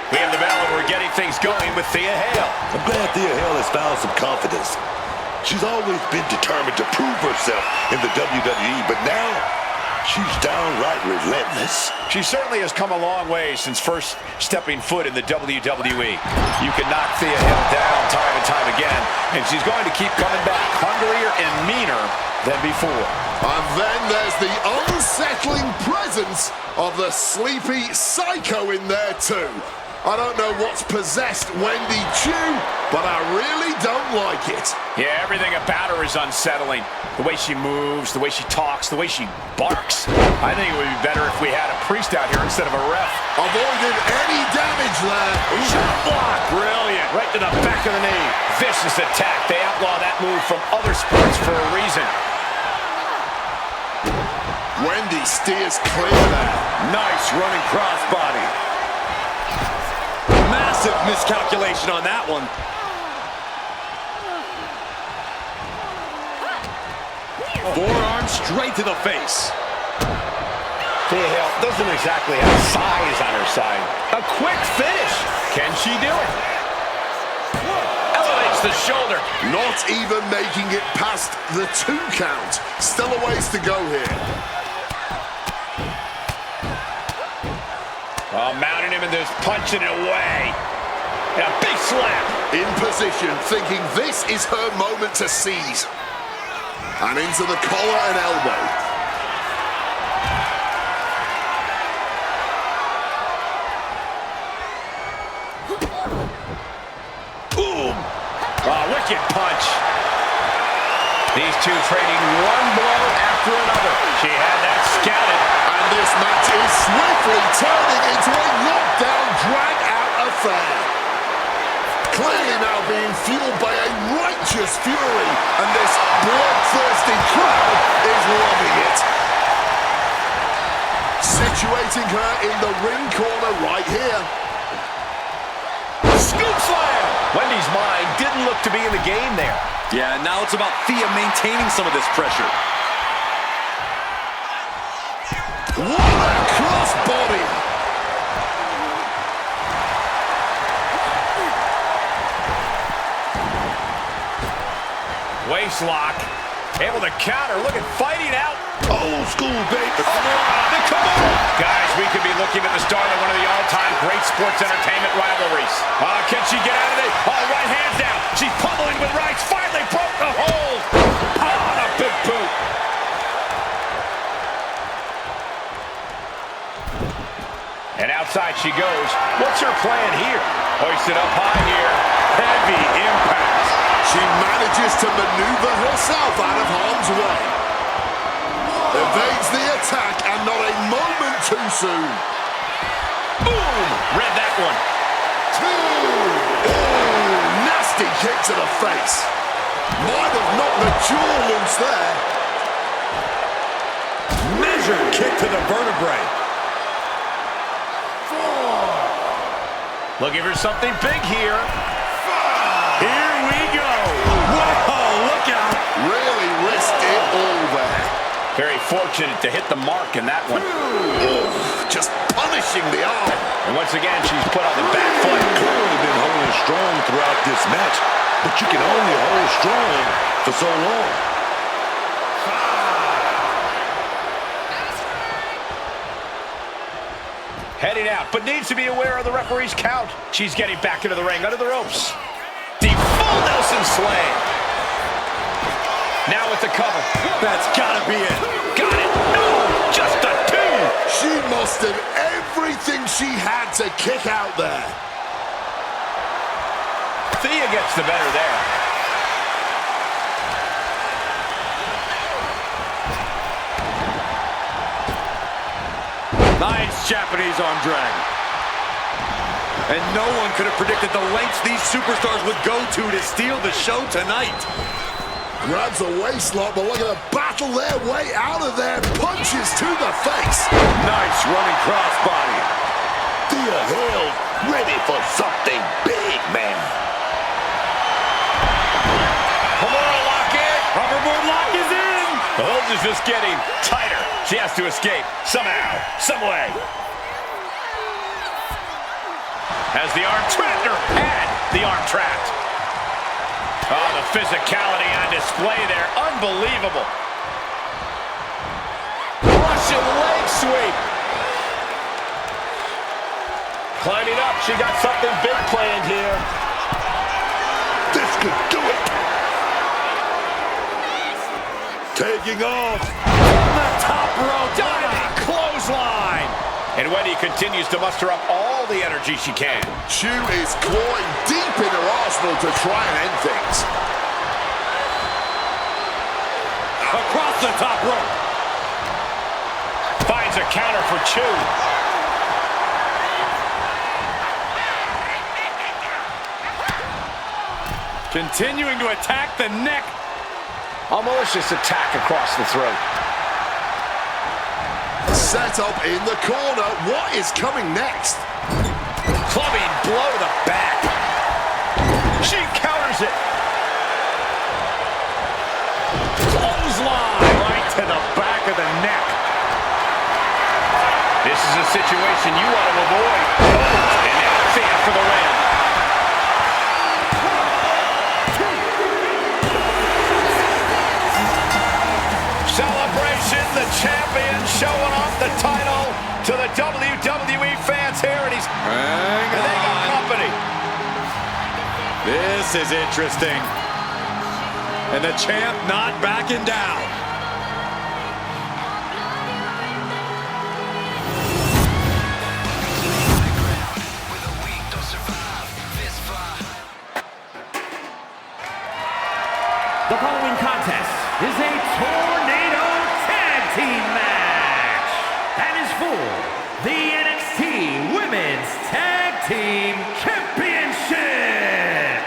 We have the bell and we're getting things going with Thea Hale. I'm glad Thea Hale has found some confidence. She's always been determined to prove herself in the WWE, but now she's downright relentless. She certainly has come a long way since first stepping foot in the WWE. You can knock Thea Hale down time and time again, and she's going to keep coming back hungrier and meaner than before. And then there's the unsettling presence of the sleepy Psycho in there too. I don't know what's possessed Wendy Choo, but I really don't like it. Yeah, everything about her is unsettling. The way she moves, the way she talks, the way she barks. I think it would be better if we had a priest out here instead of a ref. Avoided any damage there. Shot block. Brilliant. Right to the back of the knee. Vicious attack. They outlaw that move from other sports for a reason. Wendy steers clear there. Nice running crossbody. Massive miscalculation on that one. Forearm straight to the face. Thea Hale doesn't exactly have size on her side. A quick finish. Can she do it? Elevates the shoulder. Not even making it past the 2 count. Still a ways to go here. Oh, mounting him and just punching it away. And a big slap. In position, thinking this is her moment to seize. And into the collar and elbow. Boom. Oh, wicked punch. These two trading one blow after another. She had that scouted. And this match is swiftly turning into a knockdown, drag-out affair. Clearly now being fueled by a righteous fury, and this bloodthirsty crowd is loving it. Situating her in the ring corner right here. Scoop slam! Wendy's mind didn't look to be in the game there. Yeah, now it's about Thea maintaining some of this pressure. What a crossbody! Waist lock. Able to counter. Look at fighting out. Old school, baby. The Kimura. Guys, we could be looking at the start of one of the all-time great sports entertainment rivalries. Can she get out of it? Oh, right hands down. She's pummeling with rights. Finally broke the hold. Oh, a big boot. And outside she goes. What's her plan here? Hoisted up high here. Heavy impact. She manages to maneuver herself out of harm's way. Evades the attack, and not a moment too soon. Boom! Read that one. Oh, nasty kick to the face. Might have knocked the jaw loose there. Measured kick to the vertebrae. Looking for something big here. Here we go. Whoa, look out. Really risked it all there. Very fortunate to hit the mark in that one. Oh, just punishing the arm. And once again, she's put on the back foot. Clearly been holding strong throughout this match, but you can only hold strong for so long. Heading out, but needs to be aware of the referee's count. She's getting back into the ring, under the ropes. Deep full Nelson slam. Now with the cover. That's gotta be it. Got it. No, just a 2. She mustered everything she had to kick out there. Thea gets the better there. Nice Japanese arm drag. And no one could have predicted the lengths these superstars would go to steal the show tonight. Grabs a waistlock, but look at them battle their way out of there. Punches to the face. Nice running crossbody. Thea Hale ready for something big, man. Kimura lock in. Hoverboard lock is in. The hold is just getting tighter. She has to escape somehow, some way. Has the arm trapped or had the arm trapped. Oh, the physicality on display there. Unbelievable. Russian leg sweep. Climbing up. She got something big planned here. This could do it. Taking off. From the top rope. Diving clothesline. And Wendy continues to muster up all the energy she can. Chu is clawing deep in her arsenal to try and end things. Across the top rope. Finds a counter for Chu. Continuing to attack the neck. A malicious attack across the throat. Set up in the corner. What is coming next? Clubbing blow to the back. She counters it. Clothesline right to the back of the neck. This is a situation you want to avoid. And now Thea for the win. Celebration, the champion showing off the title to the WWE fans here, and they got company. This is interesting. And the champ not backing down. The following contest is a Tornado Tag Team match and is for the NXT Women's Tag Team Championship.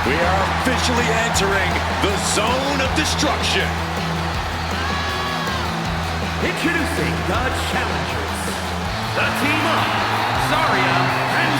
We are officially entering the zone of destruction. Introducing the challengers, the team of Zarya and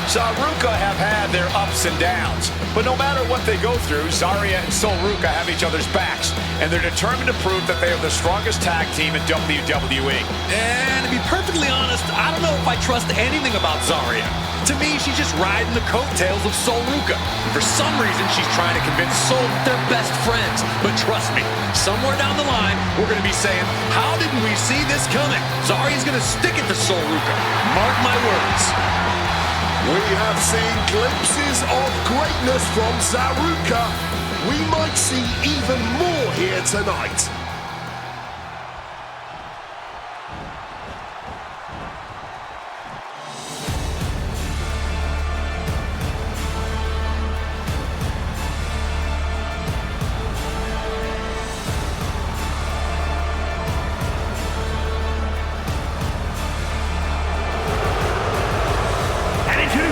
Saruka have had their ups and downs, but no matter what they go through, Zarya and Sol Ruca have each other's backs, and they're determined to prove that they are the strongest tag team in WWE. And to be perfectly honest, I don't know if I trust anything about Zarya. To me, she's just riding the coattails of Sol Ruca. For some reason, she's trying to convince Sol that they're best friends. But trust me, somewhere down the line, we're going to be saying, how didn't we see this coming? Zarya's going to stick it to Sol Ruca. Mark my words. We have seen glimpses of greatness from Saruka. We might see even more here tonight.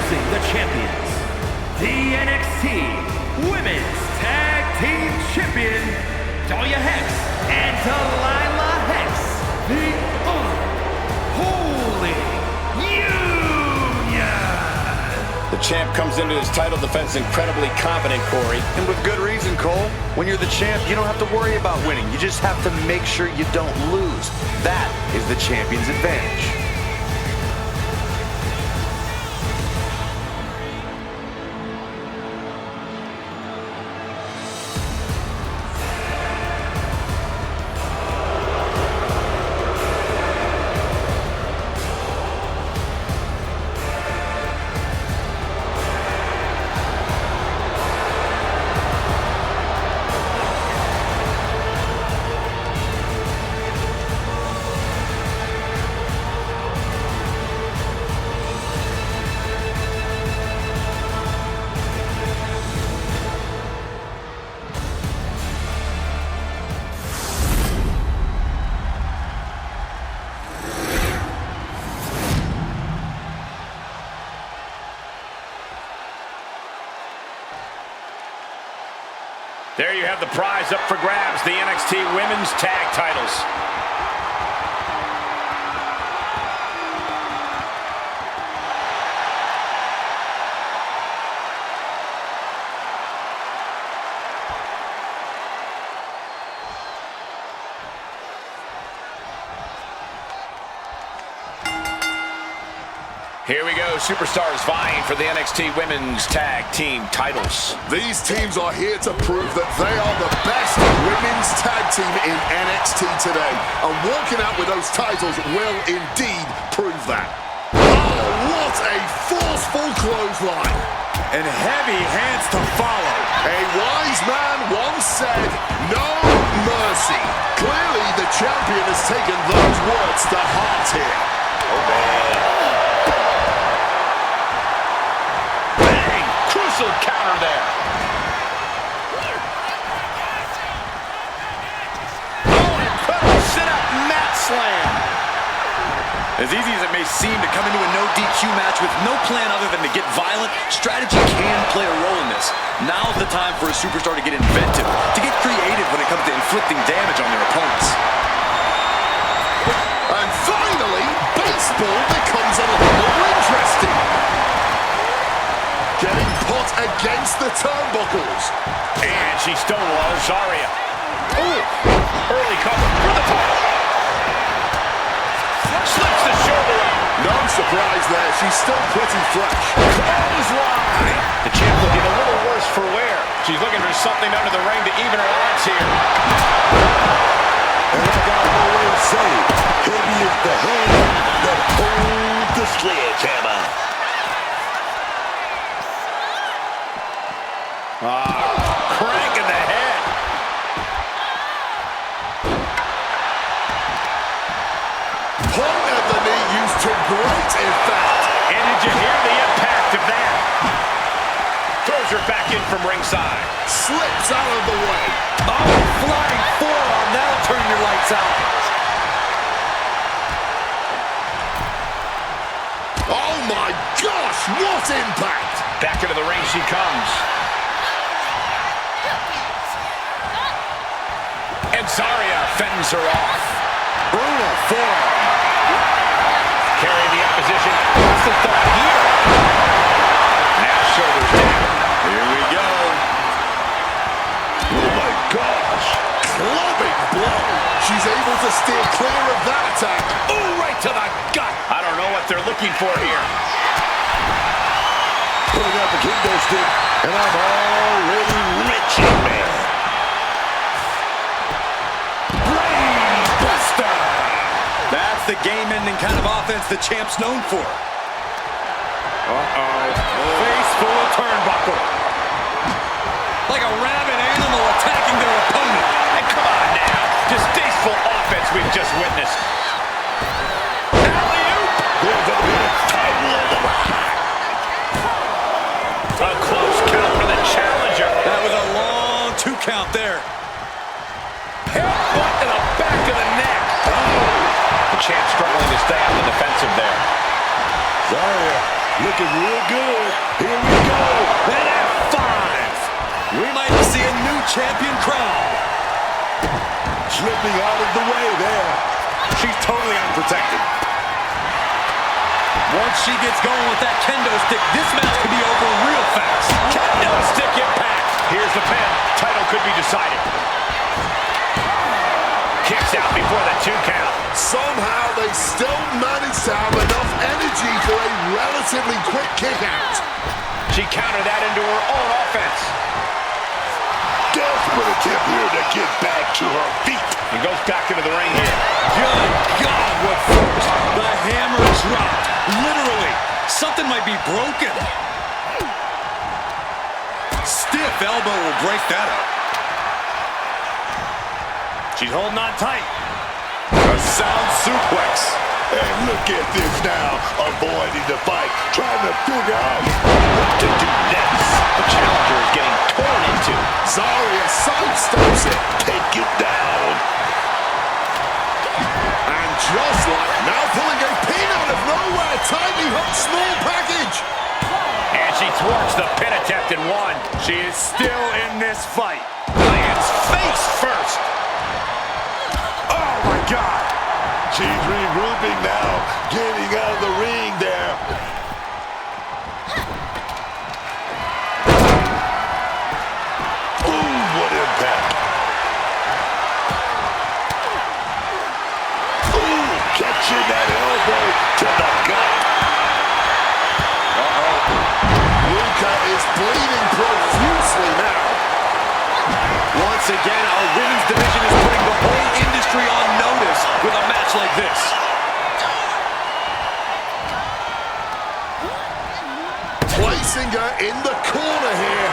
The champions, the NXT Women's Tag Team Champion, Dahlia Hex and Delilah Hex, the Unholy Union. The champ comes into his title defense incredibly confident, Corey. And with good reason, Cole. When you're the champ, you don't have to worry about winning. You just have to make sure you don't lose. That is the champion's advantage. There you have the prize up for grabs, the NXT Women's Tag Titles. Here we go, superstars vying for the NXT Women's Tag Team titles. These teams are here to prove that they are the best women's tag team in NXT today. And walking out with those titles will indeed prove that. Oh, what a forceful clothesline. And heavy hands to follow. A wise man once said, no mercy. Clearly, the champion has taken those words to heart here. Oh, man. Counter there. Oh, incredible sit-up mat slam. As easy as it may seem to come into a no DQ match with no plan other than to get violent, strategy can play a role in this. Now's the time for a superstar to get inventive, to get creative when it comes to inflicting damage on their opponents. And finally, baseball becomes a little more interesting. Getting put against the turnbuckles. And she stonewalls Zarya. Ooh, early cover for the title. Slips the shoulder up. No surprise there, she's still pretty fresh. Clothesline. The champ looking a little worse for wear. She's looking for something under the ring to even her odds here. And like I always say, heavy is the hand that holds the sledgehammer. Crank in the head. Point of the knee used to great effect. And did you hear the impact of that? Throws her back in from ringside. Slips out of the way. Oh, flying forearm. That'll turn your lights out. Oh my gosh, what impact! Back into the ring she comes. And Zarya fends her off. Brutal forearm. Carrying the opposition. What's the thought here? Now shoulders down. Here we go. Oh my gosh. Clubbing blow. She's able to steer clear of that attack. Ooh, right to the gut. I don't know what they're looking for here. Pulling out the kendo stick, and I'm already retching, man. That's the game-ending kind of offense the champ's known for. Uh-oh. Face full of turnbuckle. Like a rabid animal attacking their opponent. And come on now. Distasteful offense we've just witnessed. Alley-oop. There's a bit of title on the line. A close count for the challenger. That was a long 2 count there. Headbutt to the back of the neck. The champ struggling to stay on the defensive there. Zarya looking real good. Here we go. And F5. We might see a new champion crowned. Slipping out of the way there. She's totally unprotected. Once she gets going with that kendo stick, this match could be over real fast. Kendo stick impact. Here's the pin. Title could be decided. Kicks out before the 2 count. Somehow they still manage to have enough energy for a relatively quick kick out. She countered that into her own offense. Desperate attempt here to get back to her feet. And goes back into the ring here. Good God, what force. The hammer dropped. Literally, something might be broken. Stiff elbow will break that up. She's holding on tight. A sound suplex. And look at this now, avoiding the fight, trying to figure out what to do next. The challenger is getting torn into. Zarya sidesteps it. Take it down. And just like now pulling a pin out of nowhere, tightly hooked small package. And she thwarts the pin kept in one. She is still in this fight. Lands face first. Oh, my God. She's regrouping now, getting out of the ring there. Ooh, what impact. Ooh, catching that elbow to the gut. Ruka is bleeding profusely now. Once again, our women's division is putting the whole industry on notice with a match like this. Placing her in the corner here.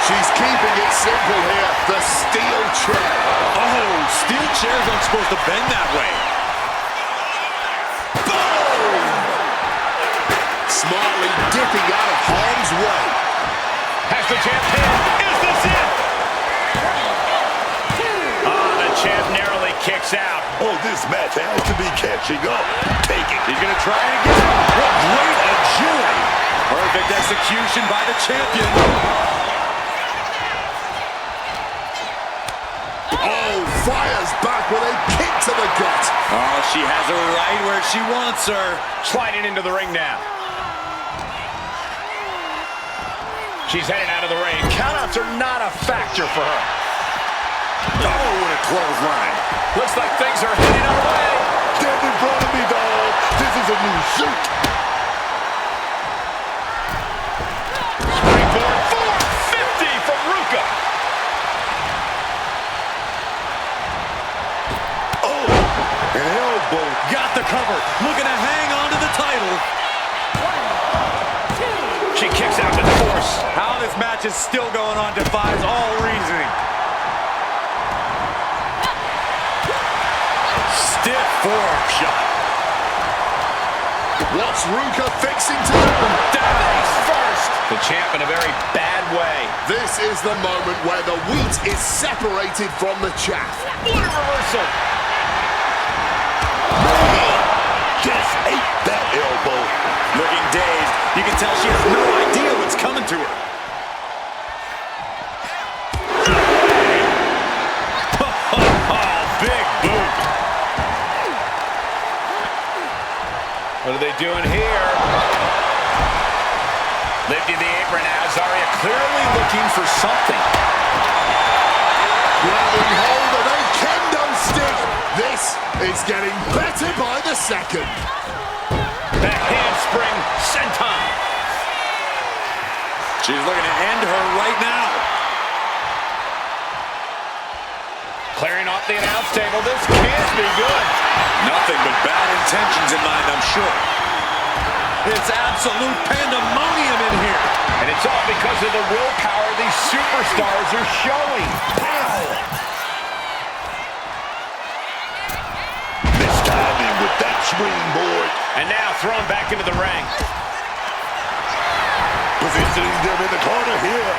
She's keeping it simple here. The steel chair. Oh, steel chairs aren't supposed to bend that way. Boom! Smartly dipping out of harm's way. Has the champ pinned. Is this it? Oh, the champ narrowly kicks out. Oh, this match has to be catching up. Take it. He's going to try it again. What great agility. Perfect execution by the champion. Oh, fires back with a kick to the gut. Oh, she has her right where she wants her. Sliding into the ring now. She's heading out of the ring. Countouts are not a factor for her. Oh, what a clothesline. Looks like things are heading our way. Stand in front of me, dog. This is a new suit. Springboard 450 from Ruka. Oh, an elbow. Got the cover. Looking to hang on to the title. She kicks out with force. How this match is still going on defies all reasoning. Stiff forearm shot. What's Ruka fixing to do? Down first. The champ in a very bad way. This is the moment where the wheat is separated from the chaff. What a reversal. Just ate that elbow. Looking dazed. You can tell she has no idea what's coming to her. Big boot. What are they doing here? Lifting the apron now. Zarya clearly looking for something. Grabbing hold of a kendo stick. This is getting better by the second. That handspring senton. She's looking to end her right now. Clearing off the announce table. This can't be good. Nothing but bad intentions in mind, I'm sure. It's absolute pandemonium in here. And it's all because of the willpower these superstars are showing. Mistiming with that springboard. And now thrown back into the ring. Positioning them in the corner here.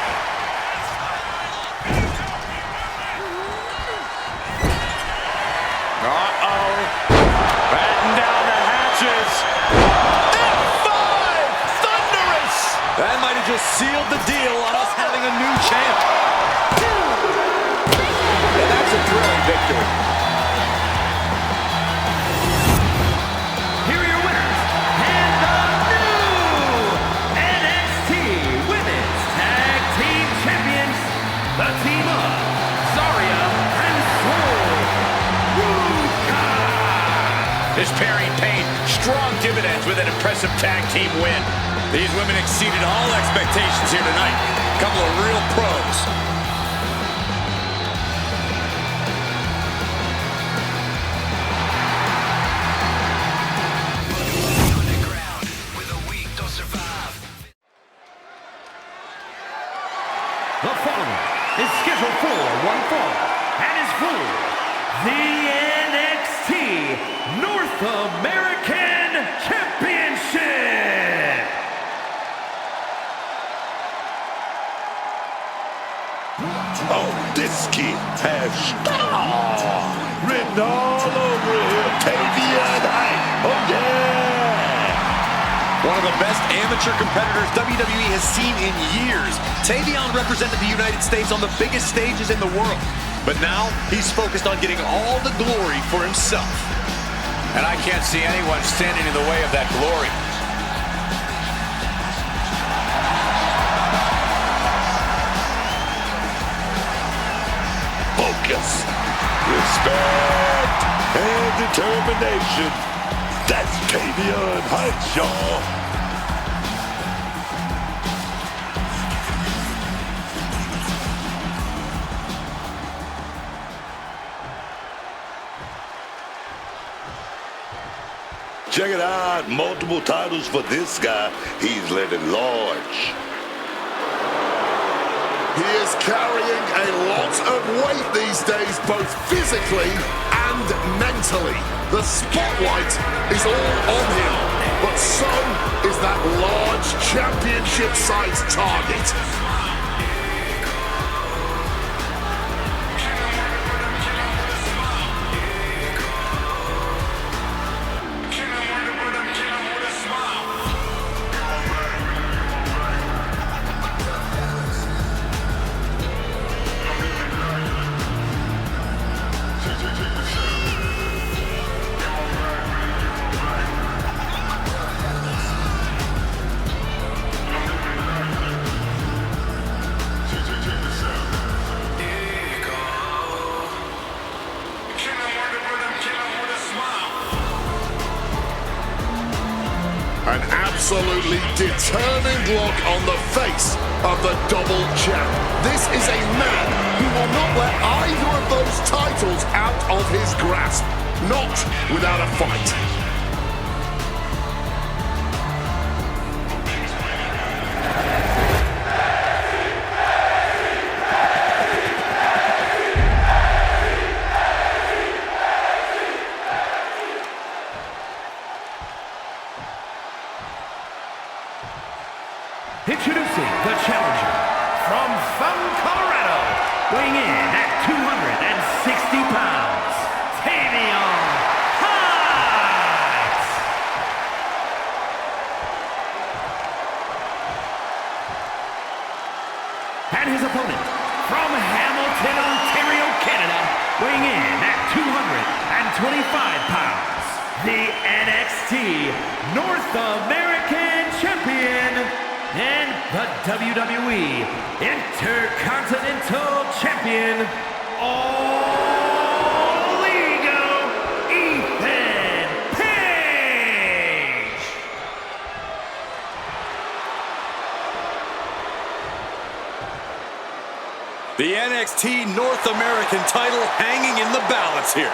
Uh-oh. Batten down the hatches. F5! Thunderous! That might have just sealed the deal on us having a new champ. And that's a thrilling victory. Here are your winners, and the new NXT Women's Tag Team Champions, the team of Zarya and Ruka. This pairing paid strong dividends with an impressive tag team win. These women exceeded all expectations here tonight. A couple of real pros. The following is scheduled for one fall and is for the NXT North American Championship. Oh, this kid has star written all over him. Tavian Hyde. Oh, yeah. One of the best amateur competitors WWE has seen in years. Tavion represented the United States on the biggest stages in the world. But now, he's focused on getting all the glory for himself. And I can't see anyone standing in the way of that glory. Focus, respect, and determination. That's Tavion Heights, y'all. Check it out, multiple titles for this guy. He's living large. He is carrying a lot of weight these days, both physically and mentally. The spotlight is all on him, but so is that large championship-sized target. An absolutely determined look on the face of the double champ. This is a man who will not let either of those titles out of his grasp. Not without a fight. Introducing the challenger from Fountain, Colorado, weighing in at 260 pounds, Tavion Heights. And his opponent from Hamilton, Ontario, Canada, weighing in at 225 pounds, the NXT North American Champion and the WWE Intercontinental Champion, All Ego, Ethan Page. The NXT North American title hanging in the balance here.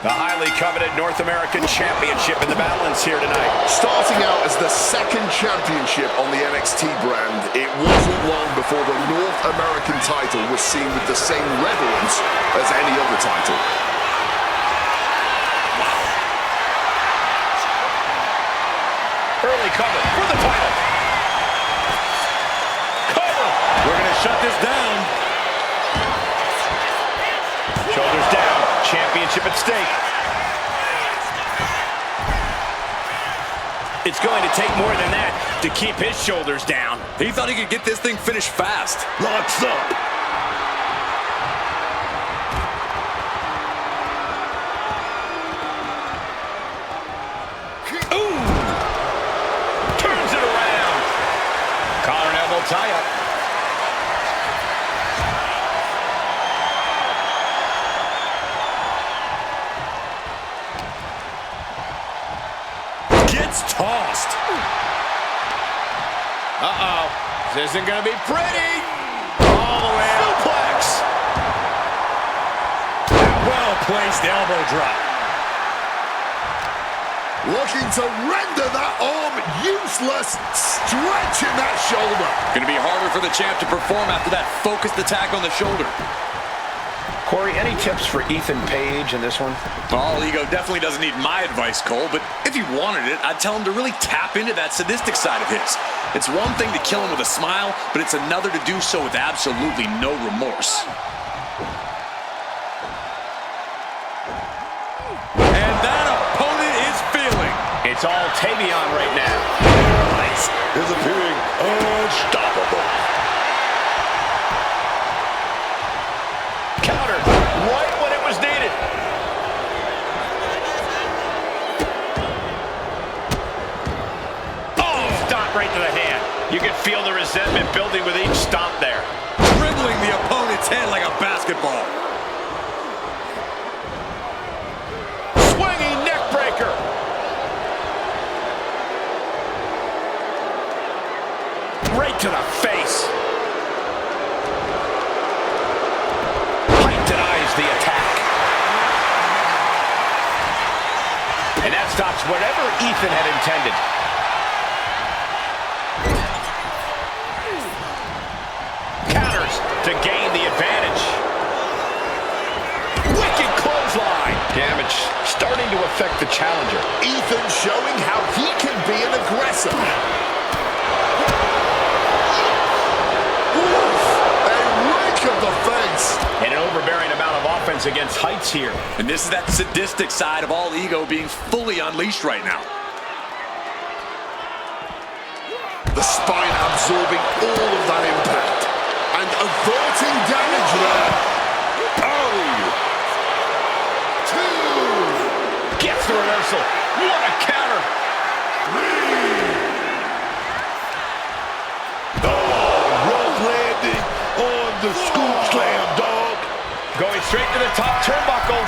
The highly coveted North American Championship in the balance here tonight. Starting out as the second championship on the NXT brand, it wasn't long before the North American title was seen with the same reverence as any other title. Early cover for the title. Cover. We're going to shut this down. Shoulders down. Championship at stake. It's going to take more than that to keep his shoulders down. He thought he could get this thing finished fast. Locks up. Ooh! Turns it around. Collar and elbow tie up. Gets tossed. Uh-oh. This isn't going to be pretty. All the way out. Suplex. Well-placed elbow drop. Looking to render that arm useless, stretching that shoulder. Going to be harder for the champ to perform after that focused attack on the shoulder. Corey, any tips for Ethan Page in this one? All Ego definitely doesn't need my advice, Cole, but if he wanted it, I'd tell him to really tap into that sadistic side of his. It's one thing to kill him with a smile, but it's another to do so with absolutely no remorse. And that opponent is feeling. It's all Tavion right now. Ice is appearing unstoppable. Counter right when it was needed. Oh, stomp right to the hand. You can feel the resentment building with each stomp there. Dribbling the opponent's head like a basketball. Swinging neck breaker. Right to the face. Height denies the attack. And that stops whatever Ethan had intended. Counters to gain the advantage. Wicked clothesline. Damage starting to affect the challenger. Ethan showing how he can be an aggressor. Of the face. And an overbearing amount of offense against Heights here. And this is that sadistic side of all ego being fully unleashed right now. The spine absorbing all of that impact and averting damage there. Oh! 2. Gets the reversal. What a counter. 3. Oh, rope landing on the scoop slam, dog. Going straight to the top turnbuckle.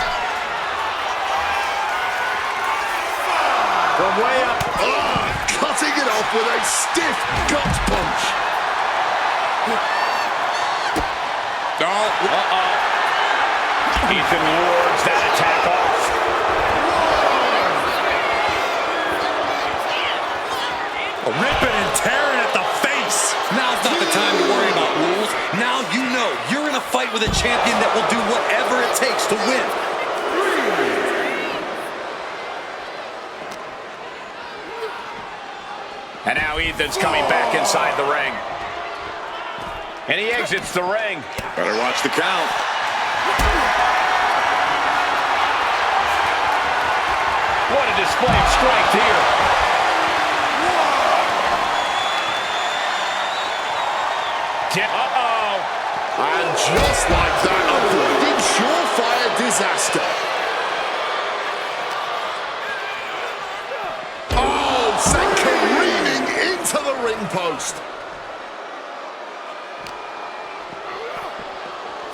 From way up. Cutting it off with a stiff gut punch. Ethan wards that attack off. Ripping and tearing at the face. Now's not the time to worry about rules. Now you know you're in a fight with a champion that will do whatever it takes to win. And now Ethan's coming back inside the ring. And he exits the ring. Better watch the count. What a display of strength here. Uh-oh. And just like that, avoiding surefire disaster. Oh, sent careening into the ring post.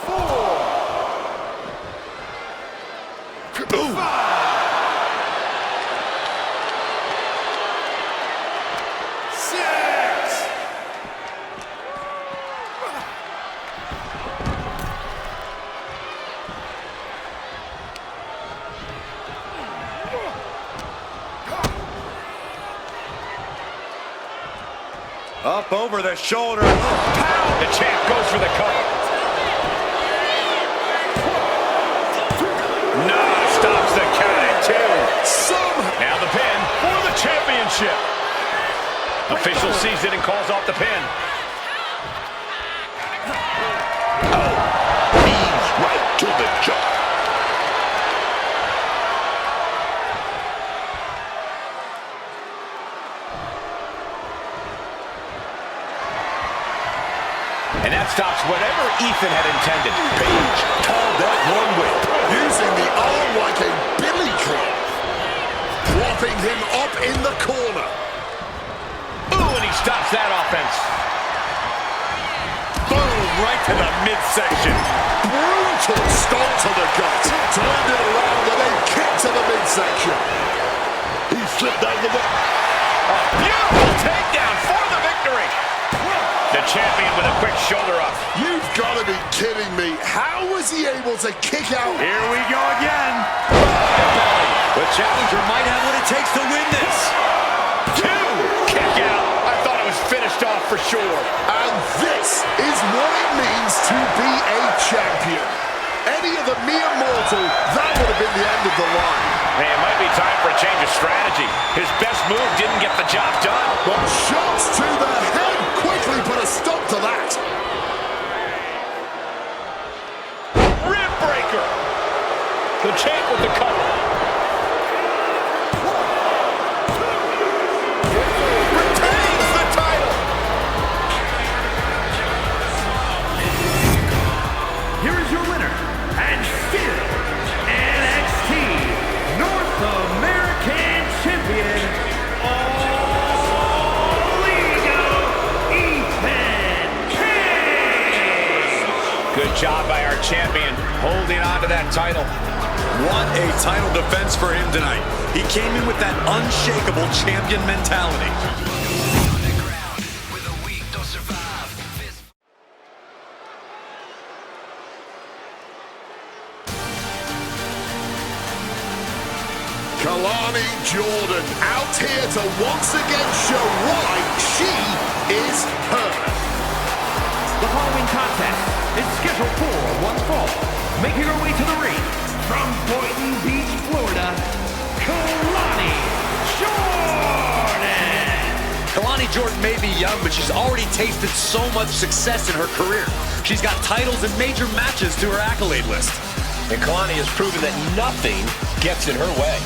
4. 5. 6. Up over the shoulder. Pow! The champ goes for the cover. No, stops the count at 2. Now the pin for the championship. Official sees it and calls off the pin. Oh, knees right to the jaw. And that stops whatever Ethan had intended. Page tied that one with. Using the arm like a billy club. Propping him up in the corner. Ooh, and he stops that offense. Boom, right to the midsection. Brutal stomp to the gut. Turned it around and then kick to the midsection. He slipped out of the way. A beautiful takedown for the victory. The champion with a quick shoulder up. You've got to be kidding me. How was he able to kick out? Here we go again. The challenger might have what it takes to win this. 2. Kick out. I thought it was finished off for sure. And this is what it means to be a champion. Any other mere mortal, that would have been the end of the line. Hey, it might be time for a change of strategy. His best move didn't get the job done. But shots to the head quickly put a stop to that. Rib breaker. The champ with the cover. Retains the title. Here is your winner, and still NXT North American Champion, All Ego, Ethan Page. Good job by our champion, holding on to that title. What a title defense for him tonight. He came in with that unshakable champion mentality. Kalani Jordan out here to once again show why she is her. The following contest is scheduled for one fall. Making her way to the ring from Boynton Beach, Florida, Kalani Jordan. Kalani Jordan may be young, but she's already tasted so much success in her career. She's got titles and major matches to her accolade list. And Kalani has proven that nothing gets in her way.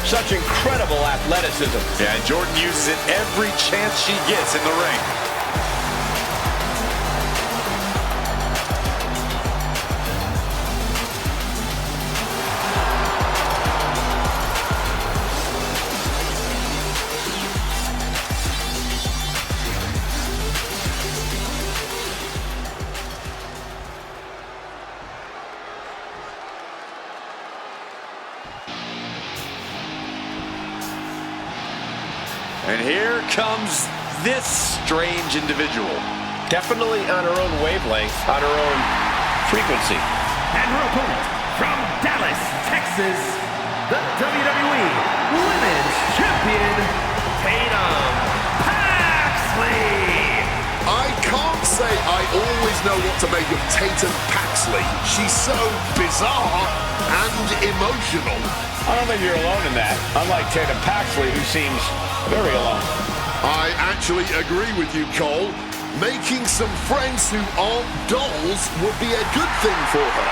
Such incredible athleticism. Yeah, and Jordan uses it every chance she gets in the ring. And here comes this strange individual. Definitely on her own wavelength, on her own frequency. And her opponent from Dallas, Texas, the WWE Women's Champion, Tatum Paxley. I can't say I always know what to make of Tatum Paxley. She's so bizarre and emotional. I don't think you're alone in that. Unlike Tatum Paxley, who seems very alone. I actually agree with you, Cole. Making some friends who aren't dolls would be a good thing for her.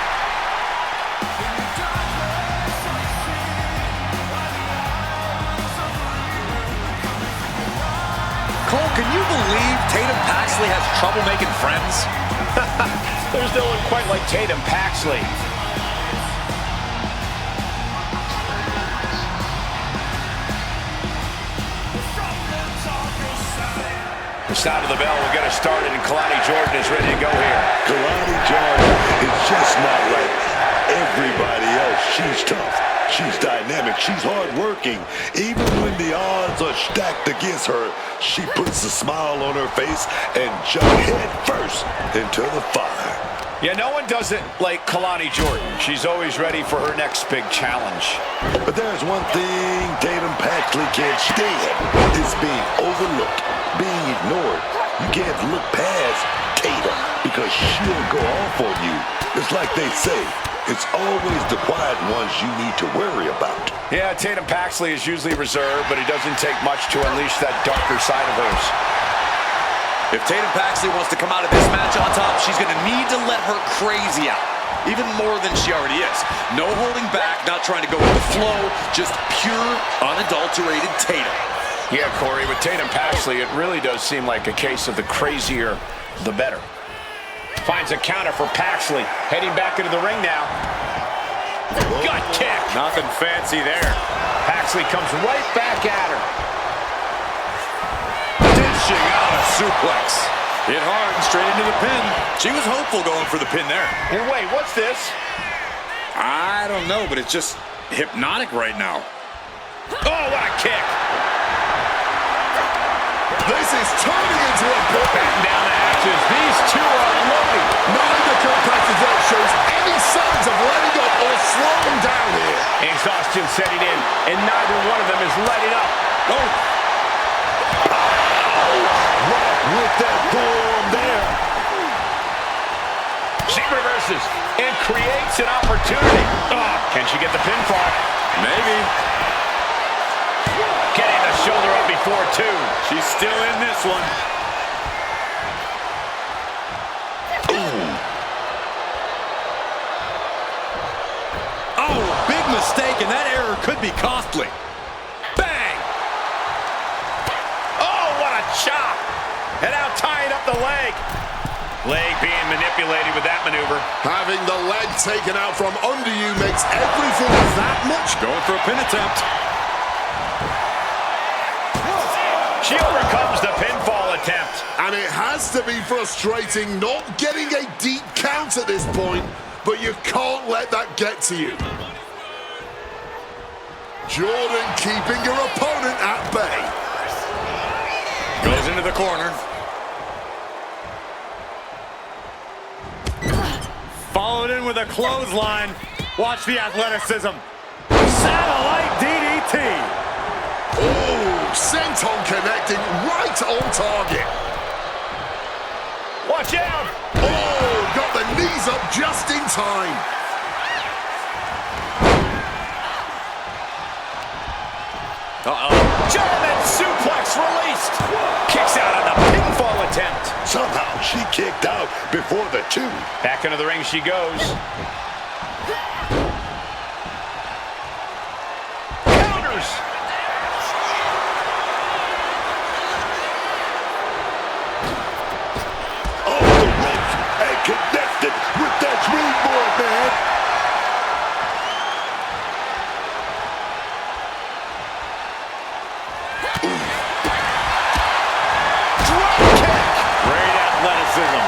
Cole, can you believe Tatum Paxley has trouble making friends? There's no one quite like Tatum Paxley. The sound of the bell will get us started, and Kalani Jordan is ready to go here. Kalani Jordan is just not like everybody else. She's tough. She's dynamic. She's hardworking. Even when the odds are stacked against her, she puts a smile on her face and jumps head first into the fire. Yeah, no one does it like Kalani Jordan. She's always ready for her next big challenge. But there's one thing Tatum Paxley can't stand. It's being overlooked, being ignored. You can't look past Tatum because she'll go off on you. It's like they say, it's always the quiet ones you need to worry about. Yeah, Tatum Paxley is usually reserved, but it doesn't take much to unleash that darker side of hers. If Tatum Paxley wants to come out of this match on top, she's going to need to let her crazy out. Even more than she already is. No holding back, not trying to go with the flow, just pure, unadulterated Tatum. Yeah, Corey, with Tatum Paxley, it really does seem like a case of the crazier, the better. Finds a counter for Paxley. Heading back into the ring now. Gut kick. Nothing fancy there. Paxley comes right back at her. Dishing out a suplex. Hit hard and straight into the pin. She was hopeful going for the pin there. And wait, what's this? I don't know, but it's just hypnotic right now. Oh, what a kick. This is turning into a ball. Batten down the hatches. These two are unloading. Neither competitor shows any signs of letting up or slowing down here. Exhaustion setting in, and neither one of them is letting up. Rock with that forearm there. She reverses and creates an opportunity. Oh, can she get the pinfall? Maybe. Getting the shoulder up before two. She's still in this one. Oh, big mistake, and that error could be costly. Bang! Oh, what a chop! And now tying up the leg. Leg being manipulated with that maneuver. Having the leg taken out from under you makes everything that much. Going for a pin attempt. She overcomes the pinfall attempt. And it has to be frustrating not getting a deep count at this point, but you can't let that get to you. Jordan keeping her opponent at bay. Goes into the corner. Followed in with a clothesline. Watch the athleticism. Satellite DDT. Oh, senton connecting right on target. Watch out! Oh, got the knees up just in time. German suplex released. Kicks out on the pinfall attempt. Somehow she kicked out before the two. Back into the ring she goes. Counters. Off the ropes and connected with that springboard, man. Great athleticism.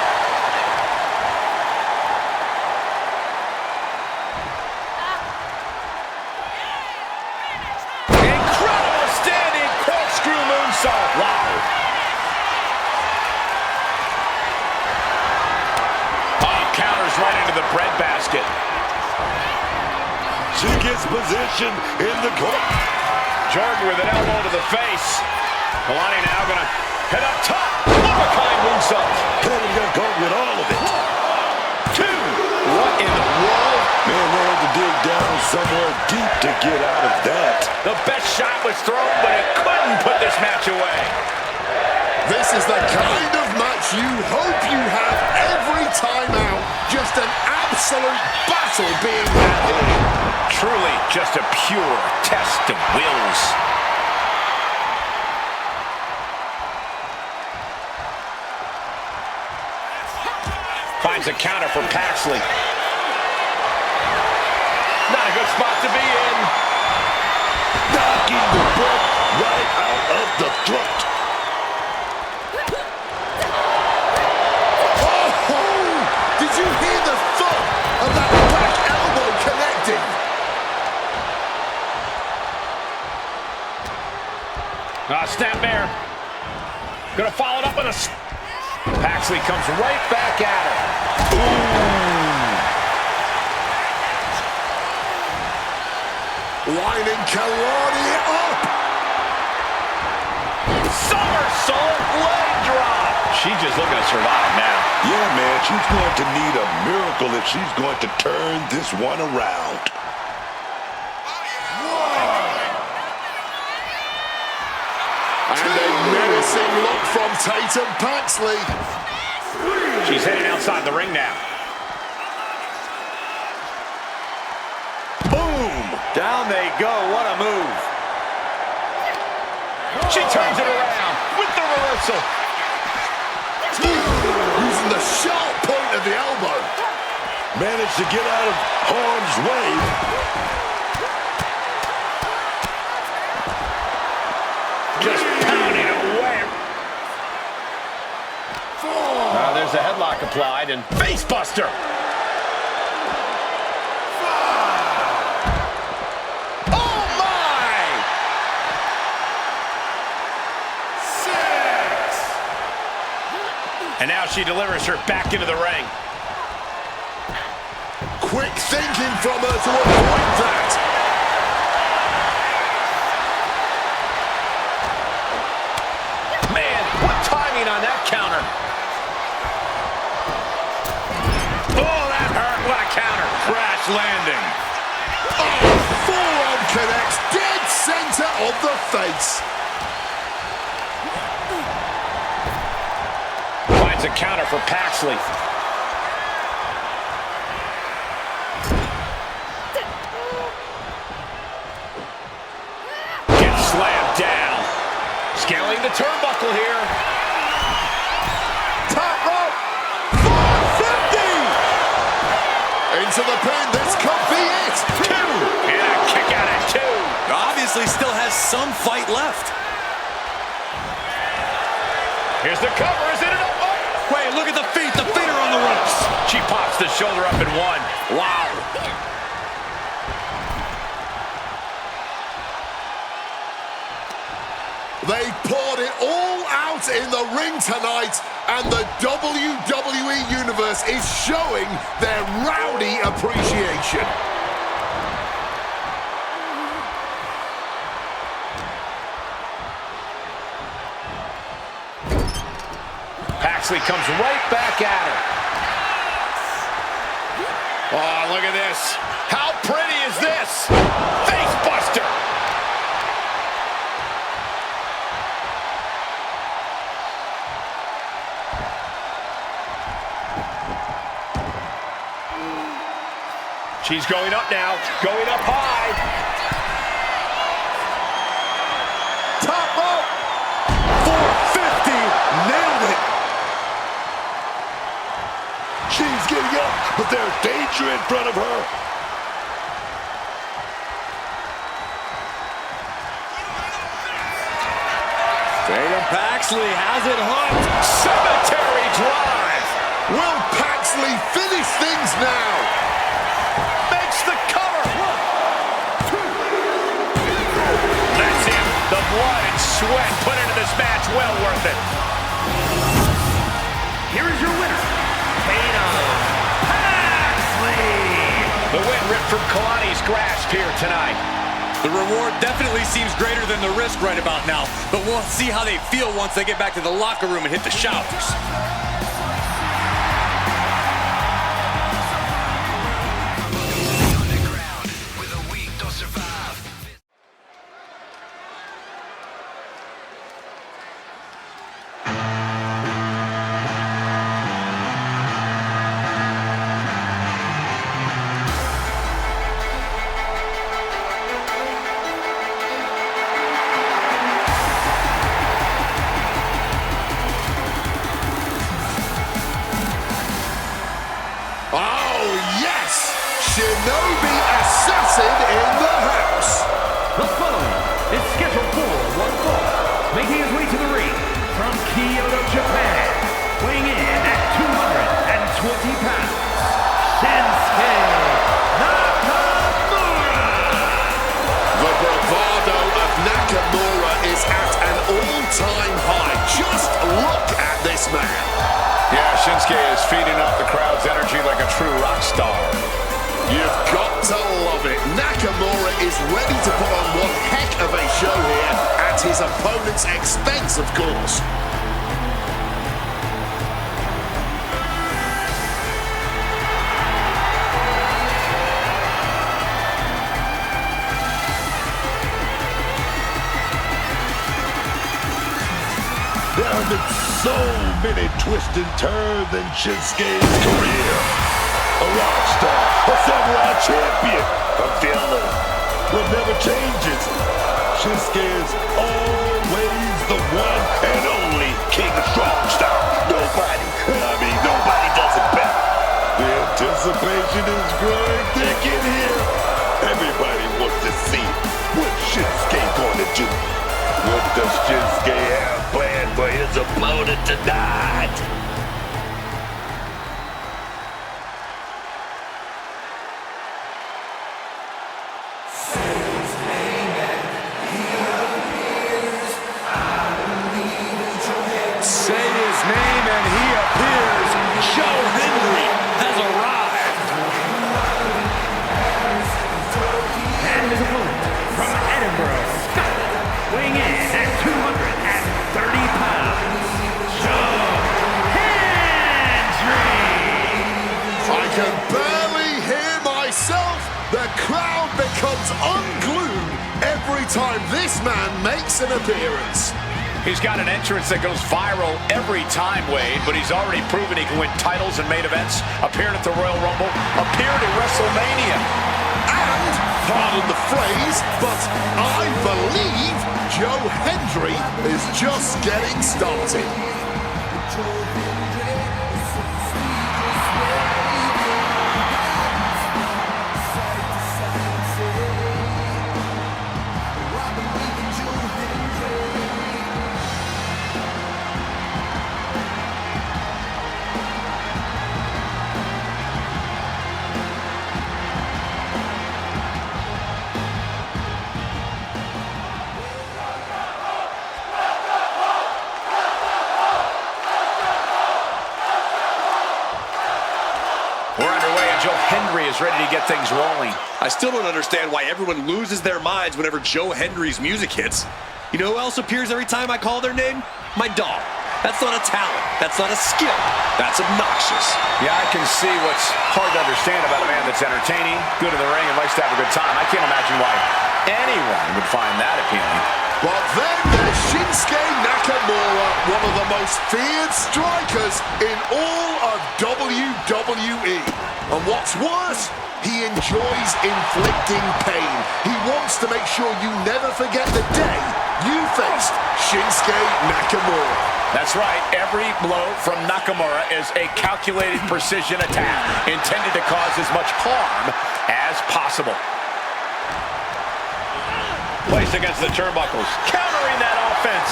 Incredible standing corkscrew moonsault. Wow. Oh, counters right into the breadbasket. She gets position in the corner. Jordan with an elbow to the face. Kalani now gonna head up top. One-of-a-kind moonsault. Kelly got caught with all of it. Two. What in the world? Man, they had to dig down somewhere deep to get out of that. The best shot was thrown, but it couldn't put this match away. This is the kind of match you hope you have every time out. Just an absolute battle being had here. Truly just a pure test of wills. Finds a counter for Paxley. Not a good spot to be in. Knocking the breath right out of the throat. Oh! Did you hear the thud of that back elbow connecting? Snapmare. Gonna follow it up with a... Paxley comes right back at her. Lining Kalani up. Somersault leg drop. She's just looking to survive now. Yeah, man, she's going to need a miracle if she's going to turn this one around. And a menacing look from Tatum Paxley. She's heading outside the ring now. Boom! Down they go. What a move. She turns it around with the reversal. Using the sharp point of the elbow. Managed to get out of harm's way. Just pounding away. There's a headlock applied and face buster. Oh my! 6. And now she delivers her back into the ring. Quick thinking from her to avoid that. Man, what timing on that counter. Oh, that hurt. What a counter. Crash landing. Oh, forearm connects dead center of the face. Finds a counter for Paxley. Gets slammed down. Scaling the turnbuckle here. Top rope. 450. Into the pin. This could be it. 2. And a kick out at 2. Obviously still has some fight left. Here's the cover. Is it enough? Oh. Wait, look at the feet. The feet are on the ropes. She pops the shoulder up in 1. Wow. They poured it all out in the ring tonight, and the WWE Universe is showing their rowdy appreciation. Paxley comes right back at her. Oh, look at this. How pretty is this? Face buster. She's going up now, going up high. Top rope. 450. Nailed it. She's getting up, but there's danger in front of her. Tatum Paxley has it hooked. Cemetery drive. Will Paxley finish things now? Makes the cover. 1, 2. That's it. The blood and sweat put into this match. Well worth it. Here is your winner, Tatum Paxley. The win ripped from Kalani's grasp here tonight. The reward definitely seems greater than the risk right about now, but we'll see how they feel once they get back to the locker room and hit the showers. Shinobi Assassin in the house. The following is scheduled for one fall, making his way to the ring from Kyoto, Japan, weighing in at 220 pounds, Shinsuke Nakamura. The bravado of Nakamura is at an all-time high. Just look at this man. Yeah, Shinsuke is feeding off the crowd's energy like a true rock star. You've got to love it. Nakamura is ready to put on one heck of a show here at his opponent's expense, of course. There have been so many twists and turns in Shinsuke's career. A rock star, a samurai champion, a villain. What never changes. Shinsuke is always the one and only King of Strong Style. Nobody does it better. The anticipation is growing thick in here. Everybody wants to see what Shinsuke gonna do. What does Shinsuke have planned for his opponent tonight? Say his name and he appears. Joe Hendry has arrived. And his opponent from Edinburgh, Scotland, weighing in at 230 pounds, Joe time this man makes an appearance. He's got an entrance that goes viral every time, Wade, but he's already proven he can win titles and main events, appeared at the Royal Rumble, appeared at WrestleMania. And, pardon the phrase, but I believe Joe Hendry is just getting started. We're underway and Joe Hendry is ready to get things rolling. I still don't understand why everyone loses their minds whenever Joe Hendry's music hits. You know who else appears every time I call their name? My dog. That's not a talent. That's not a skill. That's obnoxious. Yeah, I can see what's hard to understand about a man that's entertaining, good in the ring, and likes to have a good time. I can't imagine why anyone would find that appealing. But then there's Shinsuke Nakamura, one of the most feared strikers in all of WWE. And what's worse, he enjoys inflicting pain. He wants to make sure you never forget the day you faced Shinsuke Nakamura. That's right. Every blow from Nakamura is a calculated precision attack intended to cause as much harm as possible. Placed against the turnbuckles, countering that offense.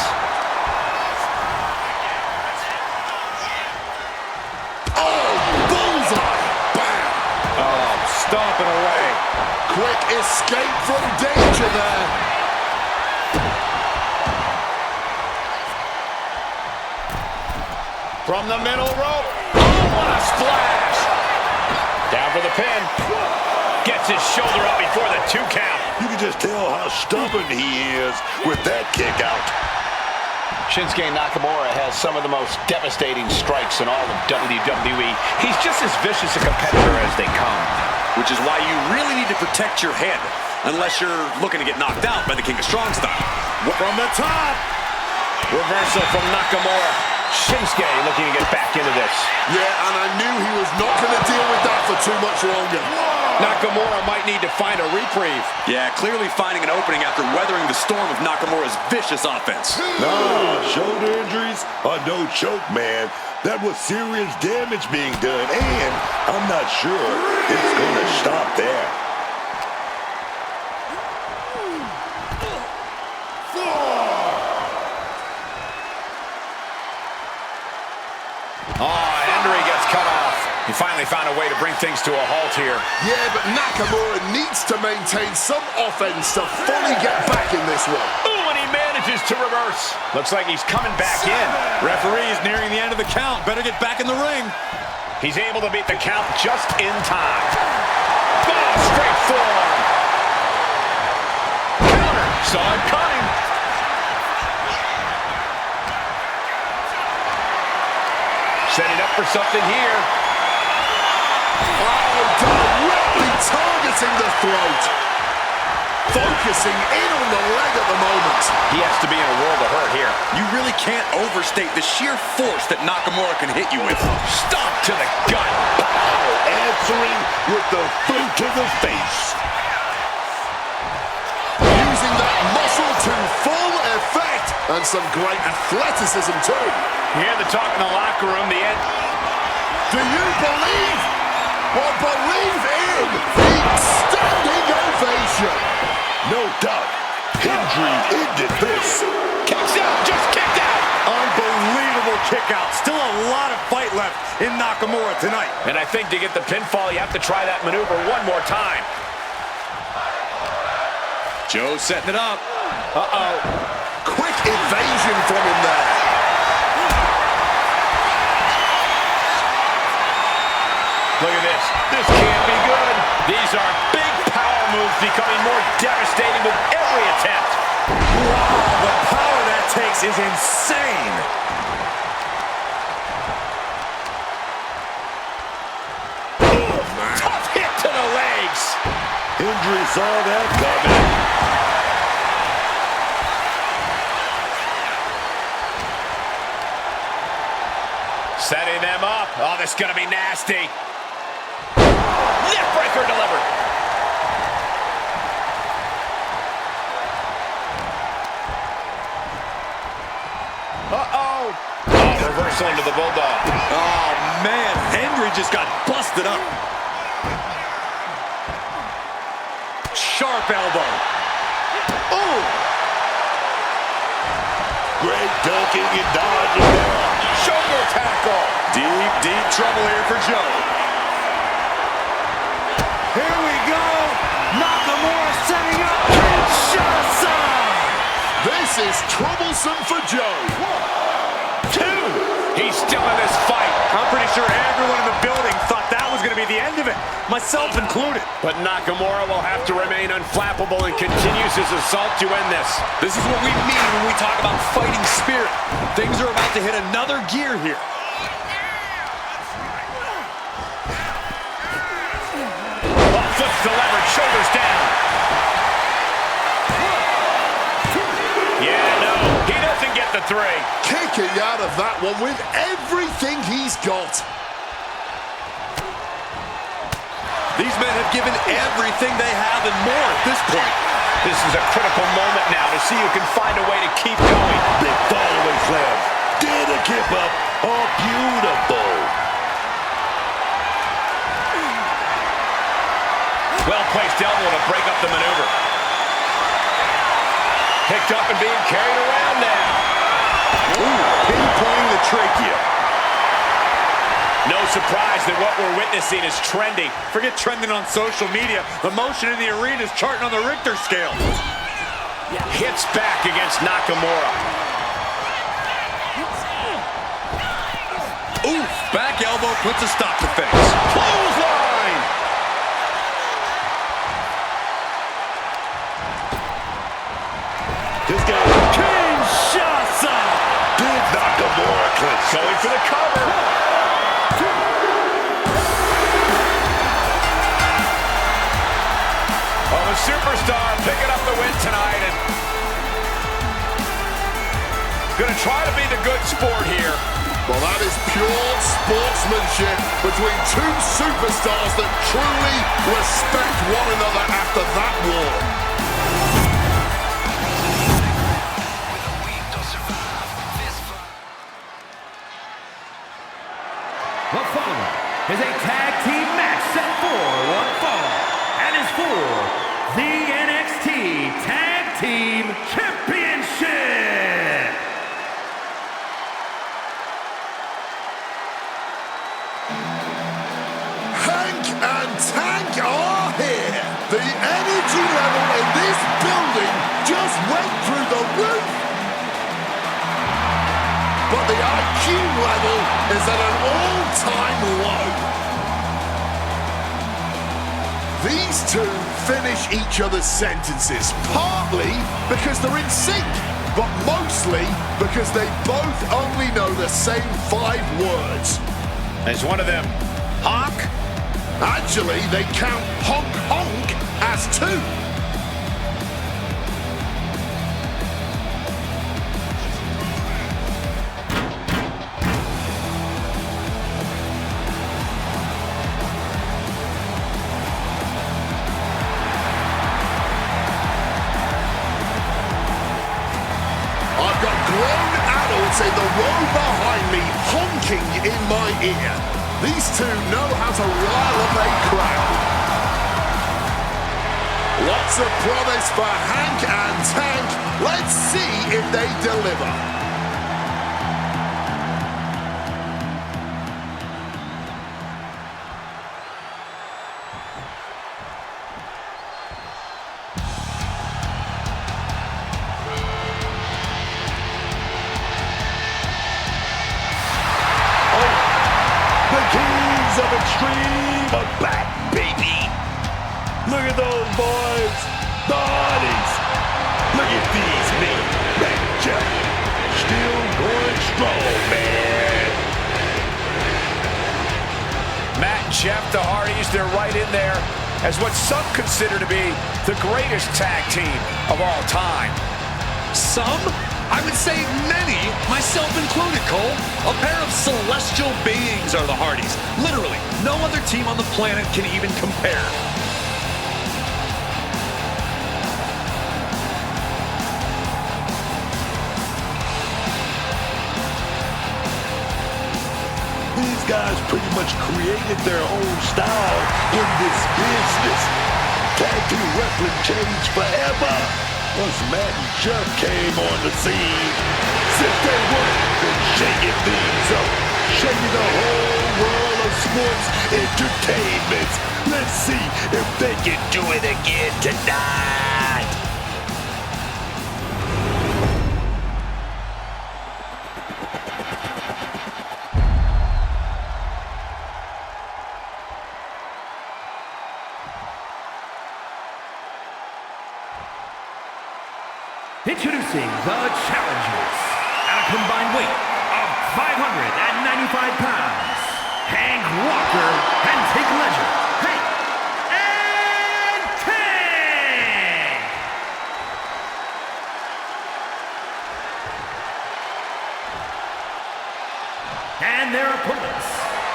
Oh, bullseye! Bam! Oh, stomping away. Quick escape from danger there. From the middle rope. Oh, what a splash! Down for the pin. Gets his shoulder up before the 2 count. You can just tell how stubborn he is with that kick out. Shinsuke Nakamura has some of the most devastating strikes in all of WWE. He's just as vicious a competitor as they come. Which is why you really need to protect your head, unless you're looking to get knocked out by the King of Strong style. From the top. Reversal from Nakamura. Shinsuke looking to get back into this. Yeah, and I knew he was not going to deal with that for too much longer. Nakamura might need to find a reprieve. Yeah, clearly finding an opening after weathering the storm of Nakamura's vicious offense. No, shoulder injuries are no joke, man. That was serious damage being done, and I'm not sure it's going to stop there. Oh, Hendry gets cut off. He finally found a way to bring things to a halt here. Yeah, but Nakamura needs to maintain some offense to fully get back in this one. Ooh, and he manages to reverse. Looks like he's coming back in. Referee's nearing the end of the count. Better get back in the ring. He's able to beat the count just in time. Oh, straight forearm. Counter. Saw it coming. Setting up for something here. Oh, directly targeting the throat. Focusing in on the leg at the moment. He has to be in a world of hurt here. You really can't overstate the sheer force that Nakamura can hit you with. Stomp to the gut. Answering with the boot to the face. Using that muscle to full effect. And some great athleticism too. You hear the talk in the locker room, the end. Do you believe or believe in the standing ovation? No doubt, Hendry ended this. Kicks out, just kicked out. Unbelievable kick out. Still a lot of fight left in Nakamura tonight. And I think to get the pinfall, you have to try that maneuver one more time. Joe setting it up. Uh-oh. Quick evasion from him there. Look at this. This can't be good. These are big power moves becoming more devastating with every attempt. Wow, the power that takes is insane. Tough hit to the legs. Hendry saw that coming. Setting them up. Oh, this is going to be nasty. Neckbreaker delivered. Uh-oh. Oh, reversal into the Bulldog. Oh, man. Hendry just got busted up. Sharp elbow. Oh! Great ducking and dodging there. Shoulder tackle. Deep, deep trouble here for Joe. Here we go. Nakamura setting up Kinshasa. This is troublesome for Joe. 2. He's still in this fight. I'm pretty sure everyone in the building thought that was going to be the end of it, myself included. But Nakamura will have to remain unflappable and continues his assault to end this. This is what we mean when we talk about fighting spirit. Things are about to hit another gear here. Flips the leverage, shoulders down. Yeah, no, he doesn't get the 3. Kicking out of that one with everything he's got. These men have given everything they have and more at this point. This is a critical moment now to see who can find a way to keep going. Big following slam. Did a kip up. Oh, beautiful. Well-placed elbow to break up the maneuver. Picked up and being carried around now. Ooh, pinpointing the trachea. No surprise that what we're witnessing is trending. Forget trending on social media. The motion in the arena is charting on the Richter scale. Hits back against Nakamura. Oof, back elbow puts a stop to things. Clothesline! This guy. Kinshasa. Did Nakamura clinch. Going for the cover. Oh, the superstar picking up the win tonight and gonna try to be the good sport here. Well, that is pure sportsmanship between two superstars that truly respect one another after that war. The following is a tag team match set for one fall and is for the NXT Tag Team Championship. Hank and Tank are here. The energy level in this building just went through the roof. But the IQ level is at an all-time low. These two finish each other's sentences, partly because they're in sync, but mostly because they both only know the same 5 words. Is one of them honk? Actually, they count honk honk as 2. I've got grown adults in the row behind me honking in my ear. These two know how to rile up a crowd. Lots of promise for Hank and Tank. Let's see if they deliver. Of Extreme are back, baby. Look at those boys. Bodies. Look at these men. Matt Jeff. Still going strong, man. Matt and Jeff, the Hardys, they're right in there as what some consider to be the greatest tag team of all time. Some? I would say many, myself included, Cole. A pair of celestial beings are the Hardys. Literally, no other team on the planet can even compare. These guys pretty much created their own style in this business. Tag team wrestling changed forever once Matt and Jeff came on the scene. Since they worked and shaking things up, shaking the whole world of sports entertainment. Let's see if they can do it again tonight. Introducing the challengers at a combined weight of 595 pounds, Hank Walker and Tank Ledger. Hank and Tank! And their opponents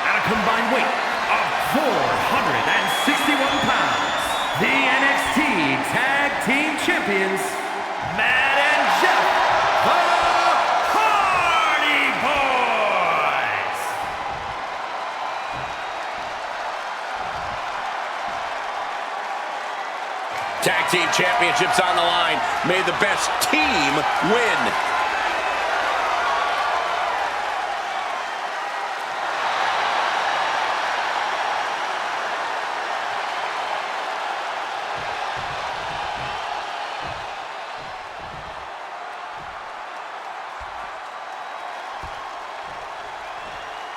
at a combined weight of 461 pounds, the NXT Tag Team Champions, Matt and Jeff, the Hardy Boys! Tag team championships on the line. May the best team win.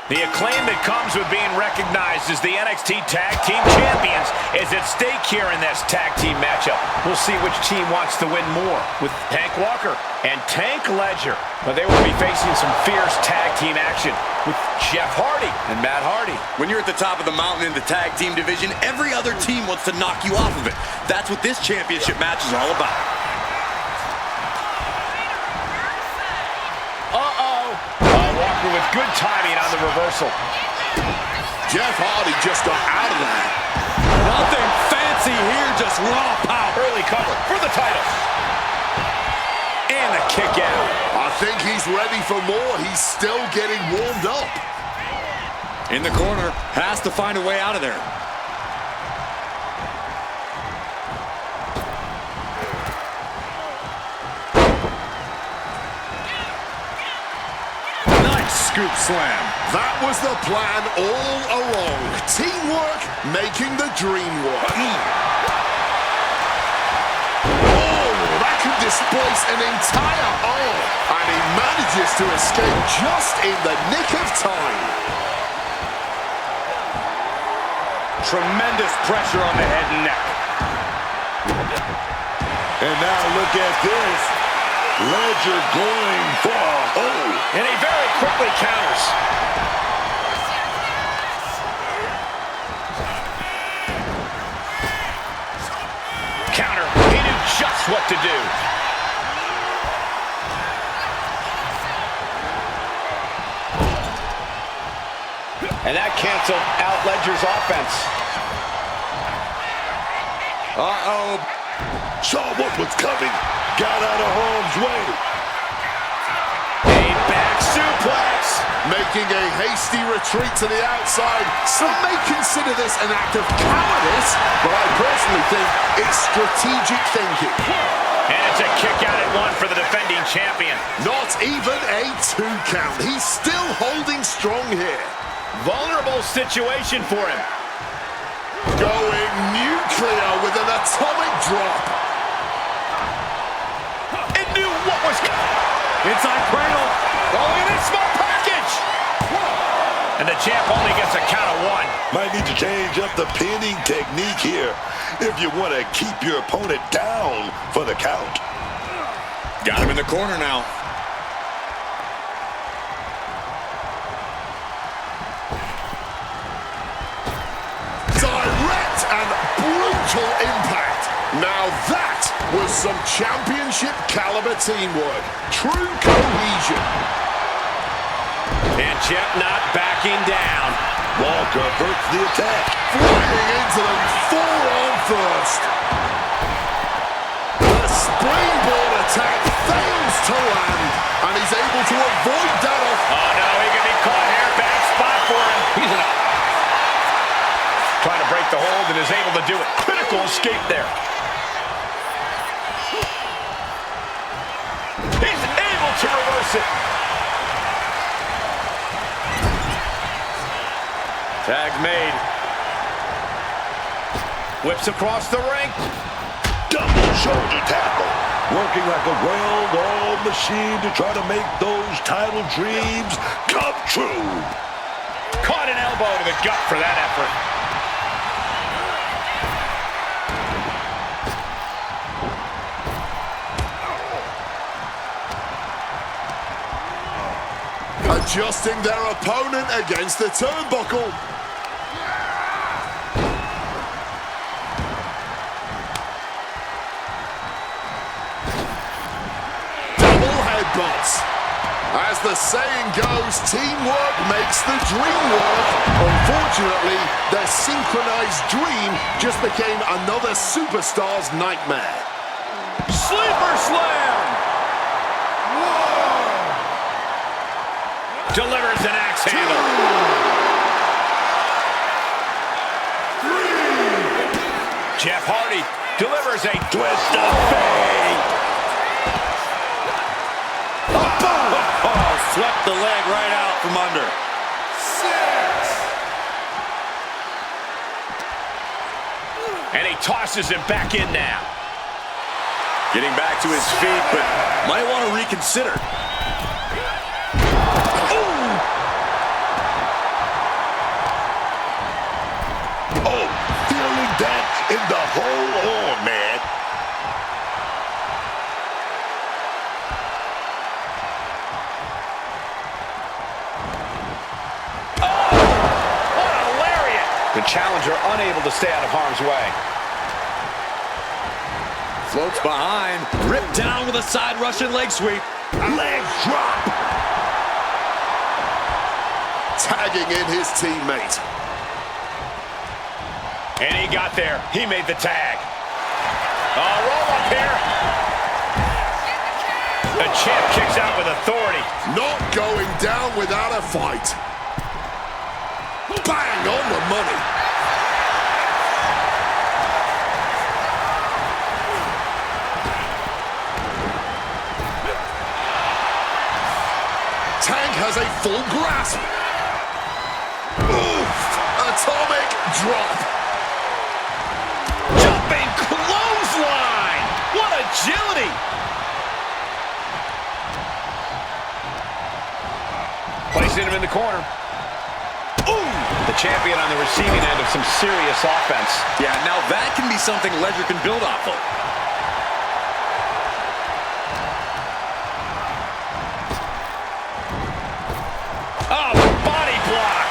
The acclaim that comes with being recognized as the NXT Tag Team Champions is at stake here in this tag team matchup. We'll see which team wants to win more with Hank Walker and Tank Ledger. But they will be facing some fierce tag team action with Jeff Hardy and Matt Hardy. When you're at the top of the mountain in the tag team division, every other team wants to knock you off of it. That's what this championship match is all about. Walker with good timing on the reversal. Jeff Hardy just got out of that. Nothing fancy here, just raw power. Early cover for the title. And a kick out. I think he's ready for more. He's still getting warmed up. In the corner, has to find a way out of there. Scoop slam. That was the plan all along. Teamwork making the dream work. Oh, that could displace an entire arm. And he manages to escape just in the nick of time. Tremendous pressure on the head and neck. And now look at this. Ledger going for, and he very quickly counters. Counter, he knew just what to do. And that canceled out Ledger's offense. Uh-oh. Saw what was coming. Got out of harm's way. A back suplex. Making a hasty retreat to the outside. Some may consider this an act of cowardice, but I personally think it's strategic thinking. And it's a kick out at one for the defending champion. Not even a 2 count. He's still holding strong here. Vulnerable situation for him. Going nuclear with an atomic drop. It knew what was coming. Inside cradle. Oh, in a small package. And the champ only gets a count of 1. Might need to change up the pinning technique here if you want to keep your opponent down for the count. Got him in the corner now. Direct and brutal impact. Now that was some championship caliber teamwork. True cohesion. And Jeff not backing down. Walker averts the attack. Flying into them, forearm first. The springboard attack fails to land, and he's able to avoid that. Oh no, he can be caught here. Bad spot for him. He's trying to break the hold and is able to do it. Critical escape there. He's able to reverse it. Tag's made. Whips across the ring. Double shoulder tackle. Working like a well-oiled machine to try to make those title dreams come true. Caught an elbow to the gut for that effort. Adjusting their opponent against the turnbuckle. Double headbutts. As the saying goes, teamwork makes the dream work. Unfortunately, their synchronized dream just became another superstar's nightmare. Sleeper slam! Delivers an axe handle. 2, 3. Jeff Hardy delivers a twist of fate. Oh, swept the leg right out from under. 6. And he tosses him back in now. Getting back to his feet, but might want to reconsider. In the whole arm, man. Oh! What a lariat! The challenger unable to stay out of harm's way. Floats behind. Ripped down with a side Russian leg sweep. Leg drop. Tagging in his teammate. And he got there. He made the tag. Roll up here. The champ kicks out with authority. Not going down without a fight. Bang on the money. Tank has a full grasp. Oof! Atomic drop. Jumping clothesline! What agility! Placing him in the corner. Ooh! The champion on the receiving end of some serious offense. Yeah, now that can be something Ledger can build off of. Oh, body block!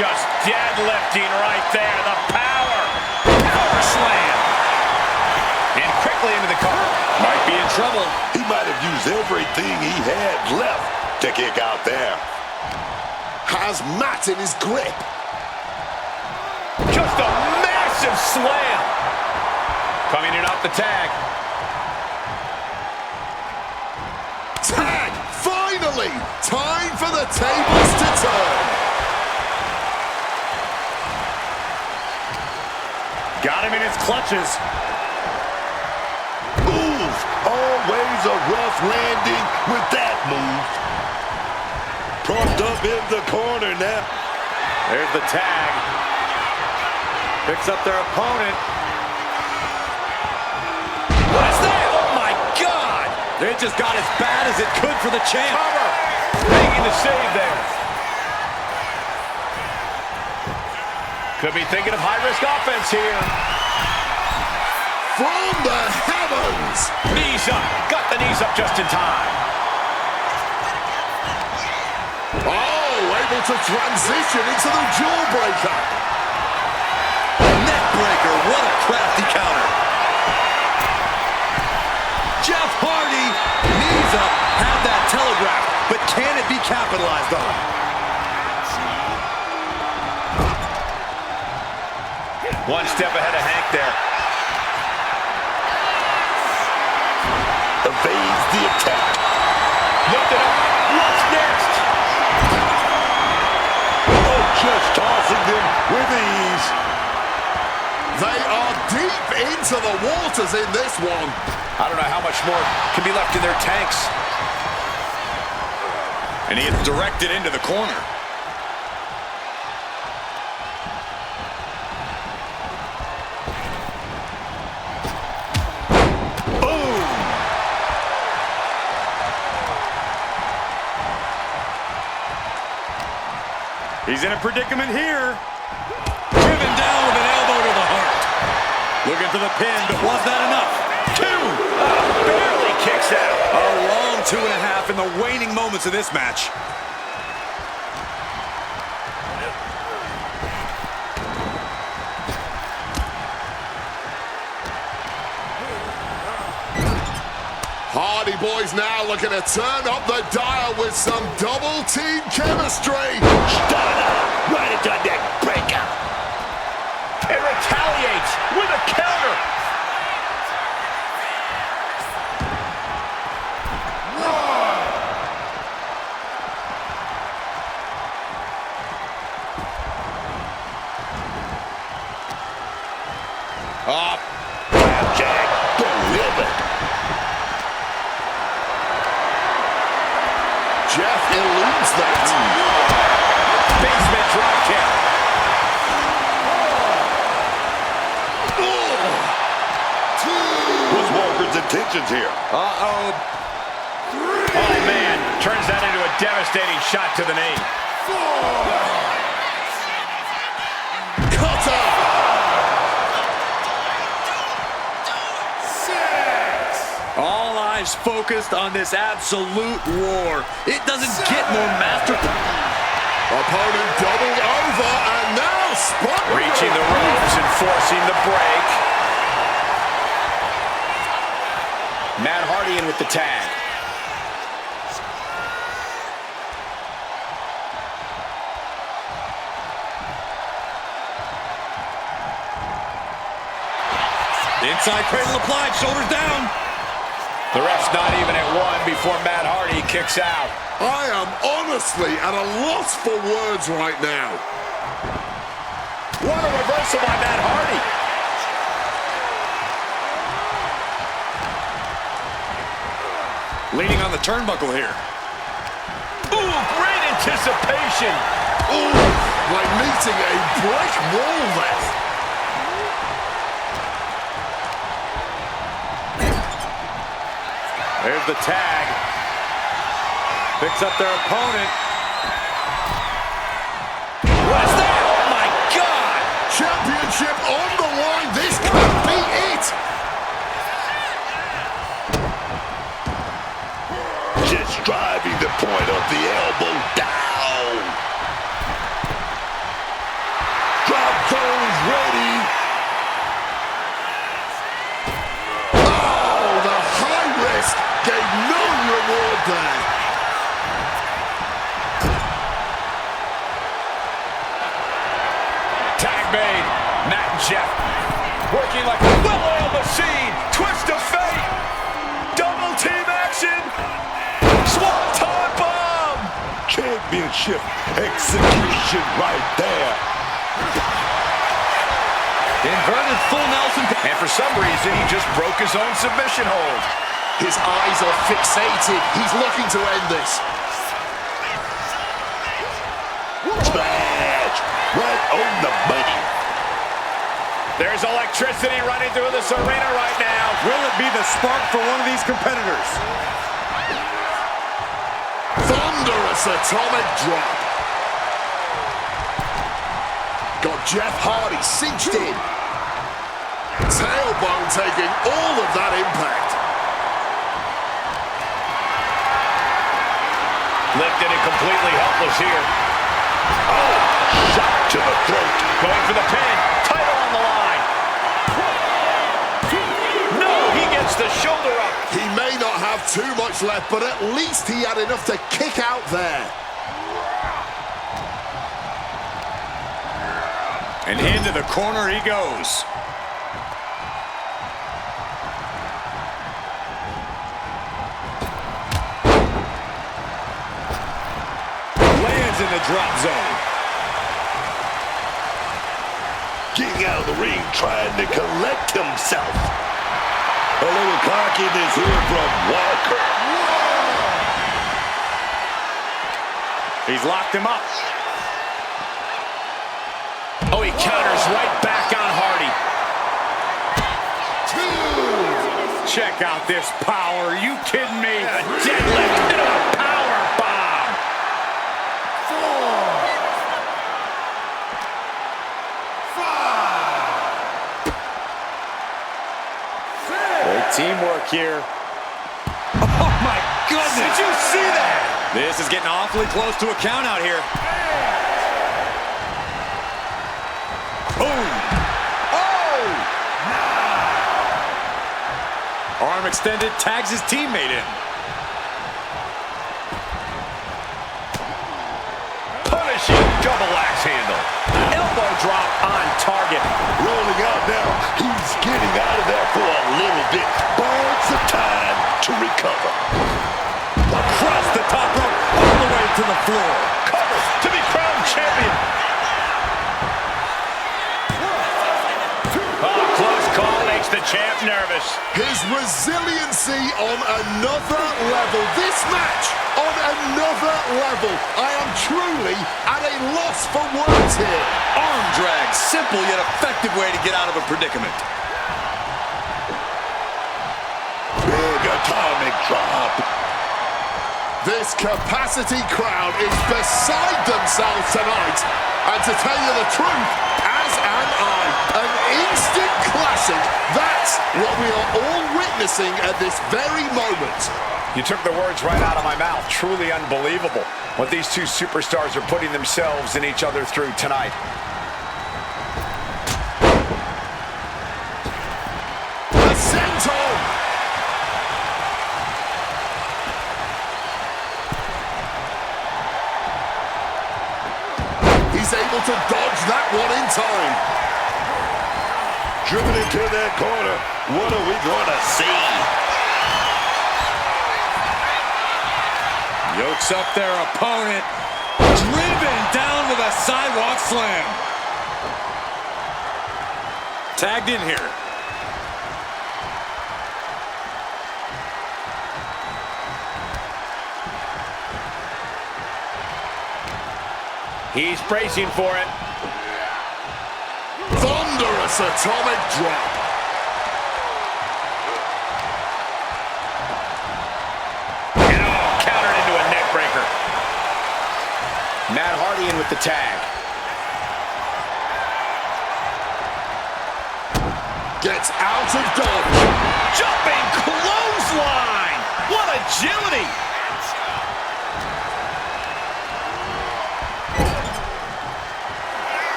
Just deadlifting right there. The power. Power slam. And quickly into the cover. Might be in trouble. He might have used everything he had left to kick out there. Has Matt in his grip. Just a massive slam. Coming in off the tag. Tag! Finally! Time for the tables to turn. Got him in his clutches. Oof! Always a rough landing with that move. Propped up in the corner now. There's the tag. Picks up their opponent. What is that? Oh, my God! It just got as bad as it could for the champ. Cover. Making the save there. Could be thinking of high-risk offense here. From the heavens. Knees up. Got the knees up just in time. Oh, able to transition into the jawbreaker. Rainmaker, what a crafty counter. Jeff Hardy, knees up, had that telegraphed, but can it be capitalized on? One step ahead of Hank there. Evades the attack. Looked it up. What's next? Oh, just tossing them with ease. They are deep into the waters in this one. I don't know how much more can be left in their tanks. And he is directed into the corner. He's in a predicament here. Driven down with an elbow to the heart. Looking for the pin, but was that enough? Two! Barely kicks out. A long 2.5 in the waning moments of this match. Hardy Boys now looking to turn up the dial with some double team chemistry. Stunner. Right into a neck breaker. It retaliates with a counter. Jack delivered. Jeff eludes that. Basement drop kick. What's Walker's intentions here? Oh, man. Turns that into a devastating shot to the knee. Cutter. All eyes focused on this absolute war. It doesn't get more masterful. Opponent doubled over and now spun. Reaching the ropes and forcing the break. Matt Hardy in with the tag. Inside cradle applied, shoulders down. The ref's not even at one before Matt Hardy kicks out. I am honestly at a loss for words right now. What a reversal by Matt Hardy. Leaning on the turnbuckle here. Ooh, great anticipation. Ooh, like meeting a brick wall there. There's the tag. Picks up their opponent. What's that? Oh, my God. Championship on the line. This could be it. Just driving the point of the elbow down. Drop zone's ready. Oh, the high risk gave no reward there. Tag made. Matt and Jeff working like a well-oiled machine. Twist of fate. Double team action. Swanton bomb. Championship execution right there. Inverted full Nelson. And for some reason, he just broke his own submission hold. His eyes are fixated. He's looking to end this. Smash. Right on the money. There's electricity running through this arena right now. Will it be the spark for one of these competitors? Thunderous atomic drop. Got Jeff Hardy cinched in. Tailbone taking all of that impact. Lifted and completely helpless here. Oh, shot to the throat. Going for the pin. Title on the line. the shoulder up. He may not have too much left, but at least he had enough to kick out there. And into the corner he goes. Lands in the drop zone. Getting out of the ring, trying to collect himself. A little cockiness here from Walker. He's locked him up. Oh, he counters right back on Hardy. Check out this power. Are you kidding me? A deadlift into a power bomb. 4, 5, 6. Great teamwork here. Oh, my goodness. Did you see that? This is getting awfully close to a count out here. Boom. Oh! Arm extended, tags his teammate in. Punishing double axe handle. Elbow drop on target. Rolling out now. He's getting out of there for a little bit. Buys the time to recover. Across the top rope, all the way to the floor. Cover to be crowned champion. Oh, close call makes the champ nervous. His resiliency on another level. This match on another level. I am truly at a loss for words here. Arm drag, simple yet effective way to get out of a predicament. Big atomic drop. This capacity crowd is beside themselves tonight. And to tell you the truth, as am I, an instant classic. That's what we are all witnessing at this very moment. You took the words right out of my mouth. Truly unbelievable what these two superstars are putting themselves and each other through tonight. The senton. He's able to dodge that one in time. Driven into that corner. What are we going to see? Yokes up their opponent. Driven down with a sidewalk slam. Tagged in here. He's bracing for it. Thunderous atomic drop. And countered into a neck breaker. Matt Hardy in with the tag. Gets out of dodge. Jumping clothesline. What agility.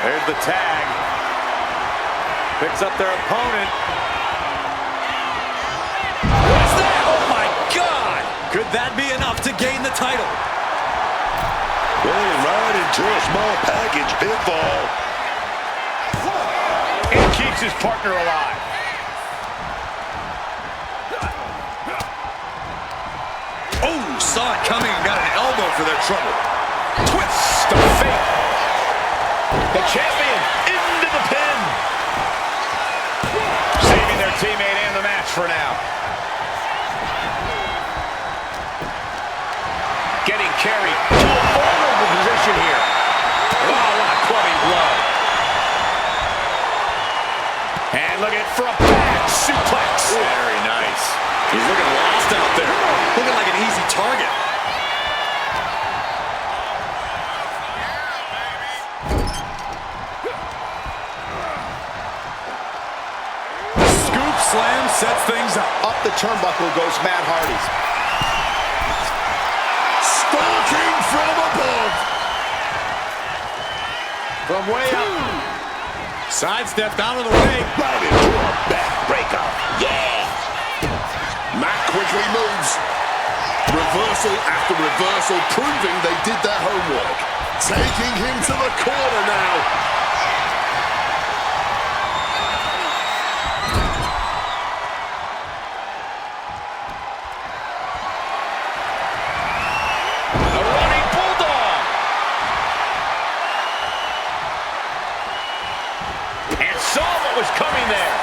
There's the tag. Picks up their opponent. What's that? Oh, my God. Could that be enough to gain the title? Rolling right into a small package pinfall. And keeps his partner alive. Oh, saw it coming and got an elbow for their trouble. Twist of fate. The champion into the pin. Saving their teammate and the match for now. Getting carried to a vulnerable position here. Oh, what a clubbing blow. And looking for a back suplex. Very nice. He's looking lost out there. Looking like an easy target. Scoop slam sets things up. Up the turnbuckle goes Matt Hardy. Stalking from above. From way up. Sidestepped out of the way. Right into a back breaker. Yeah. reversal, proving they did their homework. Taking him to the corner now. Was coming there.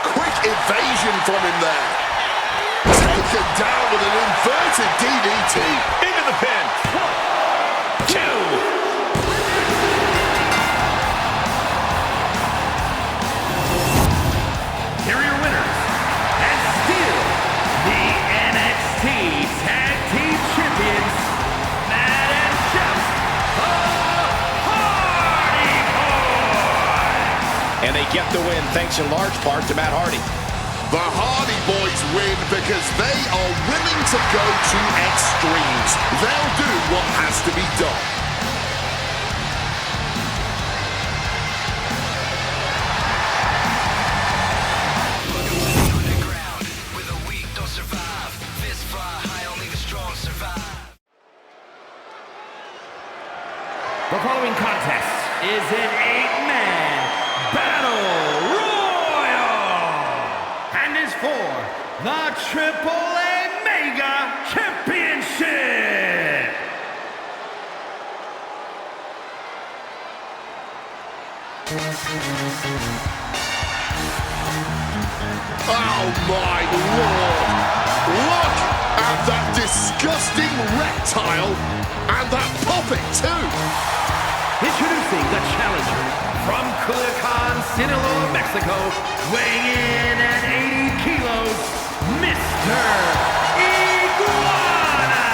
Quick evasion from him there. Taken down with an inverted DDT. Into the pin. 1, 2. Here are your winners, and still the NXT Tag Team Champions, Matt and Jeff, And they get the win thanks in large part to Matt Hardy. The Hardy Boys win because they are willing to go to extremes. They'll do what has to be done. The following contest is an 8-man Battle Royal and is for the AAA Mega Championship. Oh my lord! Look at that disgusting reptile and that puppet too! Introducing the challenger from Culiacan, Sinaloa, Mexico, weighing in at 80 kilos, Mr. Iguana!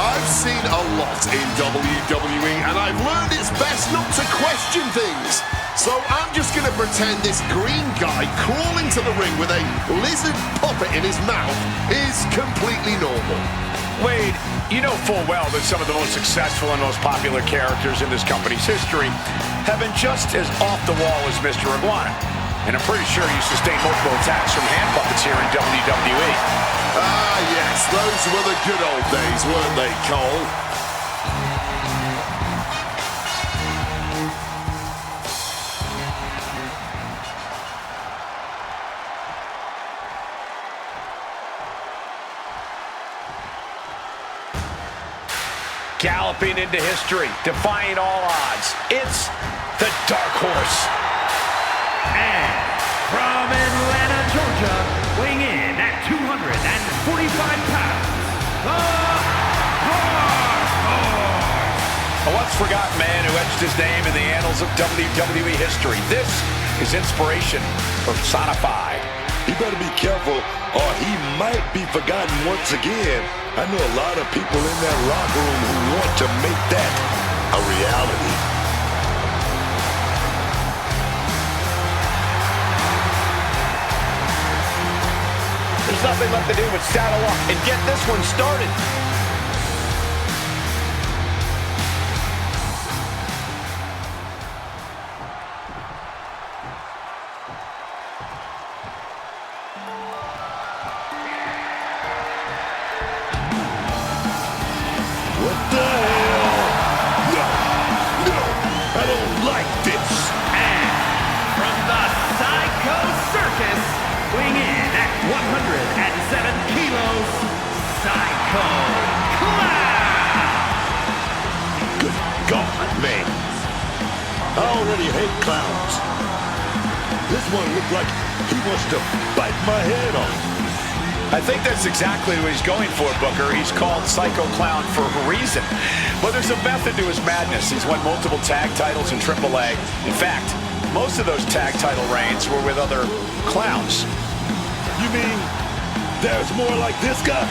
I've seen a lot in WWE, and I've learned it's best not to question things. So I'm just going to pretend this green guy crawling to the ring with a lizard puppet in his mouth is completely normal. Wade, you know full well that some of the most successful and most popular characters in this company's history have been just as off the wall as Mr. Iguana. And I'm pretty sure you sustained multiple attacks from hand puppets here in WWE. Ah, yes, those were the good old days, weren't they, Cole? Galloping into history, defying all odds, it's the Dark Horse. And from Atlanta, Georgia, weighing in at 245 pounds, the Dark Horse. A once-forgotten man who etched his name in the annals of WWE history. This is inspiration personified. He better be careful or he might be forgotten once again. I know a lot of people in that locker room who want to make that a reality. There's nothing left to do but saddle up and get this one started. Clowns. This one looked like he wants to bite my head off. I think that's exactly what he's going for, Booker. He's called Psycho Clown for a reason. But there's a method to his madness. He's won multiple tag titles in AAA. In fact, most of those tag title reigns were with other clowns. You mean there's more like this guy?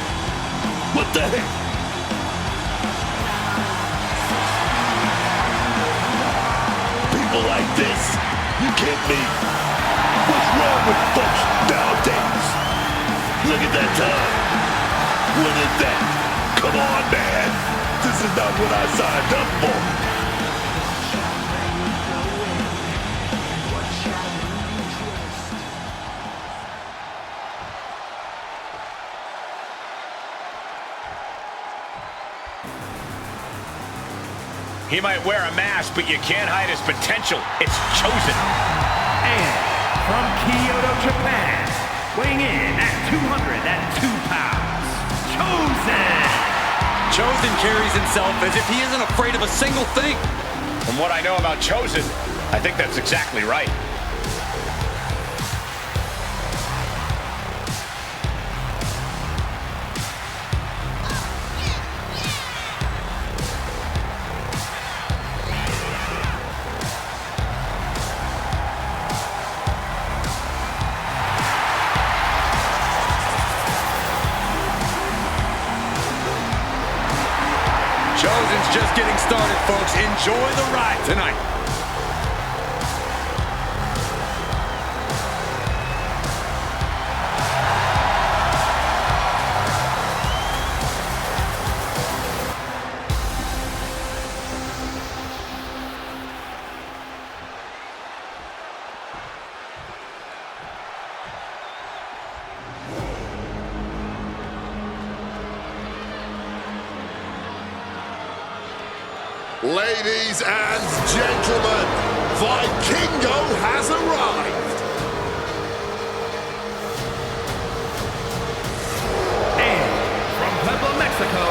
What the heck? Like this, you can't be. What's wrong with folks nowadays? Look at that time. What is that? Come on, man. This is not what I signed up for. He might wear a mask, but you can't hide his potential. It's Chosen. And from Kyoto, Japan, weighing in at 202 pounds, Chosen. Chosen carries himself as if he isn't afraid of a single thing. From what I know about Chosen, I think that's exactly right. Chosen's just getting started, folks. Enjoy the ride tonight. Ladies and gentlemen, Vikingo has arrived. And from Puebla, Mexico,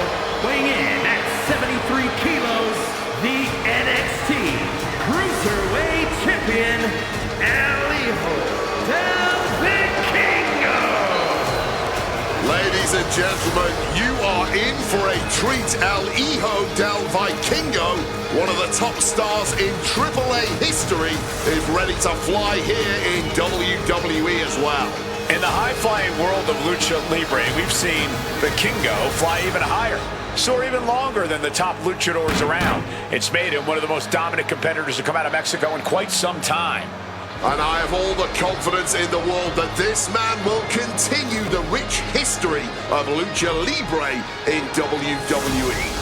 weighing in at 73 kilos, the NXT Cruiserweight Champion, El Hijo del Vikingo. Ladies and gentlemen, you are in for a treat. El Hijo del Vikingo, one of the top stars in AAA history, is ready to fly here in WWE as well. In the high-flying world of Lucha Libre, we've seen Vikingo fly even higher, soar even longer than the top luchadors around. It's made him one of the most dominant competitors to come out of Mexico in quite some time. And I have all the confidence in the world that this man will continue the rich history of Lucha Libre in WWE.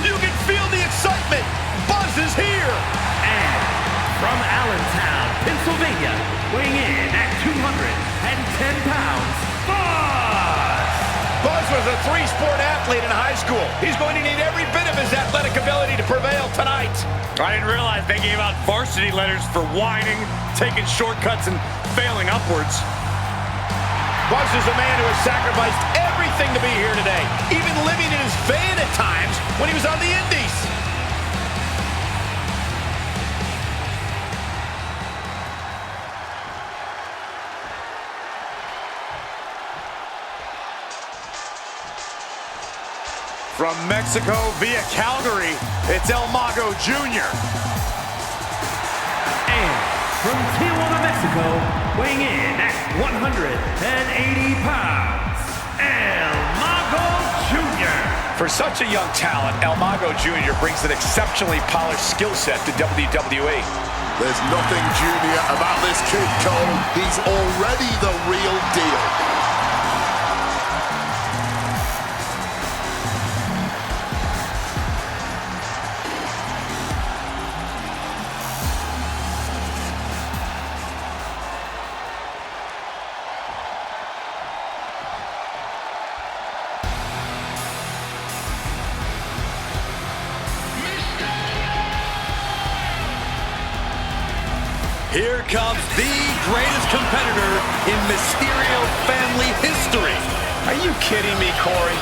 You can feel the excitement. Buzz is here. And from Allentown, Pennsylvania, weighing in at 210 pounds, Buzz! Buzz was a three-sport athlete in high school. He's going to need every bit of his athletic ability to prevail tonight. I didn't realize they gave out varsity letters for whining, taking shortcuts, and failing upwards. Buzz is a man who has sacrificed everything to be here today, even living in his van at times when he was on the Indies. From Mexico via Calgary, it's El Mago Jr. And from Tijuana, Mexico, weighing in at 180 pounds, El Mago Jr. For such a young talent, El Mago Jr. brings an exceptionally polished skill set to WWE. There's nothing junior about this kid, Cole. He's already the real deal. Here comes the greatest competitor in Mysterio family history. Are you kidding me, Corey?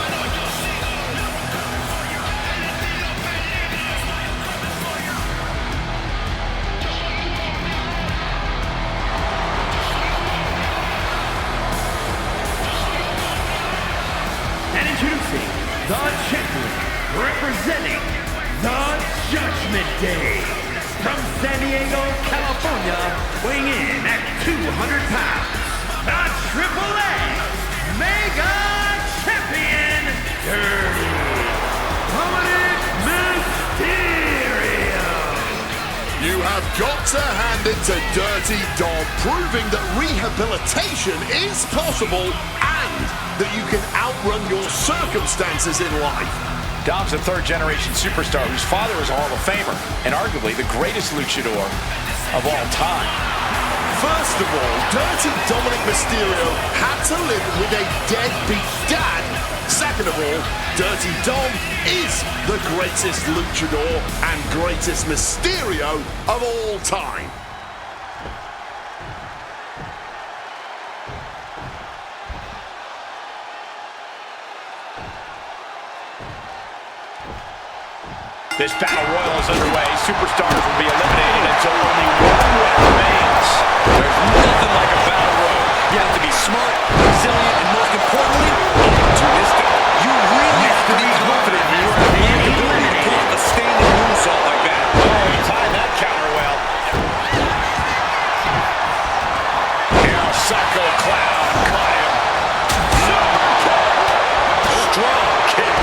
And introducing the champion, representing the Judgment Day. From San Diego, California, weighing in at 200 pounds, the AAA Mega Champion, Dirty Dominic Mysterio. You have got to hand it to Dirty Dom, proving that rehabilitation is possible and that you can outrun your circumstances in life. Dom's a third-generation superstar whose father is a Hall of Famer and arguably the greatest luchador of all time. First of all, Dirty Dominic Mysterio had to live with a deadbeat dad. Second of all, Dirty Dom is the greatest luchador and greatest Mysterio of all time. This battle royal is underway. Superstars will be eliminated until only one winner remains. There's nothing like a battle royal. You have to be smart, resilient, and most importantly, opportunistic. You really have to be confident in your ability to pull off a standing moonsault like that. Oh, he timed that counter well. Now, Psycho Clown caught him. Strong kick.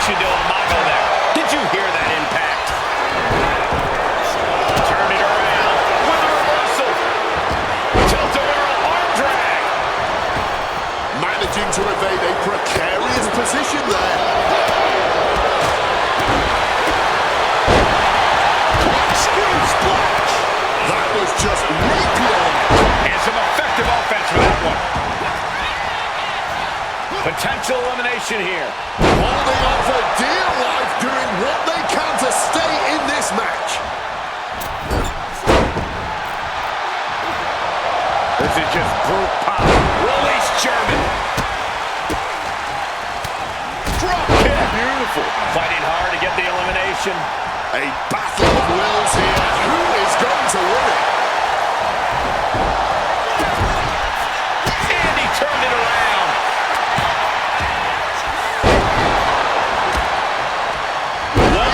To Amago there. Did you hear that impact? Turn it around with a reversal. Tilt-a-whirl arm drag. Managing to evade a precarious position there. Screw splash. That was just rapier. And some effective offense for that one. Potential elimination here. Holding on for dear life, doing what they can to stay in this match. This is just brute power. Release German. Drop kick. Beautiful. Fighting hard to get the elimination. A battle of wills here. Who is going to win it? And he turned it around.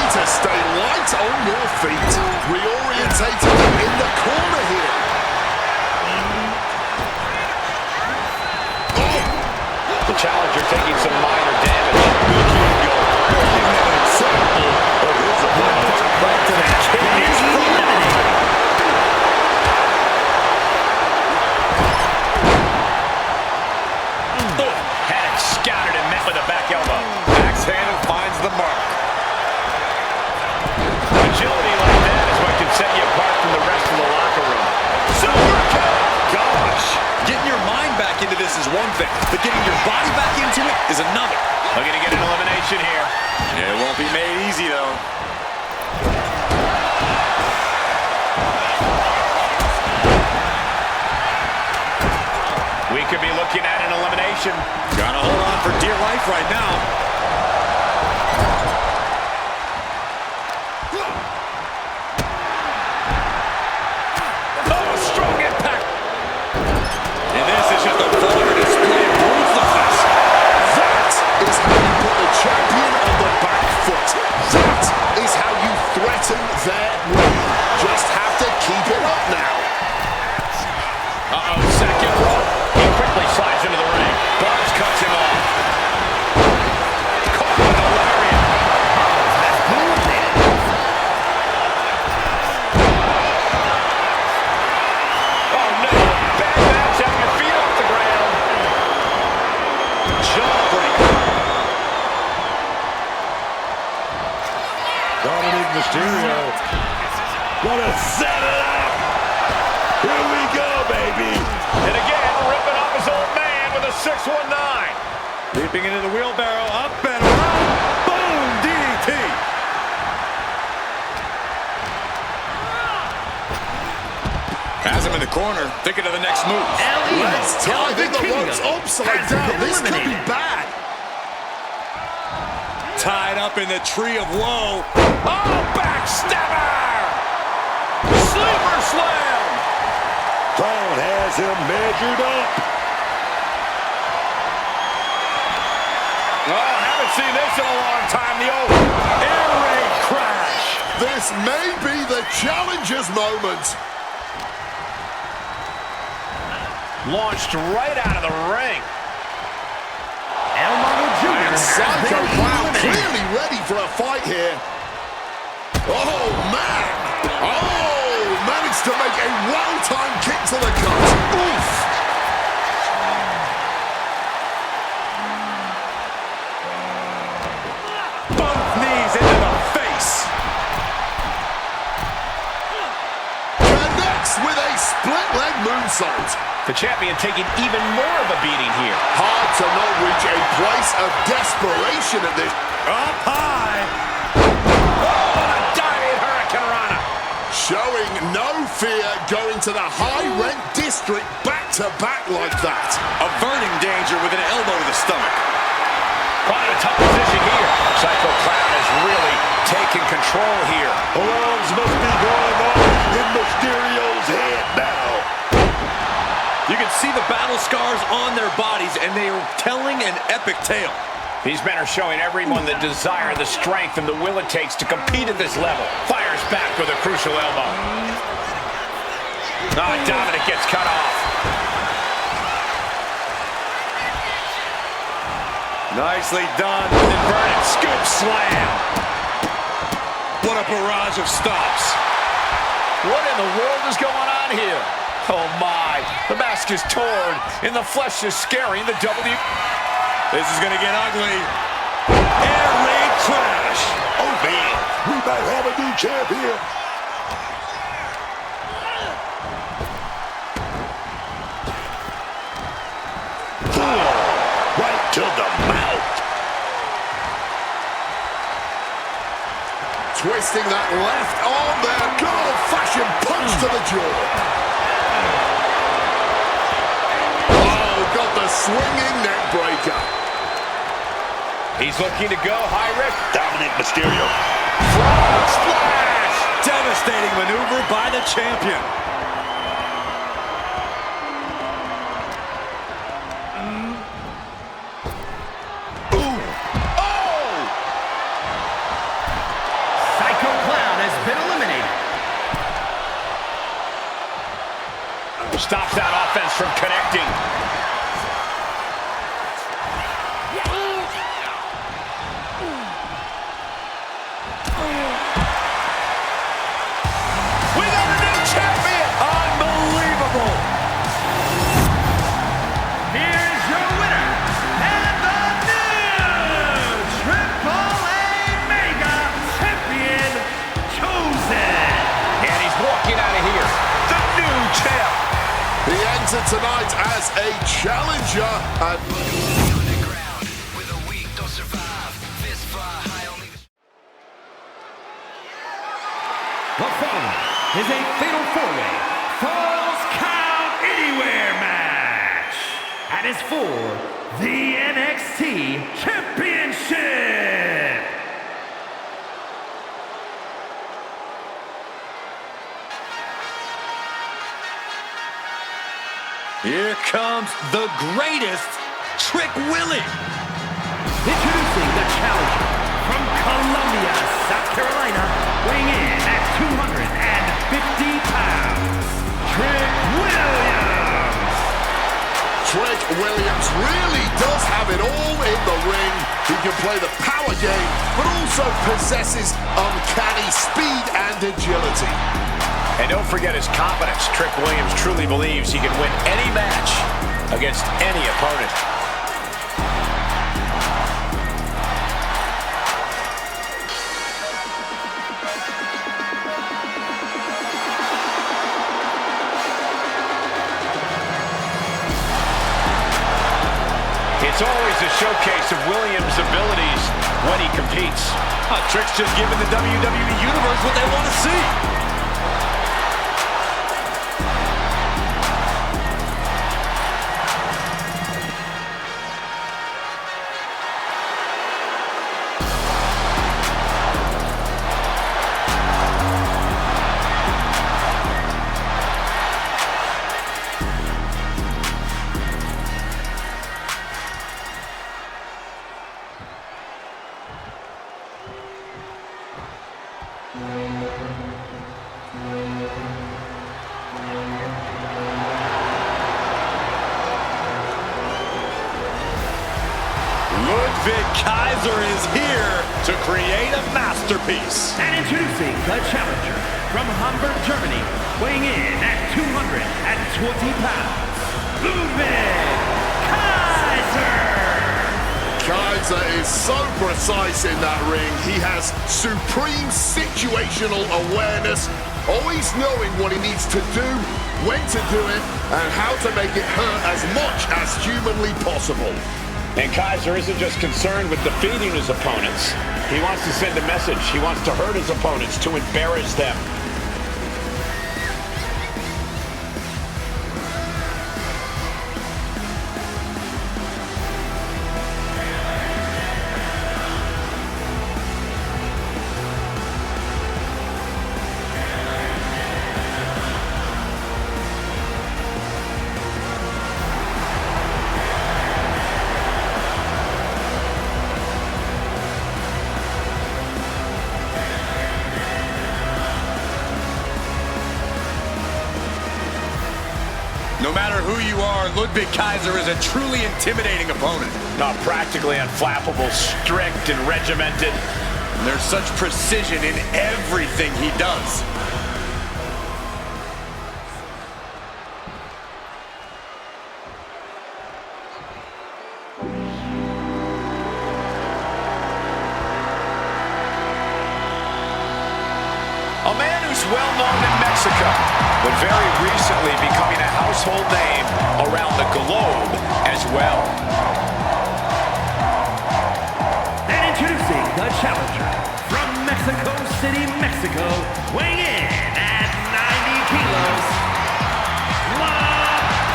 To stay light on your feet. Reorientating in the corner here. Oh. The challenger taking some minor damage. An example of his opponent. Right to the kidneys from behind. Had it scouted and met with a back elbow. Backhanded finds the mark. Agility like that is what can set you apart from the rest of the locker room. Super kick! Gosh! Getting your mind back into this is one thing, but getting your body back into it is another. Looking to get an elimination here. It won't be made easy, though. We could be looking at an elimination. Gotta hold on for dear life right now. Champion on the back foot. That is how you threaten their win. Just have to keep it up now. Uh-oh, second rope. He quickly slides into the ring. Buzz cuts him off. Caught with a lariat. That's movement. Oh, no. Bad match. Have your feet off the ground. Jawbreaker. Dominic Mysterio gonna set it up. Here we go, baby. And again, ripping off his old man with a 619. Leaping into the wheelbarrow, up and around. Boom, DDT. Has him in the corner, thinking of the next move. Let's tie the ropes upside down. This could be bad. Tied up in the tree of woe. Oh, backstabber! Sleeper slam! Clown has him measured up. Oh, haven't seen this in a long time. The old air raid crash. This may be the challenger's moment. Launched right out of the ring. El Mago Jr. Psycho Clown clearly ready for a fight here. Oh, man. Oh, managed to make a well-timed kick to the gut. Oof. Both knees into the face. Connects with a split-leg moonsault. The champion taking even more of a beating here. Hard to not reach a place of desperation at this. Up high. Oh, and a diving Hurricanrana. Showing no fear, going to the high-rent district back-to-back like that. Averting danger with an elbow to the stomach. Caught in a tough position here. Psycho Clown has really taken control here. Alarms must be going on in Mysterio's head now. You can see the battle scars on their bodies, and they are telling an epic tale. These men are showing everyone the desire, the strength, and the will it takes to compete at this level. Fires back with a crucial elbow. Oh, Dominic gets cut off. Nicely done. Inverted scoop slam. What a barrage of stops. What in the world is going on here? Oh my, the mask is torn and the flesh is scaring the W. This is gonna get ugly. Air raid crash. Oh man, we might have a new champ here. Right to the mouth. Twisting that left arm there. Good old-fashioned punch to the jaw. Oh, got the swinging neck breaker. He's looking to go high risk. Dominic Mysterio. Frog splash. Devastating maneuver by the champion. Psycho Clown has been eliminated. Stops that offense from connecting. We got a new champion! Unbelievable! Here's your winner, and the new Triple A Mega Champion, Chosen. And he's walking out of here. The new champ. He entered tonight as a challenger and... The following is a fatal four-way Falls Count Anywhere match. And it's for the NXT Championship. Here comes the greatest, Trick Willie. Introducing the challenger from Columbia, South Carolina, weighing in at 250 pounds, Trick Williams. Trick Williams really does have it all in the ring. He can play the power game, but also possesses uncanny speed and agility. And don't forget his confidence. Trick Williams truly believes he can win any match against any opponent. It's always a showcase of Williams' abilities when he competes. Trick's just giving the WWE Universe what they want to see. Ludwig Kaiser is here to create a masterpiece. And introducing the challenger from Hamburg, Germany, weighing in at 220 pounds, Ludwig Kaiser! Kaiser is so precise in that ring. He has supreme situational awareness, always knowing what he needs to do, when to do it, and how to make it hurt as much as humanly possible. And Kaiser isn't just concerned with defeating his opponents. He wants to send a message. He wants to hurt his opponents, to embarrass them. No matter who you are, Ludwig Kaiser is a truly intimidating opponent. Practically unflappable, strict and regimented. And there's such precision in everything he does. A man who's well known in Mexico, but very recently becoming a household name around the globe as well. And introducing the challenger from Mexico City, Mexico, weighing in at 90 kilos, La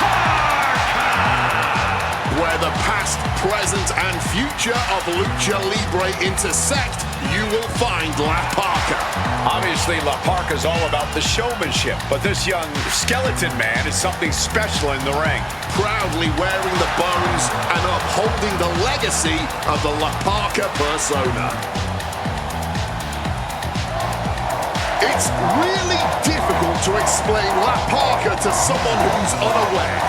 Parka! Where the past, present, and future of Lucha Libre intersect, you will find La Parka. Obviously, La Parka's all about the showmanship, but this young skeleton man is something special in the ring. Proudly wearing the bones and upholding the legacy of the La Parka persona. It's really difficult to explain La Parka to someone who's unaware.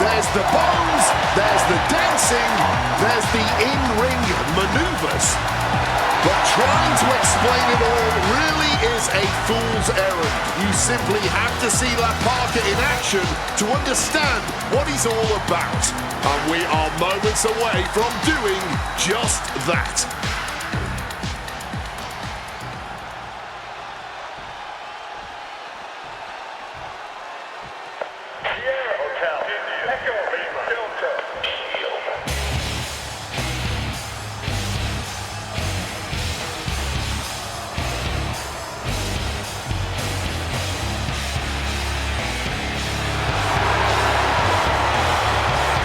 There's the bones, there's the dancing, there's the in-ring maneuvers. But trying to explain it all really is a fool's errand. You simply have to see La Parka in action to understand what he's all about. And we are moments away from doing just that.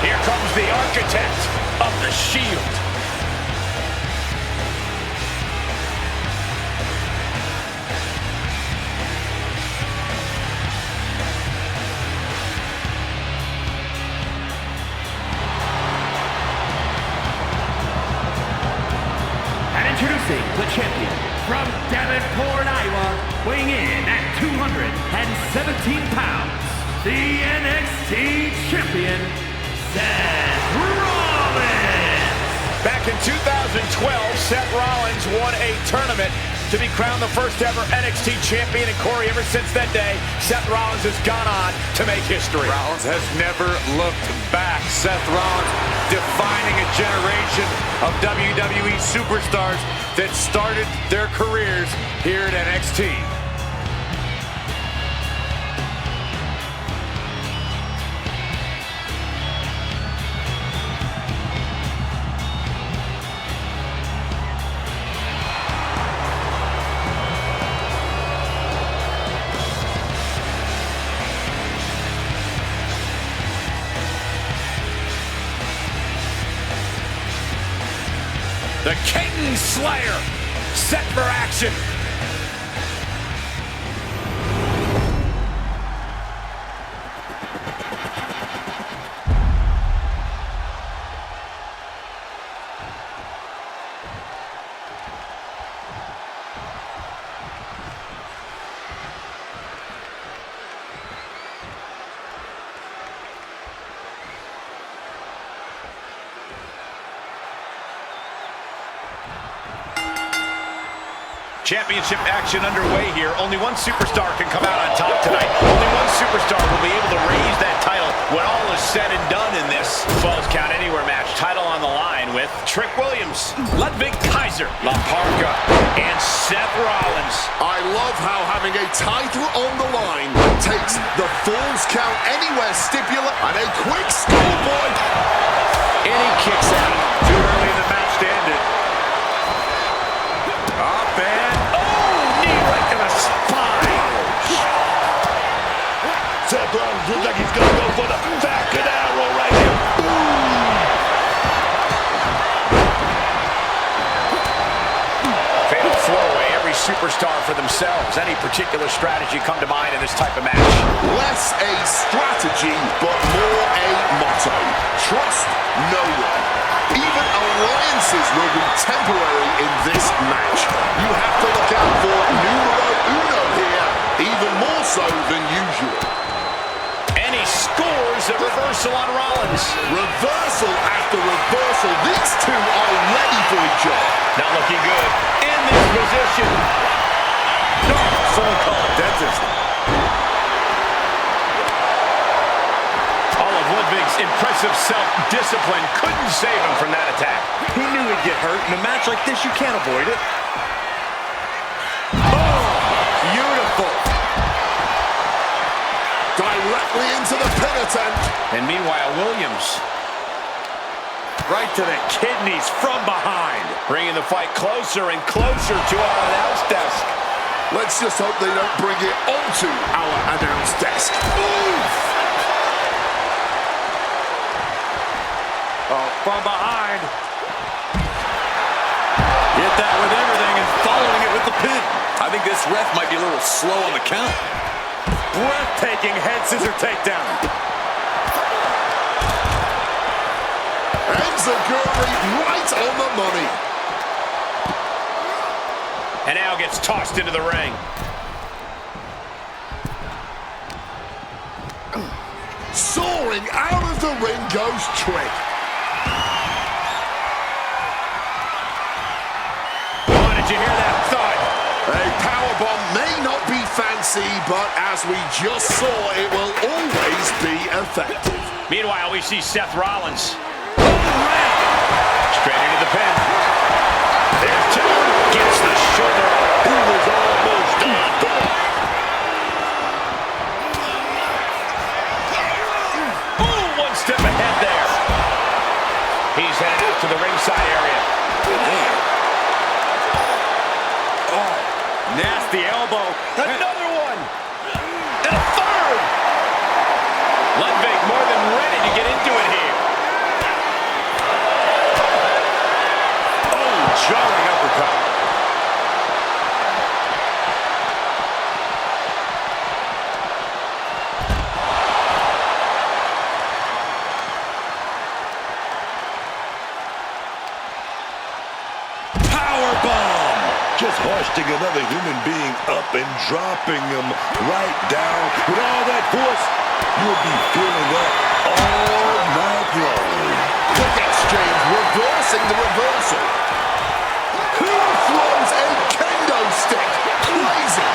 Here comes the architect of the Shield. And introducing the champion from Davenport, Iowa, weighing in at 217 pounds, the NXT champion, Seth Rollins! Back in 2012, Seth Rollins won a tournament to be crowned the first ever NXT champion. And Corey, ever since that day, Seth Rollins has gone on to make history. Rollins has never looked back. Seth Rollins defining a generation of WWE superstars that started their careers here at NXT. The King Slayer, set for action. Championship action underway here. Only one superstar can come out on top tonight. Only one superstar will be able to raise that title when all is said and done in this Falls Count Anywhere match. Title on the line with Trick Williams, Ludwig Kaiser, La Parka, and Seth Rollins. I love how having a title on the line takes the Falls Count Anywhere stipulation and a quick scoreboard. And he kicks out. Too early in the match to end it. Up and knee right to the spine. Seth Rollins looks like he's going to go for the back of the arrow right here. Boom! Fatal four-way, every superstar for themselves. Any particular strategy come to mind in this type of match? Less a strategy, but more a motto. Trust no one. Even alliances will be temporary in this match. You have to look out for numero uno here, even more so than usual. And he scores a reversal on Rollins. Reversal after reversal. These two are ready for each other. Not looking good in this position. No, someone call a dentist. All of Ludwig's impressive self-discipline couldn't save him from that attack. He knew he'd get hurt. In a match like this, you can't avoid it. Oh, beautiful. Directly into the pin attempt. And meanwhile, Williams. Right to the kidneys from behind. Bringing the fight closer and closer to our announce desk. Let's just hope they don't bring it onto our announce desk. Oof! Oh, from behind. Hit that with everything and following it with the pin. I think this ref might be a little slow on the count. Breathtaking head scissor takedown. Enziguri right on the money. And now gets tossed into the ring. Soaring out of the ring goes Trick. Oh, did you hear that thud? A powerbomb may not be fancy, but as we just saw, it will always be effective. Meanwhile, we see Seth Rollins. Straight into the pin. There's two. Gets the shoulder. He was almost done. Ooh, one step ahead there. He's headed out to the ringside area. Oh, nasty elbow. Another one. And a third. Ludwig more than ready to get into it here. Oh, jarring uppercut. Just hoisting another human being up and dropping him right down. With all that force, you'll be feeling that all night long. Quick exchange, reversing the reversal. Who throws a kendo stick? Crazy.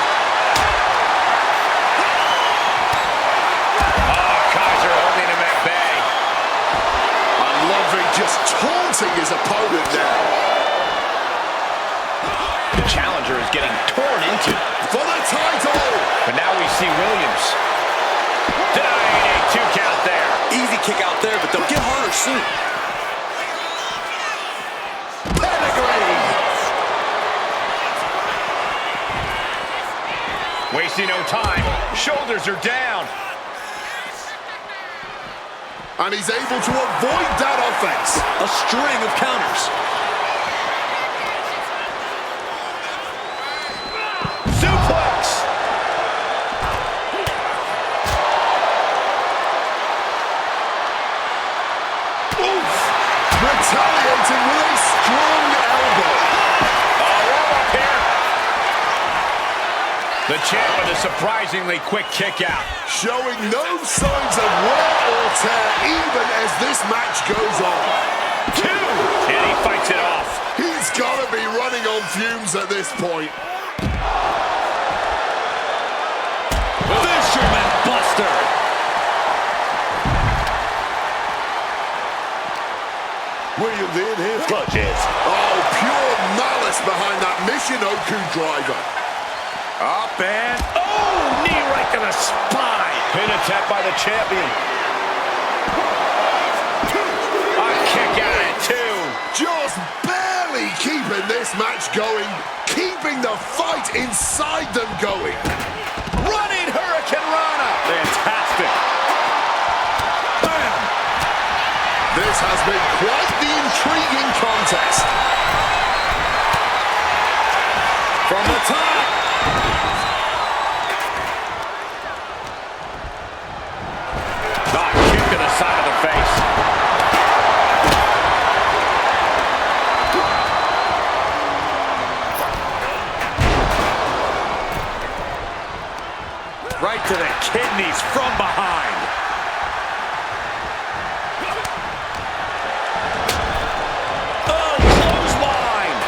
Oh, Kaiser holding him at bay. And Ludwig just taunting his opponent now. The challenger is getting torn into. For the title! But now we see Williams. Denying a 2 count there. Easy kick out there, but they'll get harder soon. Pedigree! Wasting no time. Shoulders are down. And he's able to avoid that offense. A string of counters. Suplex. Oof! Retaliating with a strong elbow. Roll up here. The champ with a surprisingly quick kick out. Showing no signs of wear or tear even as this match goes on. 2. And he fights it off. He's got to be running on fumes at this point. stirred. Williams in his clutches. Oh, pure malice behind that Michinoku driver. Up and... Oh, knee right to the spine. Pin attempt by the champion. A kick out at 2. Just barely keeping this match going, keeping the fight inside them going. Running Hurricane Rana. Fantastic. Bam. This has been quite the intriguing contest. From the top. Kick to the side of the face. Right to the kidneys from behind. Oh, clothesline.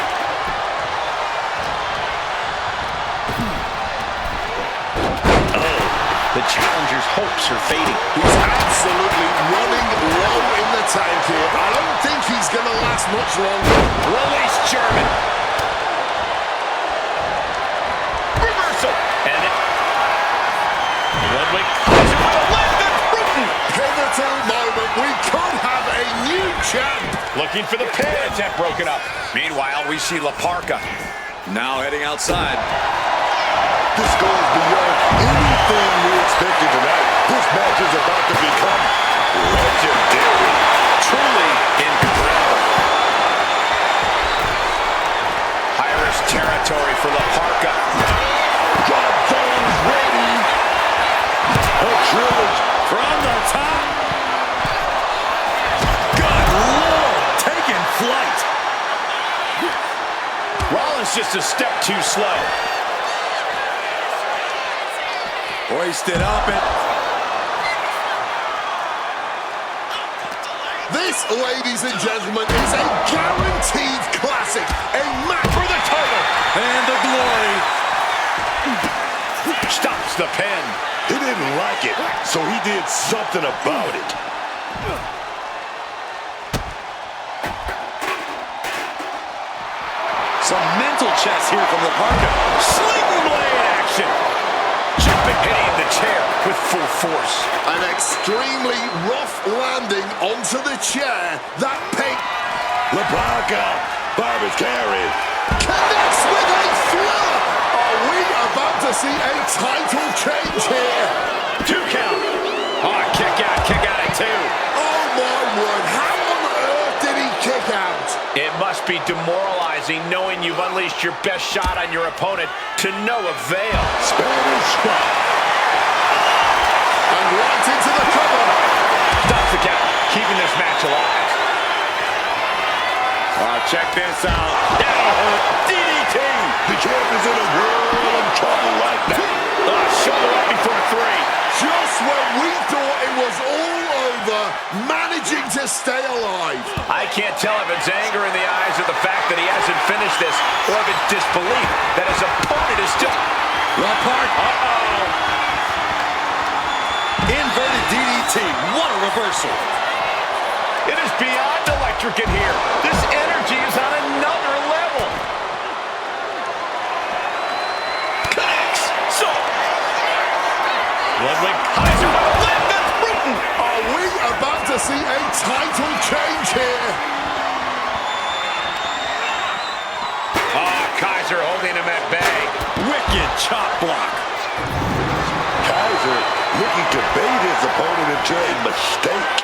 The challenger's hopes are fading. He's absolutely running low in the tank here. I don't think he's going to last much longer. Release German. Reversal. And it. Ludwig Kaiser with a left and Bruton. Pivotal moment. We could have a new champ. Looking for the pin attempt broken up. Meanwhile, we see La Parka. Now heading outside. This goes beyond anything we expected tonight. This match is about to become legendary. Truly incredible. Irish territory for La Parka. Drop zones ready. A trilogy. From the top. Good Lord, taking flight. Rollins just a step too slow. Hoisted up and... This, ladies and gentlemen, is a guaranteed classic. A match For the title. And the glory. Stops the pin. He didn't like it, so he did something about it. Some mental chess here from La Parka. Sling blade action. Jumping, hitting the chair with full force. An extremely rough landing onto the chair. That pink La Parka, Barbara's carry. connects with a thriller. Are we about to see a title change here? 2 count. Oh, kick out at 2. Oh my word, how on earth did he kick out? It must be demoralizing knowing you've unleashed your best shot on your opponent to no avail. Spanish spot. And right into the cover. Stops the count, keeping this match alive. Check this out. DDT. The champ is in a world of trouble like that. Shoulder up before 3. Just when we thought it was all over, managing to stay alive. I can't tell if it's anger in the eyes or the fact that he hasn't finished this, or if it's disbelief that his opponent is still... La Parka. Uh-oh. Inverted DDT. What a reversal. It is beyond electric in here. This energy is on another level. Connects. So. Ludwig Kaiser with a left and Bruton. Are we about to see a title change here? Kaiser holding him at bay. Wicked chop block. Kaiser looking to bait his opponent into a mistake.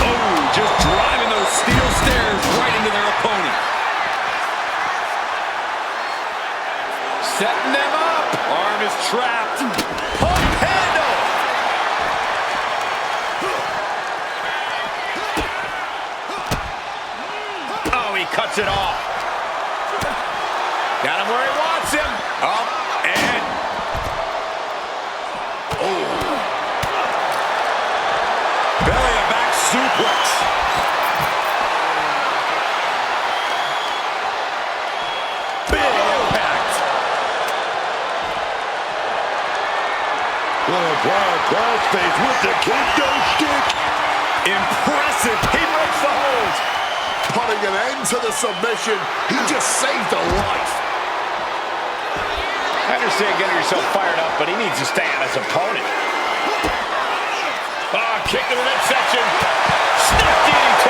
Oh, just driving those steel stairs right into their opponent. Setting them up. Arm is trapped. Pump handle. Oh, he cuts it off. Got him where he wants him. Up and... Belly to back suplex. Big impact. Crossface with the kendo stick. Impressive. He breaks the hold. Putting an end to the submission. He just saved a life. I understand getting yourself fired up, but he needs to stay on his opponent. Kick to the midsection. Snap DDT.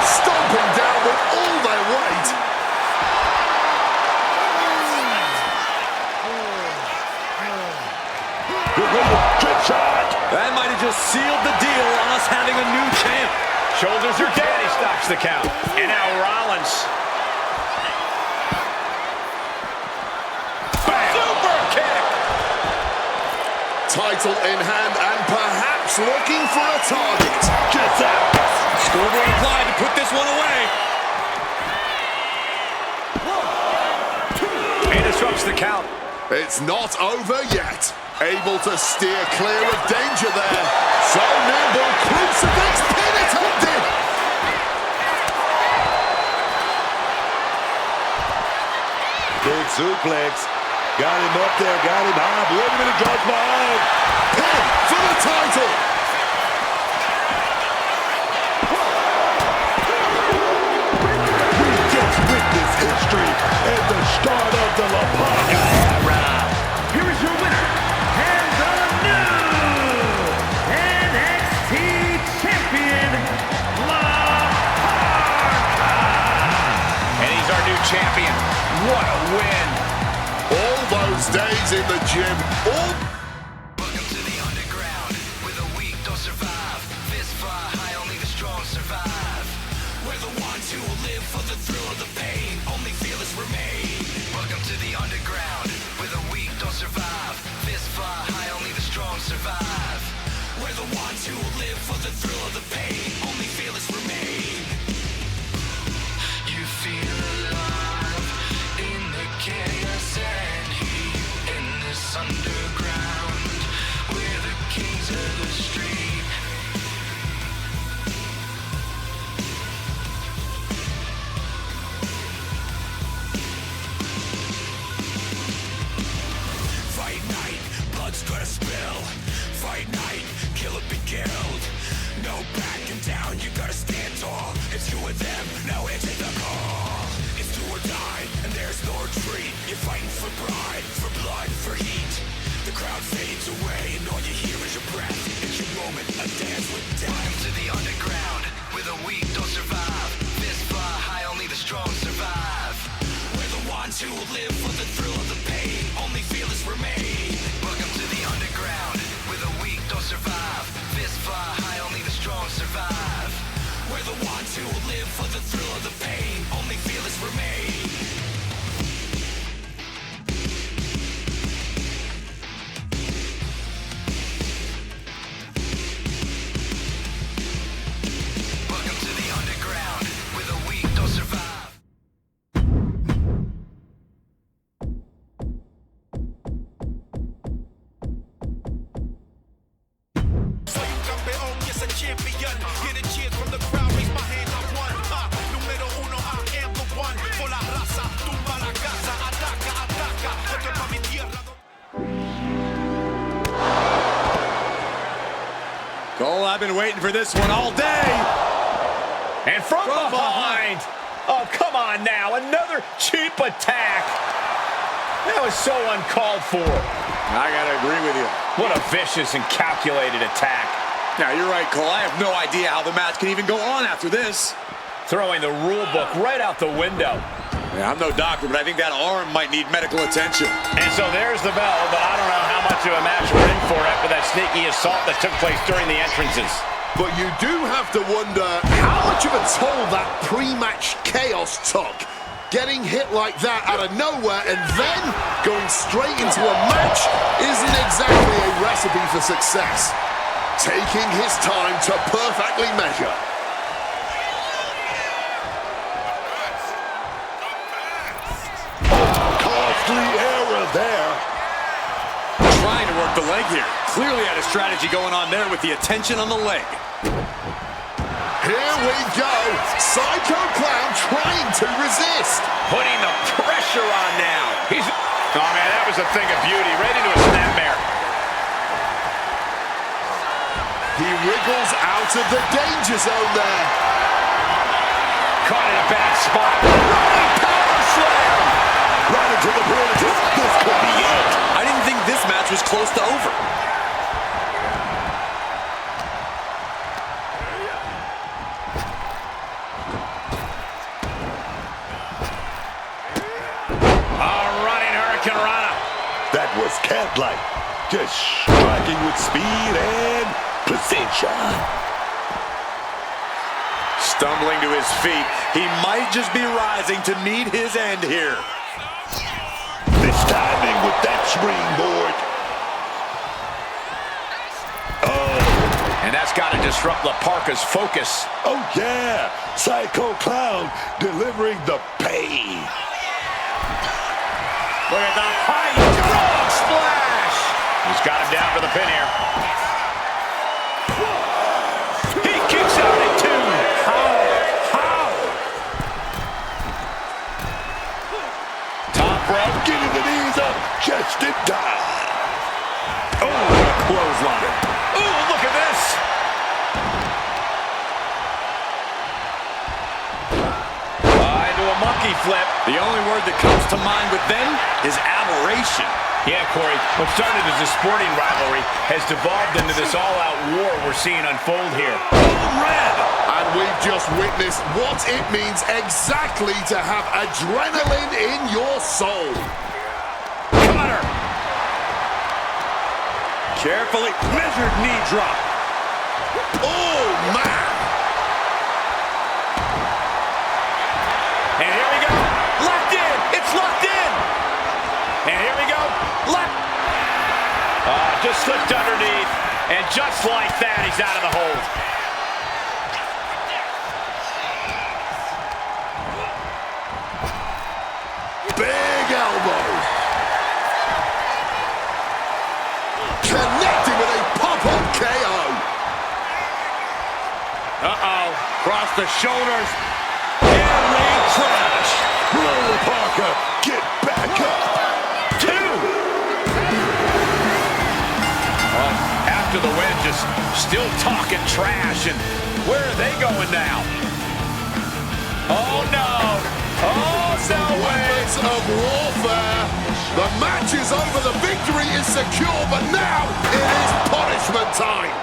Stomping down with all their weight. Good shot. That might have just sealed the deal on us having a new champ. Shoulders are down. He stops the count. And now Rollins. Bam. Super kick. Title in hand and perhaps looking for a target. Just out. Scoreboard applied to put this one away. He disrupts the count. It's not over yet. Able to steer clear of danger there. So nimble, crucifix pin attempted. Big suplex. Got him up there, got him high. Wait a minute, drops behind. Pin for the title. We just witnessed history at the start of the La Parka era. Here is your winner, and the new NXT champion, La Parka. And he's our new champion. What a win. All those days in the gym, all... Welcome to the underground, where the weak don't survive. Fist fly high, only the strong survive. We're the ones who will live for the thrill of the pain, only fearless remain. Welcome to the underground, where the weak don't survive. Fist fly high, only the strong survive. We're the ones who will live for the thrill of the pain, only fearless remain. You feel alive in the chaos and heat in this underground. We're the kings of the street. Fight night, blood's gonna spill. Fight night, kill or be killed. No backing down, you gotta stand tall. It's you or them, now answer the call. It's do or die, and there's no retreat. You're fighting for pride, for blood, for heat. The crowd fades away, and all you hear is your breath. It's your moment, a dance with death. Welcome to the underground, where the weak don't survive. Fist fly high, only the strong survive. We're the ones who will live for the thrill of the pain, only fearless remain. Welcome to the underground, where the weak don't survive. Fist fly high, only the strong survive. We're the ones who will live for the thrill of the pain, only fearless remain. Welcome to the underground, where the weak don't survive. Soy un campeón y es a champion. Get a cheers from the crowd, raise my hand, I won. Número uno, I am the one. Por la raza, tumba la casa, ataca, ataca. Esto es pa' mi tierra. Cole, I've been waiting for this one all day. And from behind. Oh, come on now. Another cheap attack. That was so uncalled for. I gotta agree with you. What a vicious and calculated attack. Now, you're right, Cole. I have no idea how the match can even go on after this. Throwing the rule book right out the window. Yeah, I'm no doctor, but I think that arm might need medical attention. And so there's the bell, but I don't know how much of a match we're in for after that sneaky assault that took place during the entrances. But you do have to wonder how much of a toll that pre-match chaos took. Getting hit like that out of nowhere and then going straight into a match isn't exactly a recipe for success. Taking his time to perfectly measure. Costly error there. Trying to work the leg here. Clearly had a strategy going on there with the attention on the leg. Here we go. Psycho Clown trying to resist. Putting the pressure on now. Oh, man, that was a thing of beauty. Right into a snapmare. He wriggles out of the danger zone there. Caught in a bad spot. Running power slam. Right into the bridge. This could be it. I didn't think this match was close to over. That was cat-like, just striking with speed and precision. Stumbling to his feet, he might just be rising to meet his end here. This timing with that springboard. Oh! And that's got to disrupt La Parka's focus. Oh, yeah! Psycho Clown delivering the pain. Look at the high frog splash. He's got him down for the pin here. He kicks out at 2. How? Top rope. Getting the knees up just in time. Oh, what a clothesline. Oh, look at this. Into a monkey flip. The only word that comes to mind with them is aberration. Yeah, Corey, what started as a sporting rivalry has devolved into this all-out war we're seeing unfold here. Red! And we've just witnessed what it means exactly to have adrenaline in your soul. Cutter! Carefully measured knee drop. Oh, man! And here we go. Locked in. It's locked in. And here we go. Locked. Just slipped underneath. And just like that, he's out of the hold. Big elbow. Connecting with a pop-up KO. Uh-oh. Cross the shoulders. Crash! Will Parker, get back up! 2! After the win, just still talking trash. And where are they going now? Oh, no! Oh, no way! Weapons of warfare. The match is over. The victory is secure. But now it is punishment time.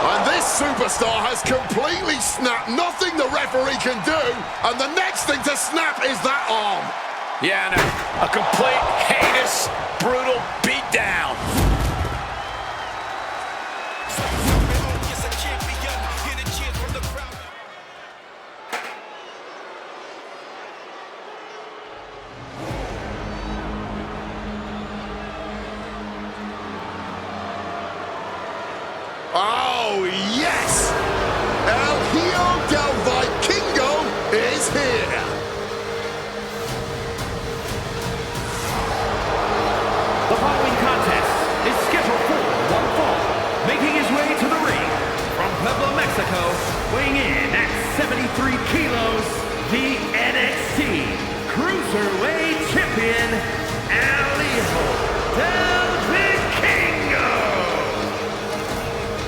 And this superstar has completely snapped. Nothing the referee can do. And the next thing to snap is that arm. Yeah, and a complete, heinous, brutal beatdown. Oh, yes! El Hijo del Vikingo is here. The following contest is scheduled for one fall. Making his way to the ring from Puebla, Mexico, weighing in at 73 kilos, the NXT Cruiserweight Champion, El Hijo del Vikingo.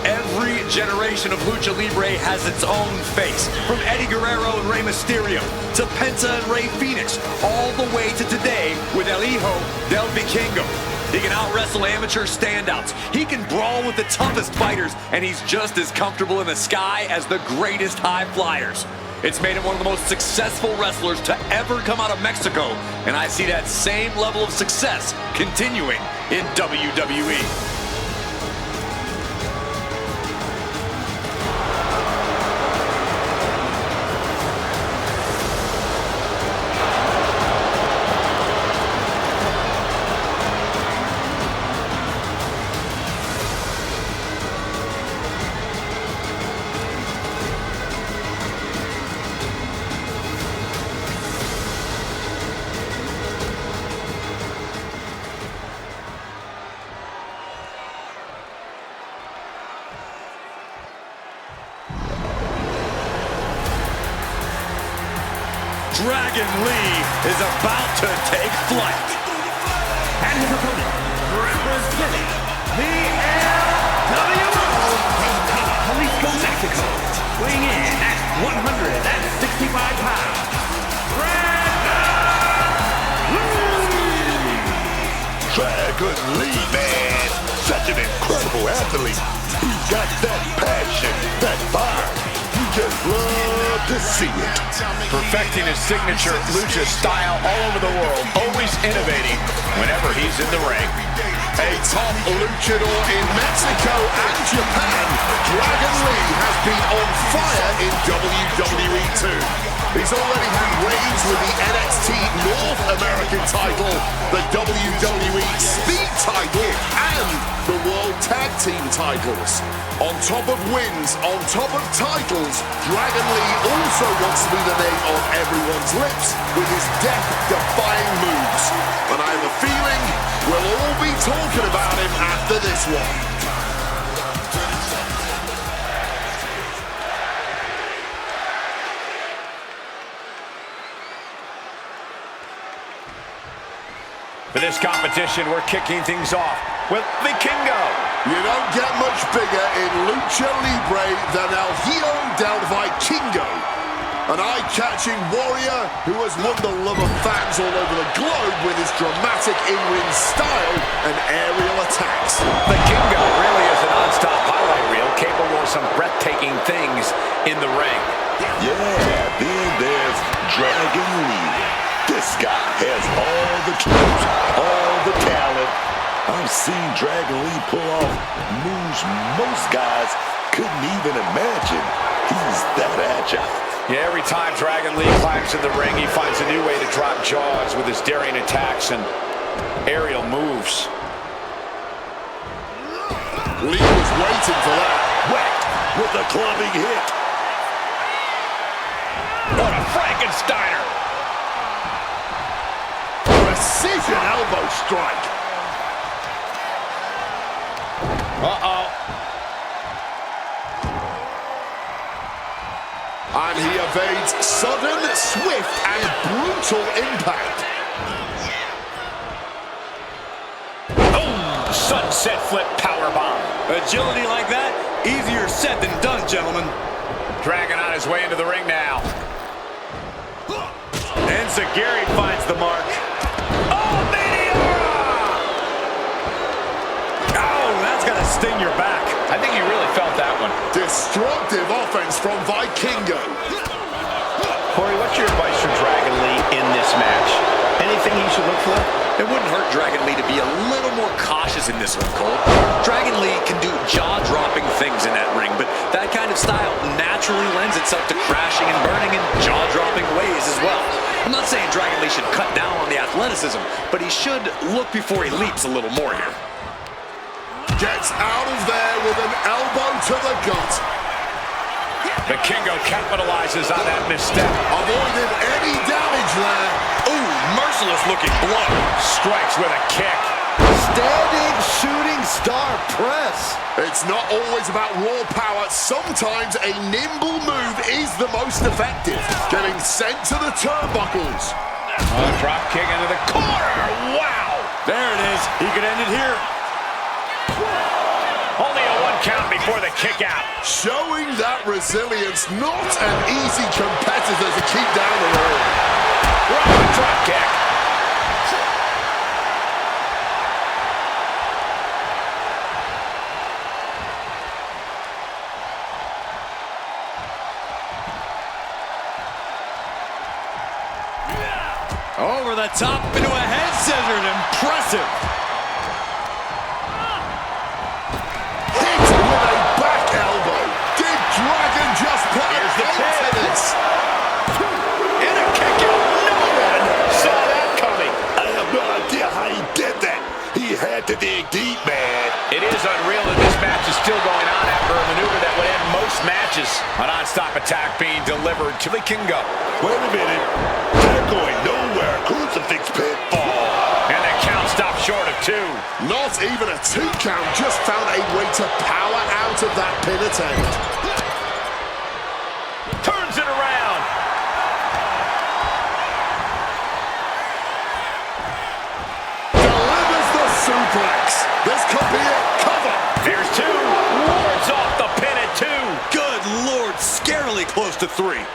Every generation of Lucha Libre has its own face. From Eddie Guerrero and Rey Mysterio, to Penta and Rey Fenix, all the way to today with El Hijo del Vikingo. He can out-wrestle amateur standouts. He can brawl with the toughest fighters, and he's just as comfortable in the sky as the greatest high flyers. It's made him one of the most successful wrestlers to ever come out of Mexico, and I see that same level of success continuing in WWE. Dragon Lee is about to take flight. And his opponent, representing the LWO from Jalisco, Mexico, weighing in at 165 pounds, Dragon Lee, man. Such an incredible athlete. He's got that passion, that fire. You just love to see it. Perfecting his signature lucha style all over the world. Always innovating whenever he's in the ring. A top luchador in Mexico and Japan, Dragon Lee has been on fire in WWE too. He's already had reigns with the NXT North American title, the WWE Speed title, and the World Tag Team titles. On top of wins, on top of titles, Dragon Lee also wants to be the name on everyone's lips with his death-defying moves. And I have a feeling we'll all be talking about him after this one. For this competition, we're kicking things off with Vikingo. You don't get much bigger in Lucha Libre than El Hijo del Vikingo, an eye-catching warrior who has won the love of fans all over the globe with his dramatic in-ring style and aerial attacks. Vikingo really is a non-stop highlight reel, capable of some breathtaking things in the ring. Yeah, then there's Dragon Lee. This guy has all the tools, all the talent. I've seen Dragon Lee pull off moves most guys couldn't even imagine. He's that agile. Yeah, every time Dragon Lee climbs in the ring, he finds a new way to drop jaws with his daring attacks and aerial moves. Lee was waiting for that. Whacked with a clubbing hit. What a Frankensteiner! Precision elbow strike. Uh-oh. And he evades sudden, swift, and brutal impact. Oh, sunset flip powerbomb. Agility like that, easier said than done, gentlemen. Dragging on his way into the ring now. And Sagiri finds the mark. Oh, Meteora! Oh, that's gonna sting your back. I think he really felt that one. Destructive offense from Vikingo. Corey, what's your advice for Dragon Lee in this match? Anything he should look for? It wouldn't hurt Dragon Lee to be a little more cautious in this one, Cole. Dragon Lee can do jaw-dropping things in that ring, but that kind of style naturally lends itself to crashing and burning in jaw-dropping ways as well. I'm not saying Dragon Lee should cut down on the athleticism, but he should look before he leaps a little more here. Gets out of there with an elbow to the gut. Vikingo capitalizes on that misstep. Avoided any damage there. Ooh, merciless looking blow. Strikes with a kick. Standing shooting star press. It's not always about raw power. Sometimes a nimble move is the most effective. Getting sent to the turnbuckles. Drop kick into the corner. Wow. There it is. He could end it here. Only a 1 count before the kick out. Showing that resilience, not an easy competitor to keep down the road. Drop kick. Over the top into a head scissors. Impressive. Hit with a back elbow. Did Dragon just put Here's the an end to this? And a kick out. No one saw that coming. I have no idea how he did that. He had to dig deep, man. It is unreal that this match is still going on after a maneuver that would end most matches. A non-stop attack being delivered to Vikingo. Wait a minute. They're going nowhere. Crucifix pinfall. And the count stopped short of 2. Not even a 2 count. Just found a way to power out of that pin attempt. Turns it around. to 3. And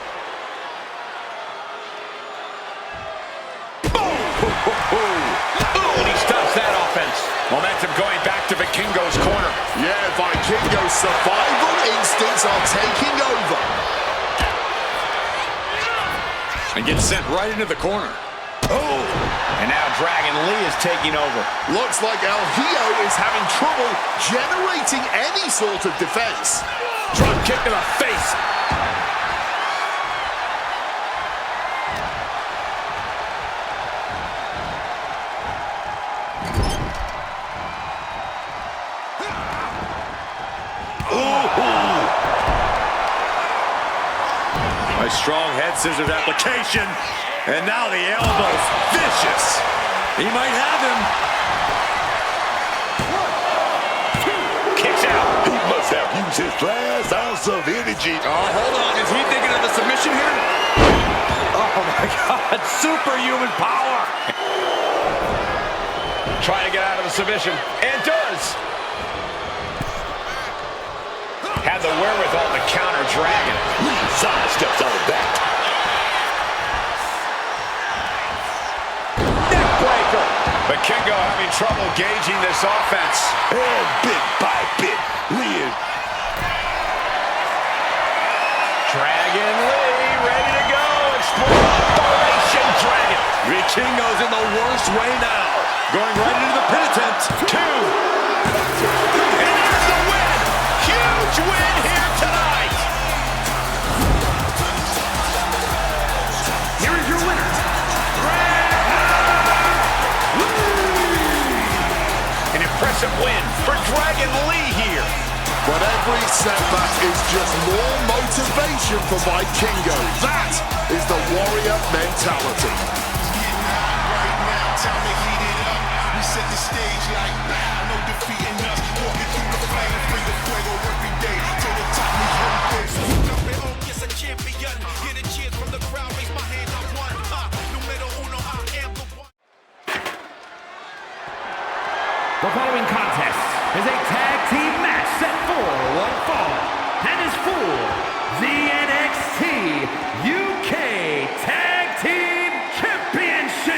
he stops that offense. Momentum going back to Vikingo's corner. Yeah, Vikingo's survival instincts are taking over. And gets sent right into the corner. Oh! And now Dragon Lee is taking over. Looks like El Hijo is having trouble generating any sort of defense. Drop kick to the face. A strong head scissors application. And now the elbow's vicious. He might have him. Kicks out. He must have used his last ounce of energy. Oh, hold on. Is he thinking of the submission here? Oh, my God. Superhuman power. Trying to get out of the submission. And does. Had the wherewithal to counter Dragon. Side steps out of that. Neckbreaker. Vikingo having trouble gauging this offense. And bit by bit, Lee is... Dragon Lee ready to go. Exploration Dragon. Vikingo's in the worst way now. Going right into the pin attempt. 2. And there's the win. Huge win here tonight. Here is your winner, An impressive win for Dragon Lee here. But every setback is just more motivation for Vikingo. That is the warrior mentality. We set the stage like bow, no defeating us. Walking through the flames, bring the fuego every day to the top. Yes, a champion. Hear the cheers from the crowd, raise my hand, I won. Numero uno, I am the one. The following contest is a tag team match set for one fall and is for the NXT UK Tag Team Championship.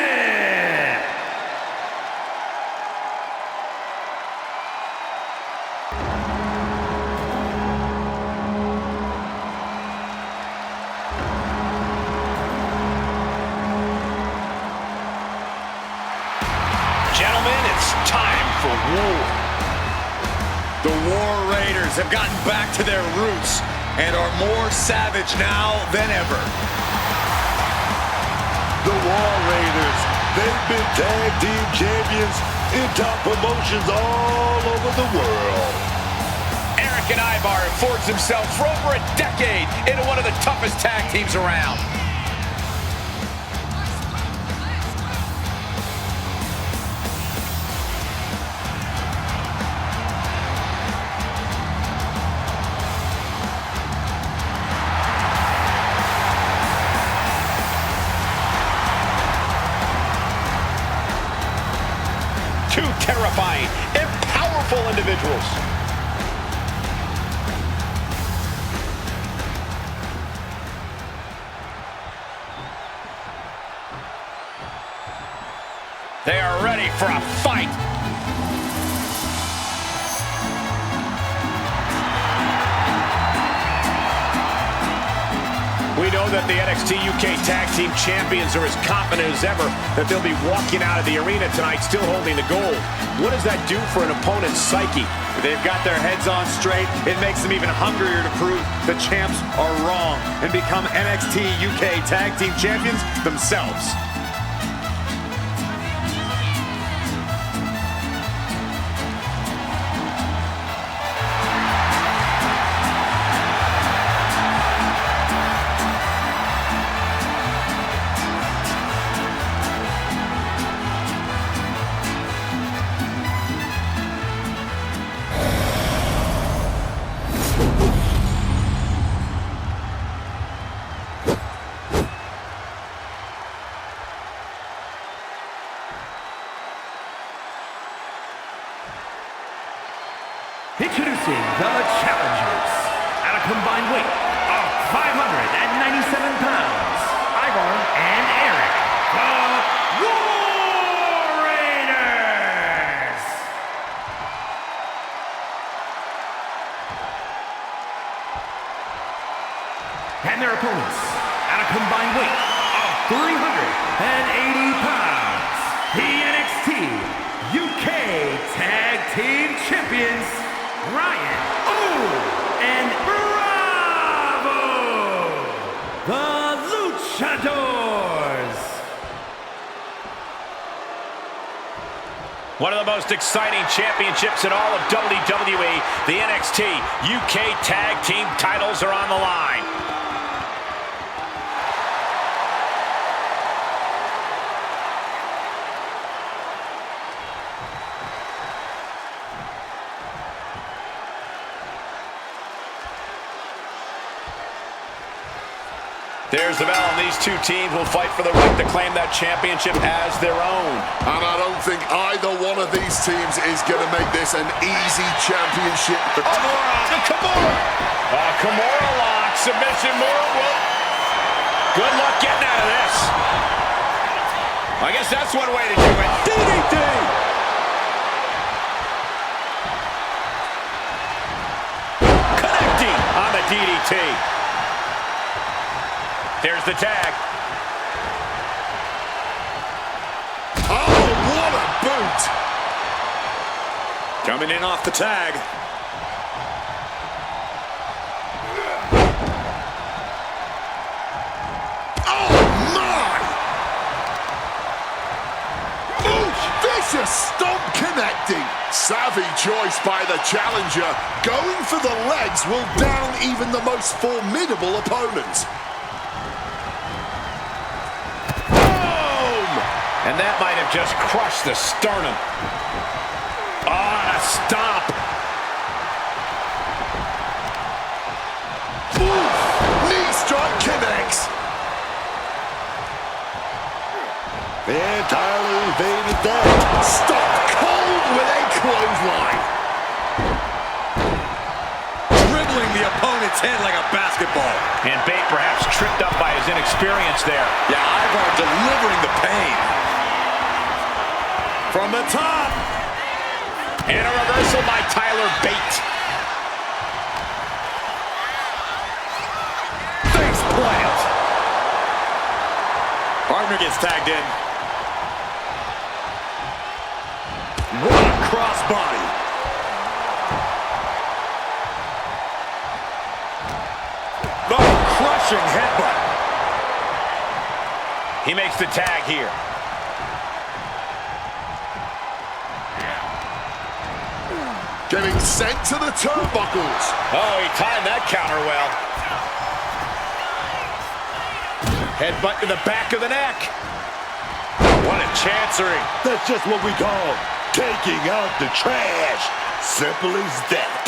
Gentlemen, it's time for war. The War Raiders have gotten back to their roots and are more savage now than ever. The War Raiders, they've been tag team champions in top promotions all over the world. Eric and Ivar have forged themselves for over a decade into one of the toughest tag teams around. Two terrifying and powerful individuals. They are ready for a fight. We know that the NXT UK Tag Team Champions are as confident as ever that they'll be walking out of the arena tonight still holding the gold. What does that do for an opponent's psyche? If they've got their heads on straight, it makes them even hungrier to prove the champs are wrong and become NXT UK Tag Team Champions themselves. Introducing the challengers at a combined weight of 597 pounds, Ivar and Eric, the War Raiders. And their opponents, at a combined weight of 380 pounds, the NXT UK Tag Team Champions, Ryan and Bravo, the Luchadors. One of the most exciting championships in all of WWE, the NXT UK Tag Team titles are on the line. There's the bell, and these two teams will fight for the right to claim that championship as their own. And I don't think either one of these teams is going to make this an easy championship. Kimura lock, submission move. Well, good luck getting out of this. I guess that's one way to do it. DDT! Connecting on the DDT. There's the tag. Oh, what a boot! Coming in off the tag. Oh, my! Oof, vicious stomp connecting. Savvy choice by the challenger. Going for the legs will down even the most formidable opponents. And that might have just crushed the sternum. Oh, and a stomp. Oof, knee strike connects. And Tyler evaded that. Stop cold with a clothesline. Dribbling the opponent's head like a basketball. And Bate perhaps tripped up by his inexperience there. Yeah, Ivar delivering the pain. From the top. And a reversal by Tyler Bate. Face plant. Partner gets tagged in. What a crossbody. The crushing headbutt. He makes the tag here. Getting sent to the turnbuckles. Oh, he timed that counter well. Headbutt to the back of the neck. What a chancery. That's just what we call taking out the trash. Simple as that.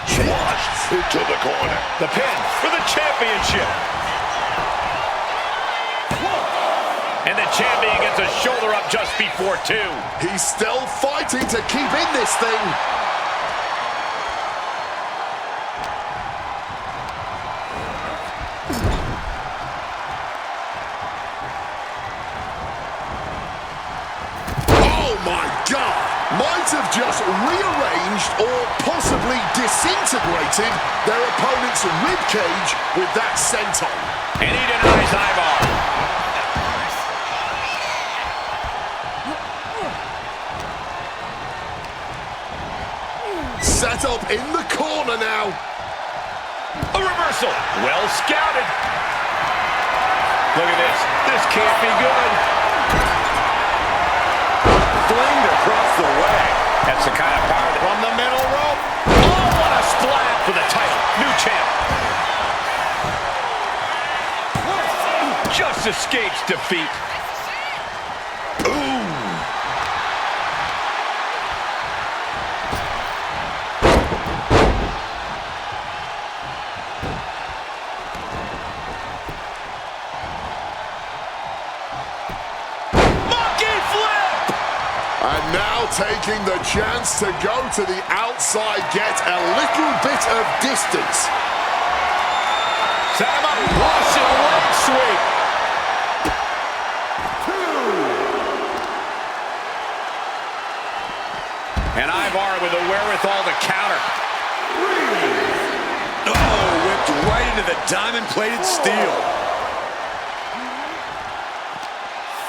Squashed into the corner. The pin for the championship. And the champion gets a shoulder up just before 2. He's still fighting to keep in this thing. Oh my God! Might have just rearranged or possibly disintegrated their opponent's ribcage with that senton. And he denies Ivar. Set up in the corner now. A reversal. Well scouted. Look at this. This can't be good. Flinged across the way. That's the kind of power that from the middle rope. Oh, what a splat for the title. New champ. Just escapes defeat. Ooh. And now taking the chance to go to the outside, get a little bit of distance. Set him up. Russian leg sweep. 2. And Ivar with the wherewithal to counter. 3. Oh, whipped right into the diamond-plated steel.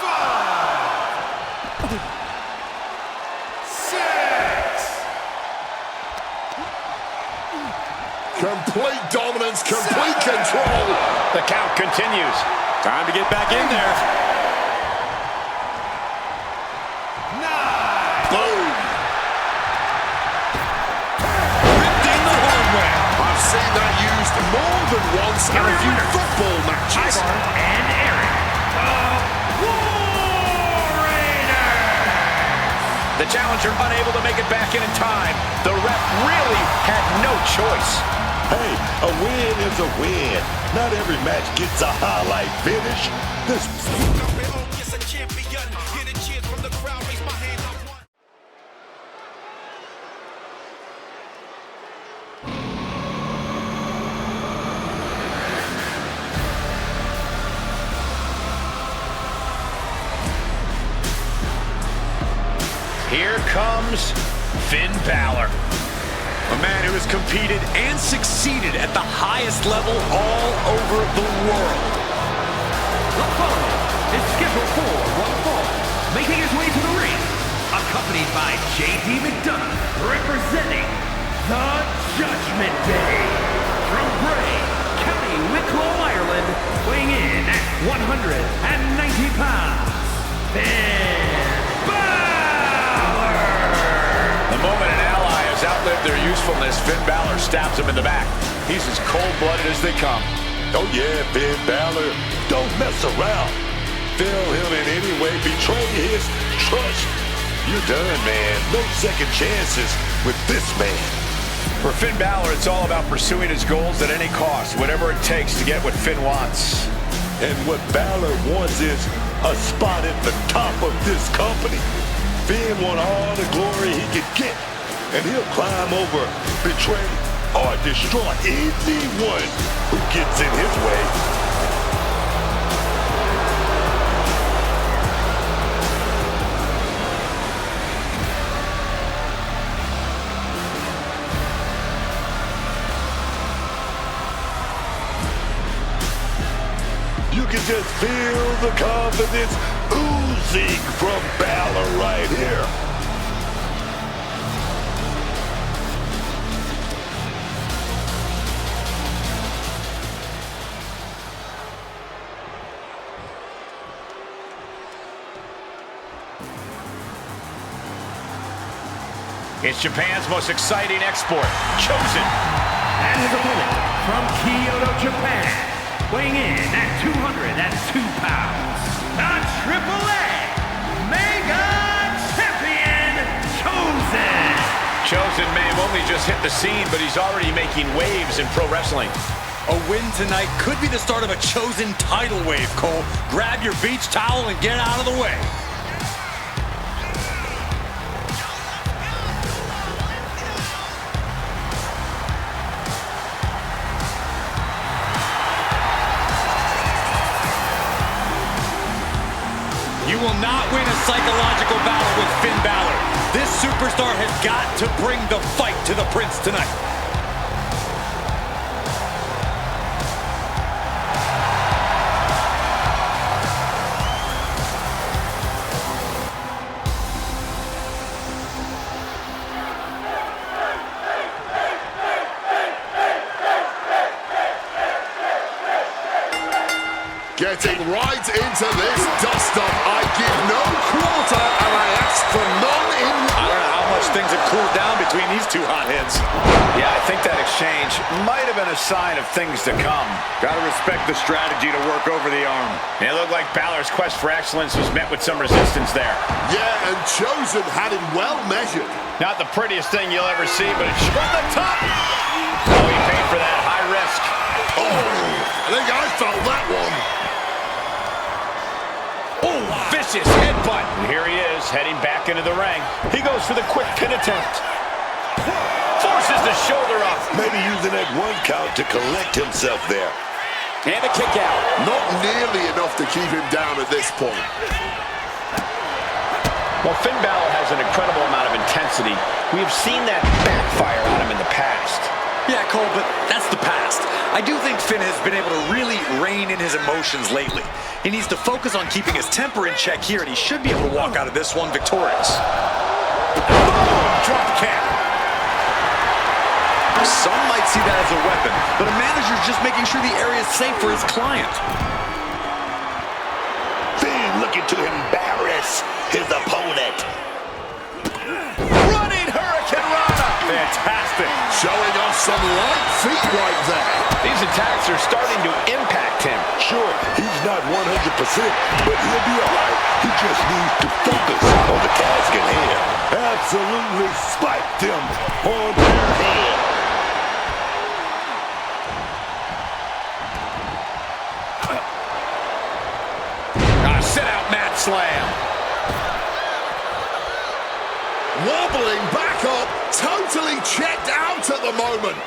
5. 6. Complete dominance, complete control. The count continues. Time to get back in there. 9. Boom. Ripped in the hard way. I've seen that used more than once in a few football matches. Ivar and Eric, the War Raiders. The challenger unable to make it back in time. The ref really had no choice. Hey, a win is a win. Not every match gets a highlight finish. This Campeón, yes, a champion. Hear the cheers from the crowd, raise my hand, I won. Here comes Finn Balor. A man who has competed and succeeded at the highest level all over the world. The following is scheduled for one fall, making his way to the ring, accompanied by J.D. McDonough, representing the Judgment Day. From Bray, County Wicklow, Ireland, weighing in at 190 pounds, Finn Balor! The moment an ally has outlived their usefulness, Finn Balor stabs him in the back. He's as cold-blooded as they come. Oh yeah, Finn Balor, don't mess around. Fail him in any way, betray his trust. You're done, man. No second chances with this man. For Finn Balor, it's all about pursuing his goals at any cost, whatever it takes to get what Finn wants. And what Balor wants is a spot at the top of this company. Finn wants all the glory he can get, and he'll climb over, betray, or destroy anyone who gets in his way. You can just feel the confidence oozing from Balor right here. It's Japan's most exciting export, Chosen. And his opponent from Kyoto, Japan, weighing in at 202 pounds, the AAA Mega Champion, Chosen. Chosen may have only just hit the scene, but he's already making waves in pro wrestling. A win tonight could be the start of a Chosen tidal wave, Cole. Grab your beach towel and get out of the way. You will not win a psychological battle with Finn Balor. This superstar has got to bring the fight to the Prince tonight. Getting right into this dust-up. I give no quarter, and I ask for none in... I don't know how much things have cooled down between these two hotheads. Yeah, I think that exchange might have been a sign of things to come. Gotta respect the strategy to work over the arm. It looked like Balor's quest for excellence was met with some resistance there. Yeah, and Chosen had him well measured. Not the prettiest thing you'll ever see, but it's from the top. Oh, he paid for that high risk. Oh, I think I felt that one. Oh, vicious headbutt. And here he is, heading back into the ring. He goes for the quick pin attempt. Forces the shoulder up. Maybe using that one count to collect himself there. And a kick out. Not nearly enough to keep him down at this point. Well, Finn Balor has an incredible amount of intensity. We have seen that backfire on him in the past. Yeah, Cole, but that's the past. I do think Finn has been able to really rein in his emotions lately. He needs to focus on keeping his temper in check here, and he should be able to walk out of this one victorious. Drop kick. Some might see that as a weapon, but a manager's just making sure the area is safe for his client. Finn looking to embarrass his opponent. Running Hurricane Rana. Fantastic. Showing off some light feet right there. These attacks are starting to impact him. Sure, he's not 100%, but he'll be all right. He just needs to focus on the task at hand. Absolutely spiked him on their head. Sit-out mat slam. Wobbling back up, totally checked out at the moment.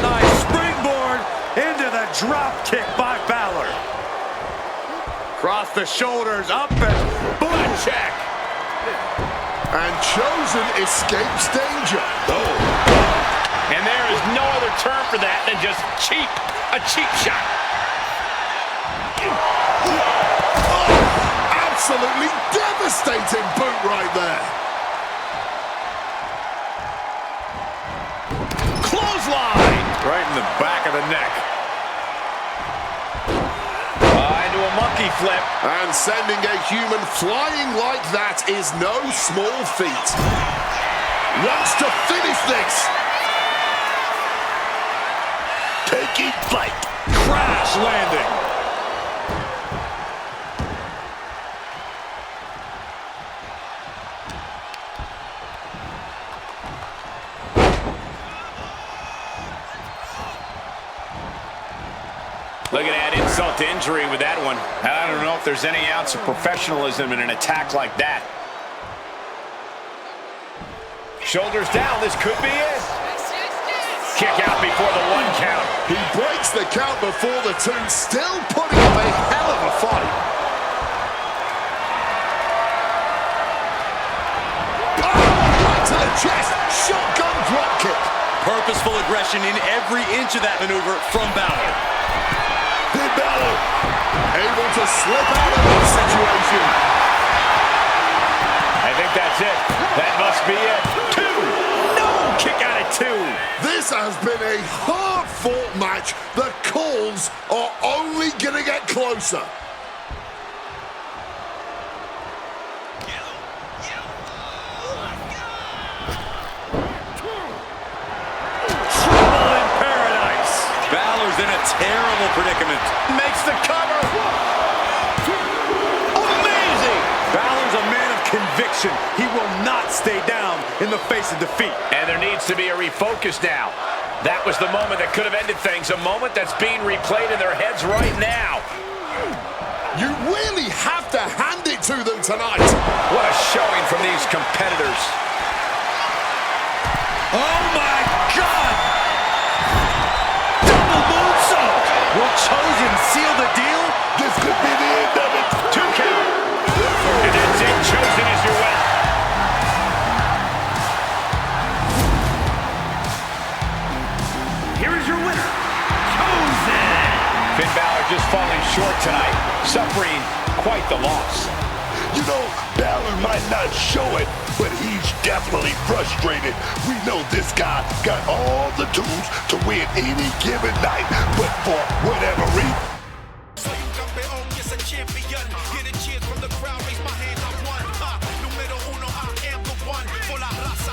Nice springboard into the drop kick by Balor. Cross the shoulders, up and butt check. And Chosen escapes danger. Oh. And there is no other term for that than just cheap. A cheap shot. Oh, absolutely devastating boot right there. Clothesline. Right in the back of the neck. Into a monkey flip. And sending a human flying like that is no small feat. Wants to finish this. Taking flight. Crash landing. Look at that insult to injury with that one. I don't know if there's any ounce of professionalism in an attack like that. Shoulders down, this could be it. Kick out before the 1 count. He breaks the count before the 2, still putting up a hell of a fight. Oh, right to the chest, shotgun drop kick. Purposeful aggression in every inch of that maneuver from Balor. Finn Balor able to slip out of that situation. I think that's it. That must be it. 2. No! Kick out at 2. This has been a hard-fought match. The calls are only going to get closer. In a terrible predicament. Makes the cover. Amazing. Balor's a man of conviction. He will not stay down in the face of defeat. And there needs to be a refocus now. That was the moment that could have ended things. A moment that's being replayed in their heads right now. You really have to hand it to them tonight. What a showing from these competitors. Oh my God! Will Chosen seal the deal? This could be the end of it. 2 count. And that's it. Chosen is your winner. Here is your winner, Chosen. Finn Balor just falling short tonight, suffering quite the loss. You know, Balor might not show it, but he's definitely frustrated. We know this guy got all the tools to win any given night, but for whatever reason,